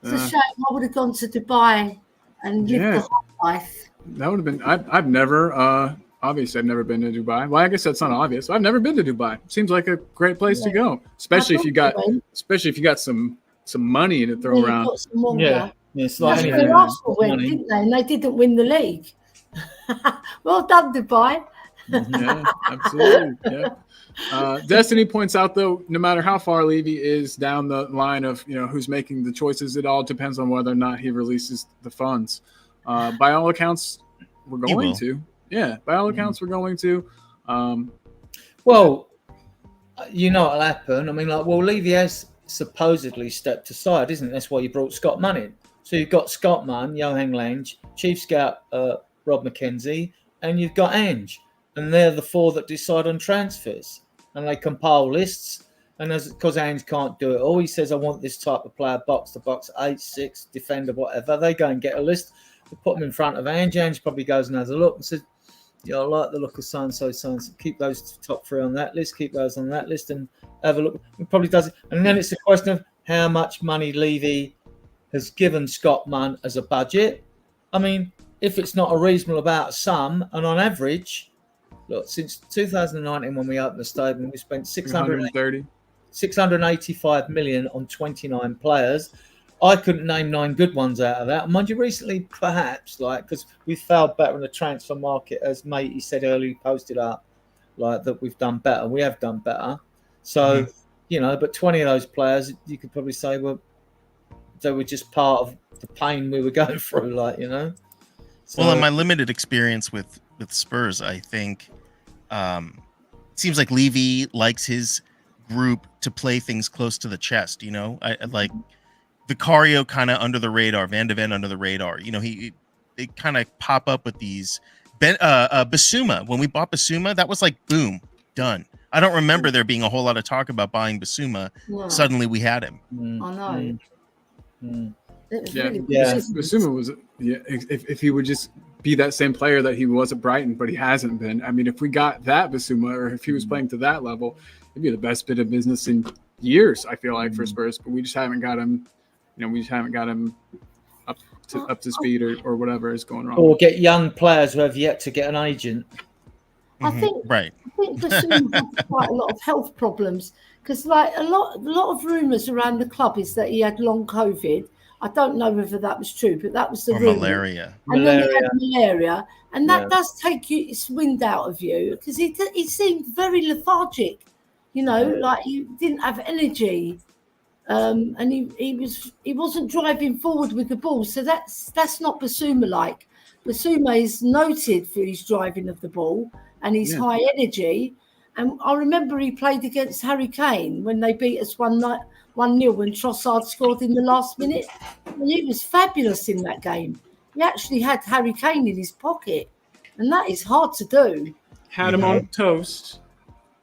S5: It's a shame. I would have gone to Dubai and lived the hot life.
S1: That would have been. I've never. Obviously, I've never been to Dubai. Well, I guess that's not obvious. I've never been to Dubai. Seems like a great place to go, especially if you got some money to throw around.
S3: It's like
S5: where Arsenal went, didn't they? And they didn't win the league. Well done, Dubai.
S1: Yeah, absolutely. Yeah. Destiny points out, though, no matter how far Levy is down the line of who's making the choices, it all depends on whether or not he releases the funds. By all accounts, we're going to. Yeah, by all accounts, we're going to.
S3: Well, you know what'll happen. I mean, like, well, Levy has supposedly stepped aside, isn't it? That's why you brought Scott Munn in. So you've got Scott Munn, Johan Lange, Chief Scout Rob McKenzie, and you've got Ange. And they're the four that decide on transfers. And they compile lists. And because Ange can't do it all, he says, I want this type of player, box to box, 8, 6, defender, whatever. They go and get a list. They put them in front of Ange. Ange probably goes and has a look and says, I like the look of so-and-so, so-and-so. Keep those top 3 on that list. Keep those on that list and have a look. He probably does it. And then it's a question of how much money Levy has given Scott Munn as a budget. I mean, if it's not a reasonable about sum, and on average, look, since 2019 when we opened the stadium, we spent 685 million on 29 players. I couldn't name 9 good ones out of that. Mind you, recently, perhaps, like, because we failed better in the transfer market, as Matey said earlier, he posted up, like, that we've done better. We have done better. So, but 20 of those players, you could probably say, well, they were just part of the pain we were going through, So,
S2: well, in my limited experience with Spurs, I think it seems like Levy likes his group to play things close to the chest, I like Vicario kind of under the radar, Van de Ven under the radar. They kind of pop up with these. Basuma, when we bought Basuma, that was like, boom, done. I don't remember there being a whole lot of talk about buying Basuma. Yeah. Suddenly we had him.
S5: I know.
S1: Basuma was, if he would just be that same player that he was at Brighton, but he hasn't been. I mean, if we got that Basuma, or if he was playing to that level, it'd be the best bit of business in years, I feel like, for Spurs. But we just haven't got him. We just haven't got him up to speed or whatever is going wrong.
S3: Or get young players who have yet to get an agent.
S5: I think Basuma has quite a lot of health problems because, like, a lot of rumours around the club is that he had long COVID. I don't know whether that was true, but that was the rumour.
S2: Malaria.
S5: And then he had malaria, and that does take its wind out of you because he seemed very lethargic. Like he didn't have energy. And he wasn't driving forward with the ball, so that's not Basuma like. Basuma is noted for his driving of the ball and his high energy. And I remember he played against Harry Kane when they beat us 1-0 when Trossard scored in the last minute, and he was fabulous in that game. He actually had Harry Kane in his pocket, and that is hard to do.
S1: Had him on toast.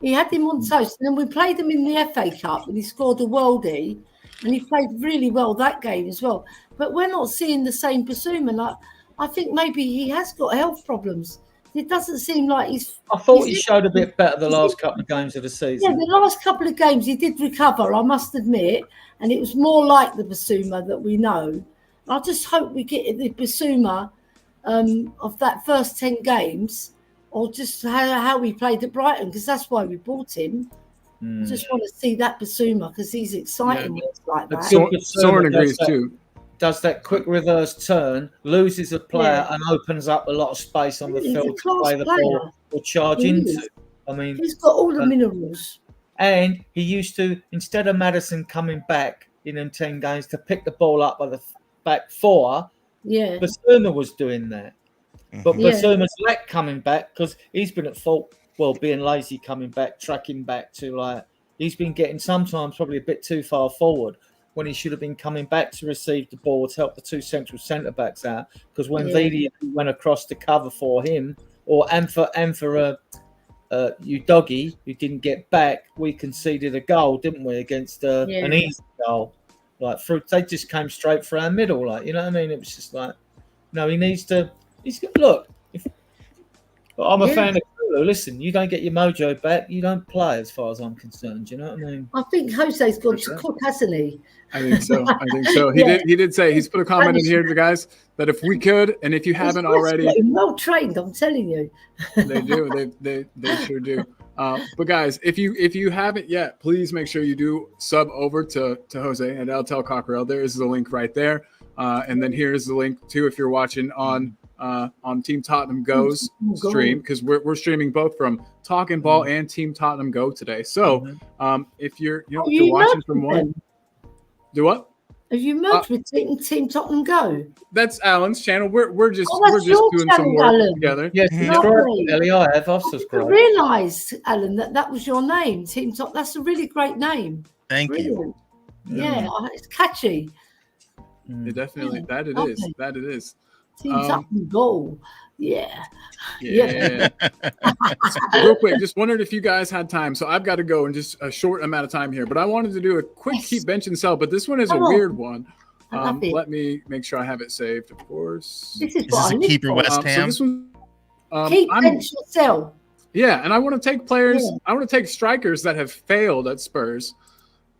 S5: He had him on toast, and then we played him in the FA Cup, and he scored a worldie, and he played really well that game as well. But we're not seeing the same Basuma. I think maybe he has got health problems. It doesn't seem like he's...
S3: I thought he showed a bit better the last couple of games of the season.
S5: Yeah, the last couple of games he did recover, I must admit, and it was more like the Basuma that we know. I just hope we get the Basuma of that first 10 games, or just how we played at Brighton, because that's why we bought him. I just want to see that Basuma because he's exciting like that.
S1: Soren agrees too.
S3: Does that quick reverse turn, loses a player and opens up a lot of space on the field to play the ball or charge into. I mean,
S5: he's got all the minerals.
S3: And he used to, instead of Maddison coming back in 10 games to pick the ball up by the back 4, Basuma was doing that. But Basuma's lack coming back because he's been at fault, being lazy coming back, tracking back to he's been getting sometimes probably a bit too far forward when he should have been coming back to receive the ball to help the 2 central centre-backs out. Because when Vidi went across to cover for him, and for Udogie, who didn't get back, we conceded a goal, didn't we, against an easy goal. They just came straight for our middle, you know what I mean? It was just he needs to... Look, I'm a fan of Kulu. Listen, you don't get your mojo back, you don't play, as far as I'm concerned. You know what I mean?
S5: I think Jose's gone to cook, hasn't he?
S1: I think so. He did say, he's put a comment in here to the guys that if we could, and if you haven't already,
S5: well trained, I'm telling you.
S1: They do. They sure do. But guys, if you haven't yet, please make sure you do sub over to Jose and I'll tell Cockrell. There is the link right there, and then here's the link too if you're watching on Team Tottenham Go's stream, because we're streaming both from Talking Ball and Team Tottenham Go today. So if you're watching from one, do what?
S5: Have you merged with Team Tottenham Go?
S1: That's Alan's channel. We're just
S5: that's your
S1: doing
S5: channel,
S1: some work
S5: Alan.
S1: together.
S3: Yes,
S5: Lovely.
S3: Ellie, I have. I've
S5: I didn't
S3: subscribed.
S5: realise, Alan, that was your name, Team Tottenham. That's a really great name.
S2: Thank you.
S5: Brilliant. Yeah, it's catchy.
S1: It definitely that it
S5: lovely.
S1: is. That it is.
S5: Team Tottenham goal. Yeah.
S1: Yeah. So, real quick, just wondered if you guys had time. So I've got to go in just a short amount of time here, but I wanted to do a quick keep bench and sell. But this one is a weird one. Let me make sure I have it saved, of course.
S5: This is
S2: Is this a keeper West Ham?
S1: So this one,
S5: keep bench or sell.
S1: Yeah, and I want to take players. Yeah. I want to take strikers that have failed at Spurs,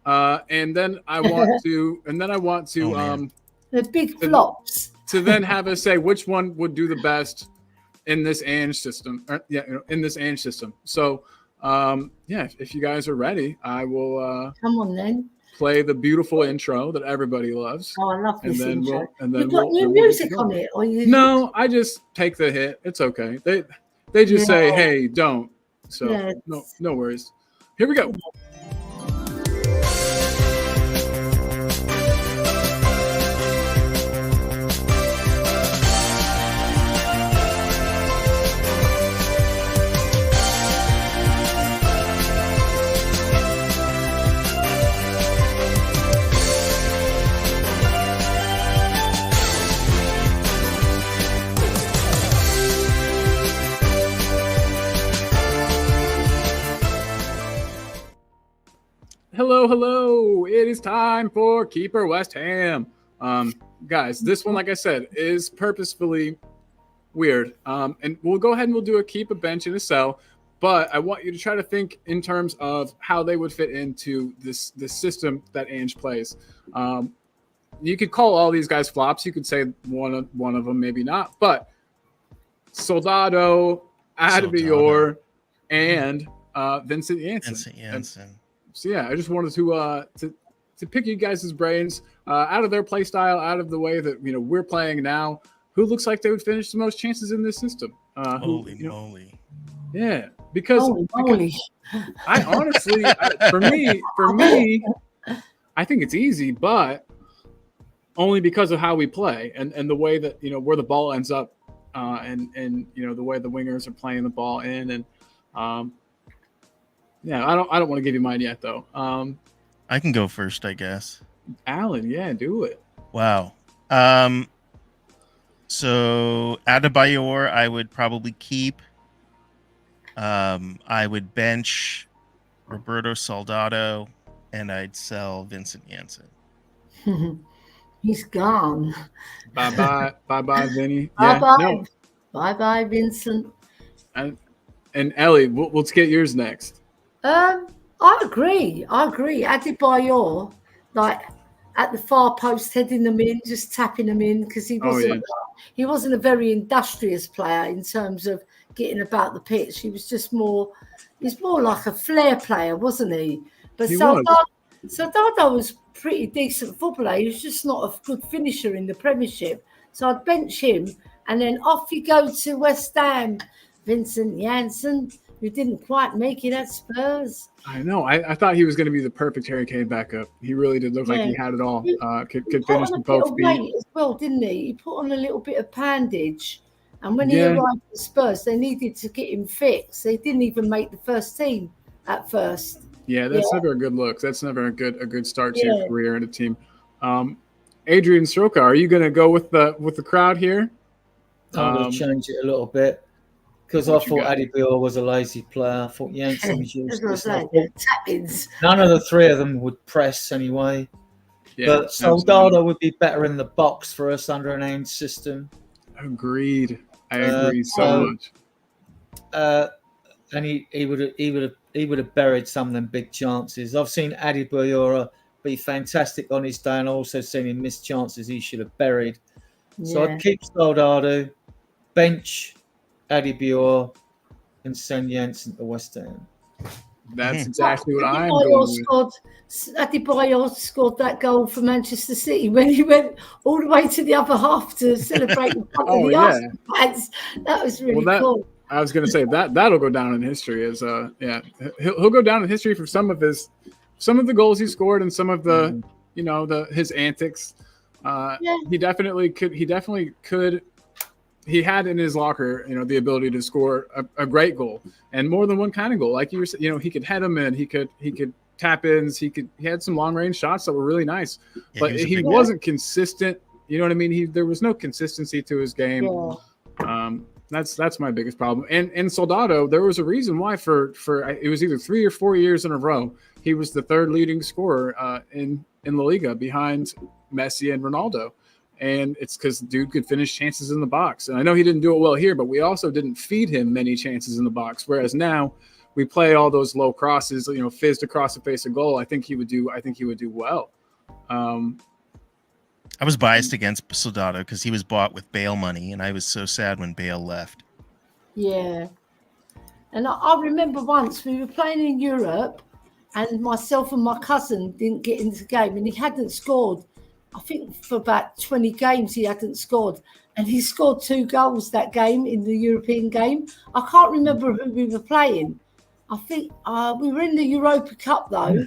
S1: and then I want to,
S5: the big flops.
S1: To then have us say which one would do the best in this Ange system. In this Ange system. So, if you guys are ready, I will.
S5: Come on then.
S1: Play the beautiful intro that everybody loves.
S5: Oh, I love this intro.
S1: You've
S5: got new music on it, or you?
S1: No, I just take the hit. It's okay. They just say, "Hey, don't." So no worries. Here we go. Hello. It is time for Keeper West Ham. Guys, this one, like I said, is purposefully weird. And we'll go ahead and we'll do a keep, a bench, and a sell. But I want you to try to think in terms of how they would fit into this system that Ange plays. You could call all these guys flops. You could say one of them, maybe not. But Soldado, Adebayor, and Vincent Janssen. So yeah, I just wanted to pick you guys' brains out of their play style, out of the way that we're playing now. Who looks like they would finish the most chances in this system?
S2: Holy moly!
S1: Yeah, because I honestly, for me, I think it's easy, but only because of how we play and the way that where the ball ends up, and the way the wingers are playing the ball in and. Yeah, I don't want to give you mine yet, though.
S2: I can go first, I guess.
S1: Alan, yeah, do it.
S2: Wow. So Adebayor, I would probably keep. I would bench Roberto Soldado, and I'd sell Vincent Janssen.
S5: He's gone.
S1: Bye, Vinny.
S5: Bye, Vincent.
S1: And Ellie, let's get yours next.
S5: I agree. Adebayor, like at the far post, heading them in, just tapping them in, because he wasn't a very industrious player in terms of getting about the pitch. He's more like a flair player, wasn't he? But Soldado was pretty decent footballer. He was just not a good finisher in the Premiership. So I'd bench him, and then off you go to West Ham, Vincent Janssen, who didn't quite make it at Spurs.
S1: I know. I thought he was going to be the perfect Harry Kane backup. He really did look like he had it all. Could finish with both feet
S5: as well, didn't he? He put on a little bit of bandage, and when he arrived at Spurs, they needed to get him fixed. They didn't even make the first team at first.
S1: Yeah, that's never a good look. That's never a good start to your career in a team. Adrian Stroka, are you going to go with the crowd here?
S3: I'm going to change it a little bit. Because I thought Adebayor was a lazy player. I thought Janssen was useless. None of the three of them would press anyway. Yeah, but Soldado would be better in the box for us under an Ange system.
S1: Agreed. I agree so much.
S3: And he would have buried some of them big chances. I've seen Adebayor be fantastic on his day, and also seen him miss chances he should have buried. So I'd keep Soldado, bench Adebayor, and send Janssen to West Ham.
S1: That's exactly what I'm doing.
S5: Adebayor scored that goal for Manchester City when he went all the way to the other half to celebrate in front of the Arsenal fans. That was really cool.
S1: I was going to say that'll go down in history as he'll go down in history for some of the goals he scored and some of the his antics. He definitely could. He had in his locker, the ability to score a great goal and more than one kind of goal. Like you were, he could head them in, he could tap ins, he had some long range shots that were really nice, but he wasn't consistent. You know what I mean? There was no consistency to his game. Yeah. That's my biggest problem. And Soldado, there was a reason why for it was either 3 or 4 years in a row he was the third leading scorer in La Liga behind Messi and Ronaldo. And it's because dude could finish chances in the box. And I know he didn't do it well here, but we also didn't feed him many chances in the box. Whereas now we play all those low crosses, fizzed across the face of goal. I think he would do well.
S2: I was biased against Soldado because he was bought with Bale money, and I was so sad when Bale left.
S5: Yeah. And I remember once we were playing in Europe, and myself and my cousin didn't get into the game, and he hadn't scored. I think for about 20 games he hadn't scored, and he scored 2 goals that game in the European game. I can't remember who we were playing. I think we were in the Europa Cup though,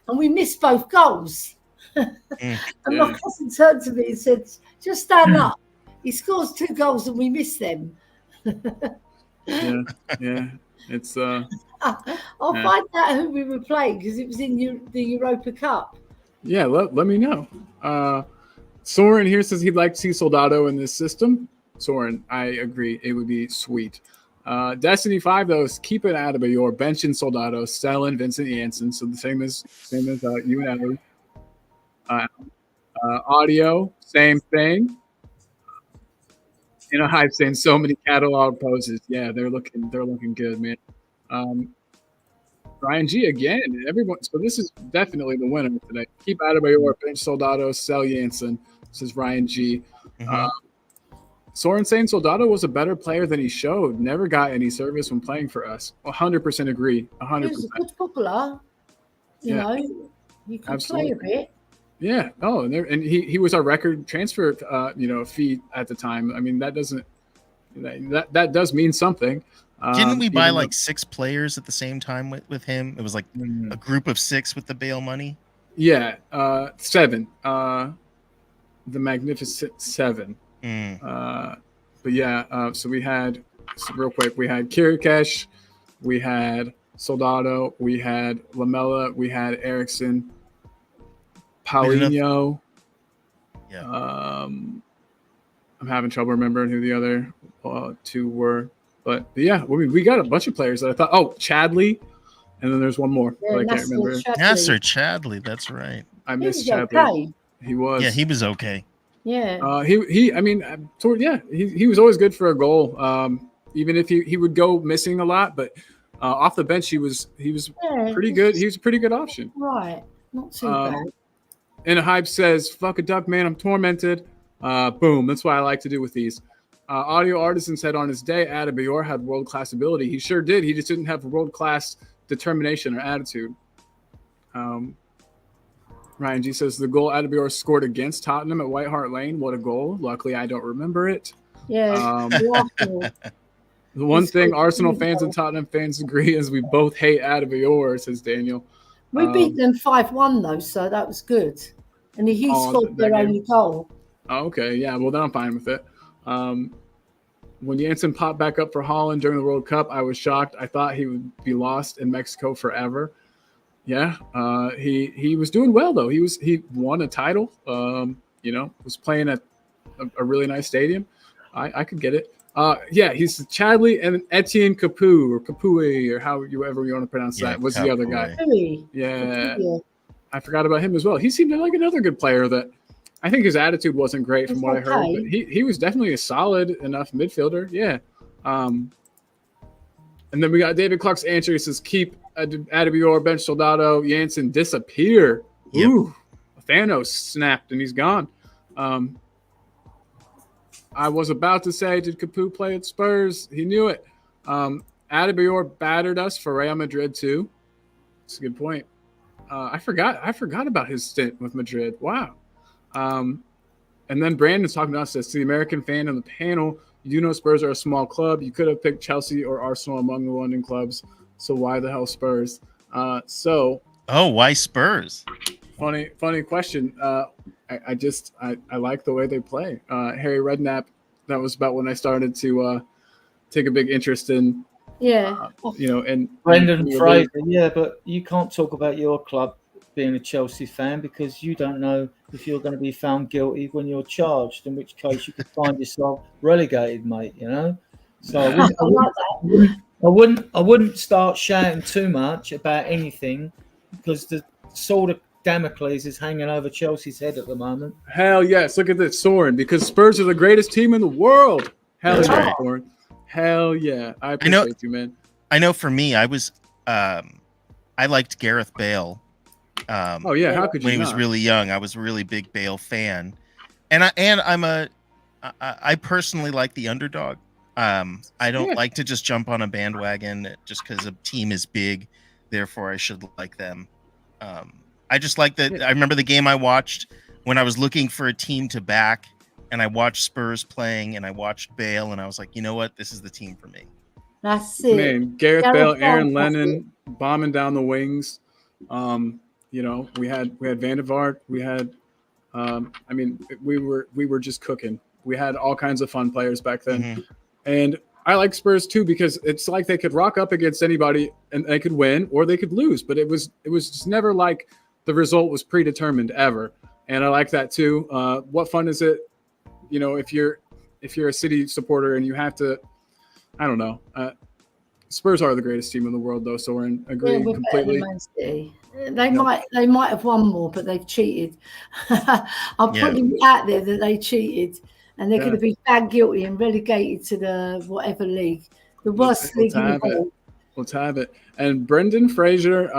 S5: and we missed both goals. And my cousin turned to me and said, "Just stand up. He scores 2 goals and we miss them."
S1: yeah. It's
S5: I'll find out who we were playing because it was in the Europa Cup.
S1: Yeah, let me know. Soren here says he'd like to see Soldado in this system. Soren, I agree. It would be sweet. Destiny 5 though is keep it out of your bench in Soldado, selling Vincent Janssen. So the same as you and Ellie. Audio, same thing. Hype saying so many catalog poses. Yeah, they're looking good, man. Ryan G again. Everyone. So this is definitely the winner today. Keep Adebayor, bench Soldado, sell Janssen. This is Ryan G. Soren saying Soldado was a better player than he showed. Never got any service when playing for us. 100% agree. 100%.
S5: He was a good footballer. You know, he could play a bit.
S1: Yeah. Oh, and he was our record transfer, fee at the time. I mean, that does mean something.
S2: Didn't we buy like 6 players at the same time with him? It was like a group of 6 with the Bale money.
S1: Yeah, 7. The Magnificent 7. But yeah, so we had real quick. We had Kirikesh, we had Soldado, we had Lamela, we had Eriksson. Paulinho. Yeah. I'm having trouble remembering who the other 2 were. But yeah, we got a bunch of players that I thought, Chadley. And then there's one more.
S5: Yeah,
S1: I can't remember.
S2: Nasser Chadley, that's right.
S1: I missed Chadley. Okay. He was.
S2: Yeah, he was okay.
S5: Yeah.
S1: He was always good for a goal. Even if he would go missing a lot, but off the bench he was pretty good. He was a pretty good option.
S5: Right. Not too bad.
S1: And Hype says, "Fuck a duck, man. I'm tormented." Boom. That's what I like to do with these. Audio Artisan said on his day, Adebayor had world-class ability. He sure did. He just didn't have world-class determination or attitude. Ryan G says, the goal Adebayor scored against Tottenham at White Hart Lane. What a goal. Luckily, I don't remember it.
S5: Yeah.
S1: The one thing Arsenal fans and Tottenham fans agree is we both hate Adebayor, says Daniel.
S5: We beat them 5-1, though, so that was good. And he scored their only goal.
S1: Oh, okay, yeah, well, then I'm fine with it. When Janssen popped back up for Holland during the World Cup, I was shocked. I thought he would be lost in Mexico forever. Yeah, he was doing well, though. He won a title, was playing at a really nice stadium. I could get it. He's Chadley and Etienne Capoue or Capoue or however you want to pronounce that was the other guy. Yeah. I forgot about him as well. He seemed like another good player that I think his attitude wasn't great from what I heard, but he was definitely a solid enough midfielder. Yeah. And then we got David Clark's answer. He says, keep Adebayor, bench Soldado, Janssen disappear.
S2: Yep.
S1: Ooh, Thanos snapped and he's gone. I was about to say, did Capoue play at Spurs? He knew it. Adebayor battered us for Real Madrid too. That's a good point. I forgot about his stint with Madrid. Wow. And then Brandon's talking to us, says, to the American fan on the panel, you do know Spurs are a small club. You could have picked Chelsea or Arsenal among the London clubs. So why the hell Spurs?
S2: Why Spurs?
S1: funny question. I like the way they play. Harry Redknapp. That was about when I started to take a big interest in.
S5: Yeah.
S1: And
S3: Brendan Fraser. Yeah, but you can't talk about your club being a Chelsea fan because you don't know if you're going to be found guilty when you're charged, in which case you could find yourself relegated, mate. So I wouldn't start shouting too much about anything because the sword of Damocles is hanging over Chelsea's head at the moment.
S1: Hell yes! Look at this, Soren, because Spurs are the greatest team in the world. Hell
S2: That's
S1: yeah,
S2: right.
S1: Soren. Hell yeah! I appreciate you, man.
S2: I know. For me, I was I liked Gareth Bale.
S1: Oh yeah, how could you?
S2: When he was really young, I was a really big Bale fan, and I personally like the underdog. I don't like to just jump on a bandwagon just because a team is big, therefore I should like them. I just like that. I remember the game I watched when I was looking for a team to back, and I watched Spurs playing, and I watched Bale, and I was like, you know what, this is the team for me.
S5: That's it.
S1: Man, Gareth Bale, Aaron Lennon bombing down the wings. We had Van der Vaart. We had, we were just cooking. We had all kinds of fun players back then, and I like Spurs too because it's like they could rock up against anybody and they could win or they could lose, but it was just never like the result was predetermined ever, and I like that too. What fun is it, if you're a City supporter and you have to, I don't know. Spurs are the greatest team in the world, though. So we're in agreeing completely.
S5: They might have won more, but they've cheated. I'm putting it out there that they cheated, and they're going to be found guilty and relegated to the whatever league, the worst league in the world.
S1: Let's have it. And Brendan Fraser,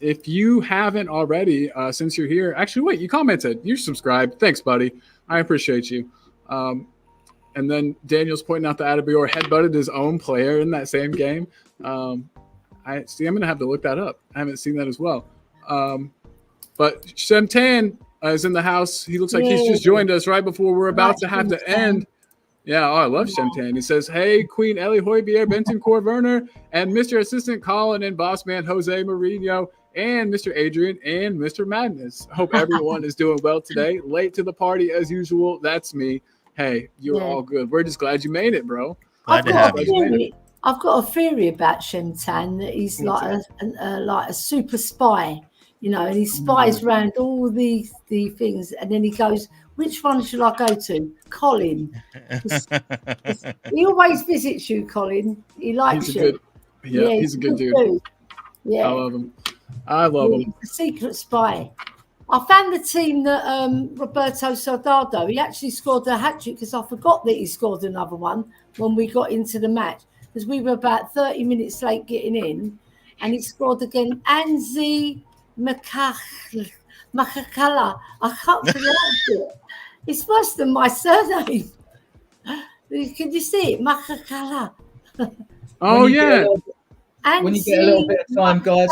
S1: if you haven't already, since you're here, actually, wait, you commented, you subscribed. Thanks, buddy. I appreciate you. And then Daniel's pointing out that Adebayor headbutted his own player in that same game. I'm going to have to look that up. I haven't seen that as well. But Shemtan is in the house. He looks like he's just joined us right before we're about to have to end. Yeah, I love Shemtan. He says, hey, Queen Ellie Hoybier, Benton Core Werner, and Mr. Assistant Colin and Boss Man Jose Mourinho, and Mr. Adrian and Mr. Madness. Hope everyone is doing well today. Late to the party as usual. That's me. Hey, you're all good. We're just glad you made it, bro.
S5: I've got a theory about Shemtan that he's like a super spy, and he spies around all the things, and then he goes, which one should I go to? Colin. He always visits you, Colin. He likes you.
S1: He's a good dude. Yeah. I love him.
S5: He's a secret spy. I found the team that Roberto Soldado, he actually scored a hat-trick because I forgot that he scored another one when we got into the match because we were about 30 minutes late getting in, and he scored again. Anzi Makakala. I can't pronounce it. It's worse than my surname. Can you see it? Makakala.
S1: Oh, yeah.
S3: When you get a little bit of time, guys,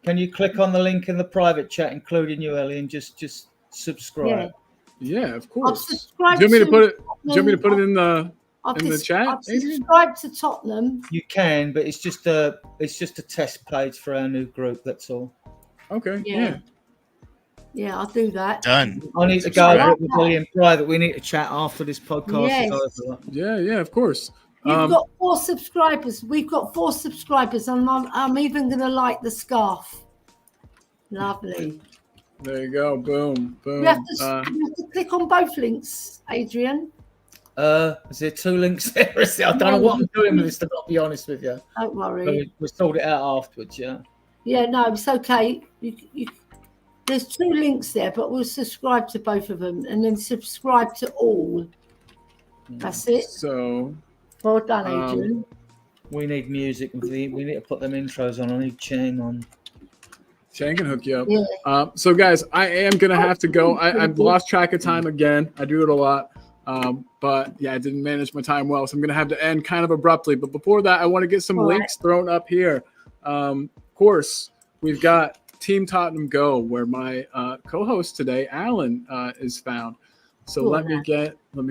S3: can you click on the link in the private chat, including you, Ellie, and just subscribe?
S1: Yeah, of course.
S5: Do you want
S1: me to put it in the chat?
S5: I've subscribed to Tottenham.
S3: You can, but it's just a test page for our new group. That's all.
S1: Okay.
S5: Yeah, I'll do that.
S2: Done.
S3: I need to go with Ellie in private. We need to chat after this podcast is over.
S1: Yeah, of course.
S5: You've got 4 subscribers. We've got 4 subscribers, and I'm even going to like the scarf. Lovely.
S1: There you go. Boom.
S5: You have to click on both links, Adrian.
S3: Is there 2 links there? I don't know what I'm doing with this, to be honest with you.
S5: Don't worry.
S3: We'll sort it out afterwards, yeah?
S5: Yeah, no, it's okay. There's 2 links there, but we'll subscribe to both of them and then subscribe to all. That's it.
S1: So...
S5: Well done, Adrian.
S3: We need music. We need to put them intros on. I need Chang on.
S1: Chang can hook you up.
S5: Yeah.
S1: So, guys, I am going to have to go. I've lost track of time again. I do it a lot. But, I didn't manage my time well, so I'm going to have to end kind of abruptly. But before that, I want to get some links thrown up here. Of course, we've got Team Tottenham Go, where my co-host today, Alan, is found. So let me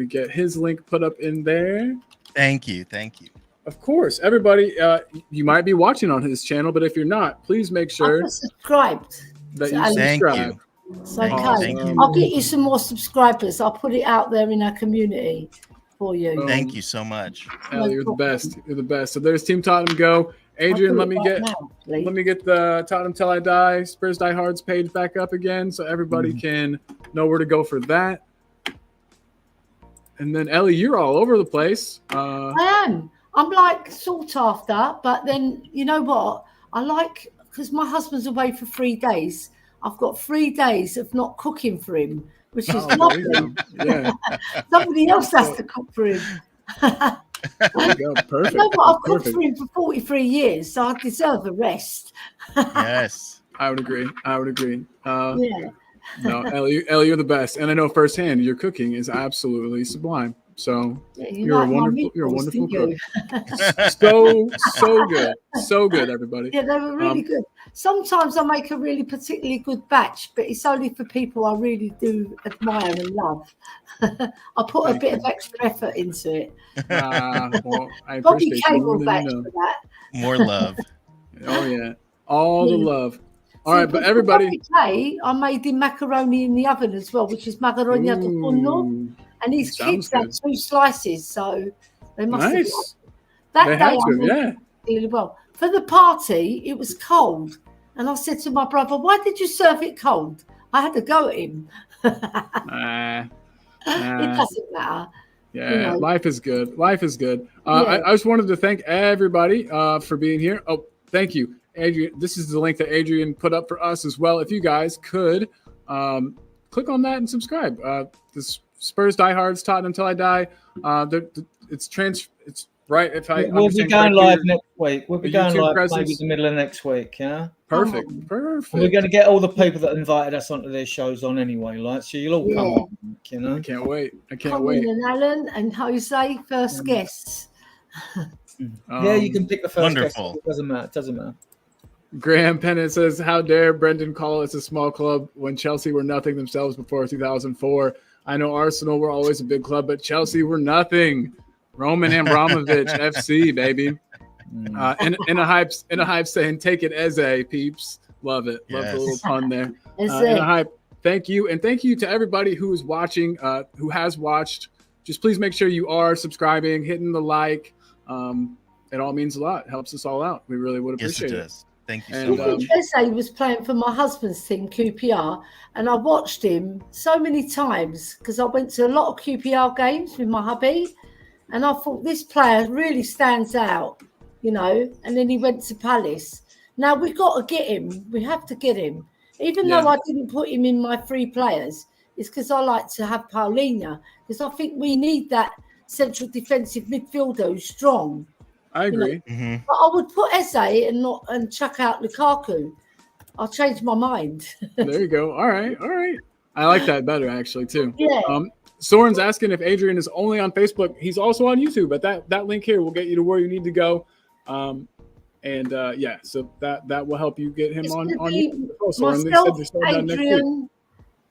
S1: get his link put up in there.
S2: Thank you.
S1: Of course, everybody, you might be watching on his channel, but if you're not, please make sure.
S5: I'm subscribed.
S1: that
S5: So,
S1: you
S5: Alan,
S2: Thank
S1: subscribe.
S2: you.
S5: It's okay.
S2: Thank you.
S5: I'll get you some more subscribers. I'll put it out there in our community for you.
S2: Thank you so much.
S1: Al, you're the best. You're the best. So there's Team Tottenham Go. Adrian, let me get the Tottenham Till I Die Spurs Die Hards page back up again, so everybody can know where to go for that. And then Ellie, you're all over the place.
S5: I am. I'm like sought after, but then you know what? I like, because my husband's away for 3 days. I've got 3 days of not cooking for him, which is lovely.
S1: Yeah.
S5: Somebody else has to cook for him.
S1: There you go. Perfect.
S5: You know what? I've cooked
S1: Perfect.
S5: for him for 43 years, so I deserve a rest.
S2: Yes.
S1: I would agree.
S5: Yeah.
S1: No, Ellie, you're the best, and I know firsthand your cooking is absolutely sublime. So
S5: Yeah,
S1: you're a
S5: like
S1: wonderful
S5: my meatballs,
S1: cook. So good, everybody.
S5: Yeah, they were really good. Sometimes I make a really particularly good batch, but it's only for people I really do admire and love. I put a bit of extra effort into it.
S1: Well, I
S5: Bobby
S1: appreciate
S5: K
S1: you more
S5: will
S1: than
S5: batch
S1: you know.
S5: for that.
S2: More love.
S1: Oh yeah, all the love. All
S5: See,
S1: right, but everybody.
S5: Bobby K, I made him macaroni in the oven as well, which is macaroni al forno,
S1: Ooh,
S5: and his
S1: sounds
S5: kids had
S1: good.
S5: 2 slices, so they must have.
S1: Nice.
S5: That
S1: They
S5: day
S1: had
S5: I
S1: to,
S5: made
S1: yeah.
S5: it really well. For the party, it was cold, and I said to my brother, "Why did you serve it cold?" I had to go at him. It doesn't matter.
S1: Yeah,
S5: You know.
S1: life is good. Life is good.
S5: Yeah.
S1: I just wanted to thank everybody for being here. Oh, thank you, Adrian. This is the link that Adrian put up for us as well. If you guys could click on that and subscribe. This Spurs Diehards, Tottenham Till I Die. It's right. If I
S3: We'll be going live next week. We'll be going live maybe the middle of next week. Yeah.
S1: Perfect.
S3: And we're going to get all the people that invited us onto their shows on anyway, like, so you'll all come on. You know.
S1: I can't wait.
S5: Colin and Alan and Jose, first guests.
S3: Yeah, you can pick the first
S2: Wonderful.
S3: guest. It doesn't matter.
S1: Graham Pennant says, "How dare Brendan call us a small club when Chelsea were nothing themselves before 2004? I know Arsenal were always a big club, but Chelsea were nothing. Roman Abramovich FC, baby." In a hype saying, "Take it as a peeps." Love it. Love the little pun there. In a hype. Thank you, and thank you to everybody who is watching, who has watched. Just please make sure you are subscribing, hitting the like. It all means a lot. It helps us all out. We really would appreciate it.
S2: Does. Thank you so much.
S5: Eze was playing for my husband's team, QPR, and I watched him so many times because I went to a lot of QPR games with my hubby, and I thought this player really stands out, you know. And then he went to Palace. Now we've got to get him. We have to get him. Even though I didn't put him in my 3 players, it's because I like to have Paulina, because I think we need that central defensive midfielder who's strong.
S1: I agree.
S5: But I would put Eze and chuck out Lukaku. I'll change my mind.
S1: There you go. All right. I like that better actually too.
S5: Yeah.
S1: Soren's asking if Adrian is only on Facebook. He's also on YouTube, but that link here will get you to where you need to go. So that will help you get him on YouTube.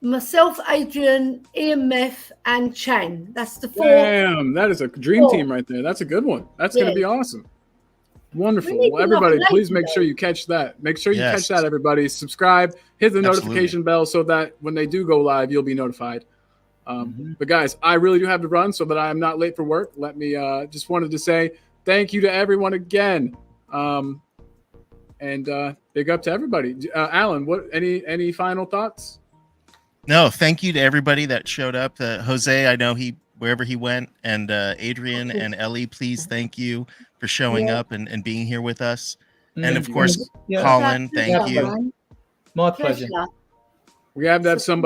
S5: Myself, Adrian, Ian Meth, and Chang. That's the 4.
S1: Damn, that is a dream team right there. That's a good one. That's going to be awesome. Wonderful. Well, everybody, please make sure you catch that. Make sure you catch that, everybody. Subscribe, hit the notification bell so that when they do go live, you'll be notified. But guys, I really do have to run so that I am not late for work. Let me just wanted to say thank you to everyone again. And big up to everybody. Alan, any final thoughts?
S2: No, thank you to everybody that showed up. Jose, I know wherever he went, and Adrian and Ellie, please thank you for showing up and being here with us. And of course, Colin, thank you.
S3: My pleasure.
S1: We have to have some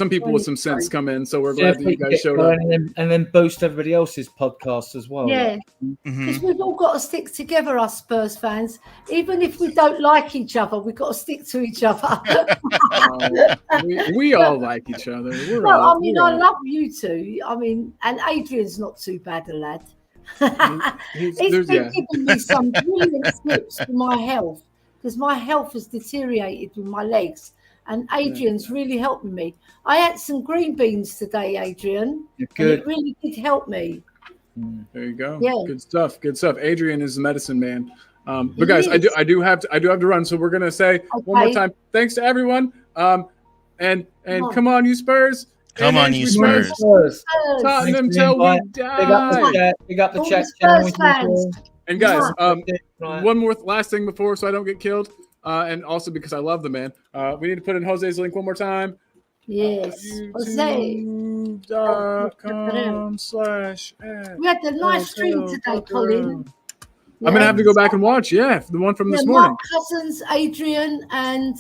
S1: people with some sense come in, so we're glad that you guys showed up.
S3: And then boost everybody else's podcast as well.
S5: Yeah, because we've all got to stick together, us Spurs fans. Even if we don't like each other, we've got to stick to each other.
S1: We all like each other.
S5: I love you two. I mean, and Adrian's not too bad a lad. He's been giving me some brilliant tips for my health, because my health has deteriorated with my legs. And Adrian's really helping me. I had some green beans today, Adrian.
S3: Good.
S5: And it really did help me.
S1: There you go.
S5: Yeah.
S1: Good stuff. Adrian is the medicine man. But guys, I do have to run. So we're gonna say one more time. Thanks to everyone. And come on, you Spurs.
S2: Come on, you
S3: Spurs.
S2: Spurs.
S1: Tottenham till we die.
S3: Big up the chat
S5: Spurs
S3: channel.
S5: fans.
S1: And guys,
S3: Right.
S1: one more last thing before, so I don't get killed, and also because I love the man. We need to put in Jose's link one more time.
S5: Yes. Jose.
S1: YouTube.com/.
S5: We had a nice stream today, Colin.
S1: I'm gonna have to go back and watch. Yeah, the one from this morning.
S5: Mark Cousins, Adrian, and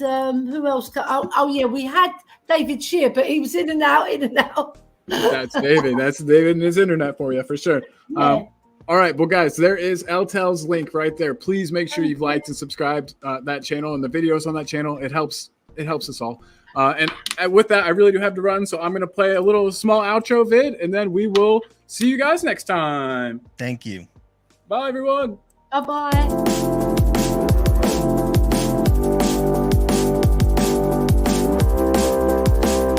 S5: who else? Oh, yeah, we had David Shear, but he was in and out.
S1: That's David. That's David and his internet for you, for sure.
S5: Yeah.
S1: All right, well, guys, there is LTEL's link right there. Please make sure you've liked and subscribed that channel and the videos on that channel. It helps us all. And with that, I really do have to run, so I'm gonna play a little small outro vid, and then we will see you guys next time.
S2: Thank you.
S1: Bye, everyone.
S5: Bye-bye.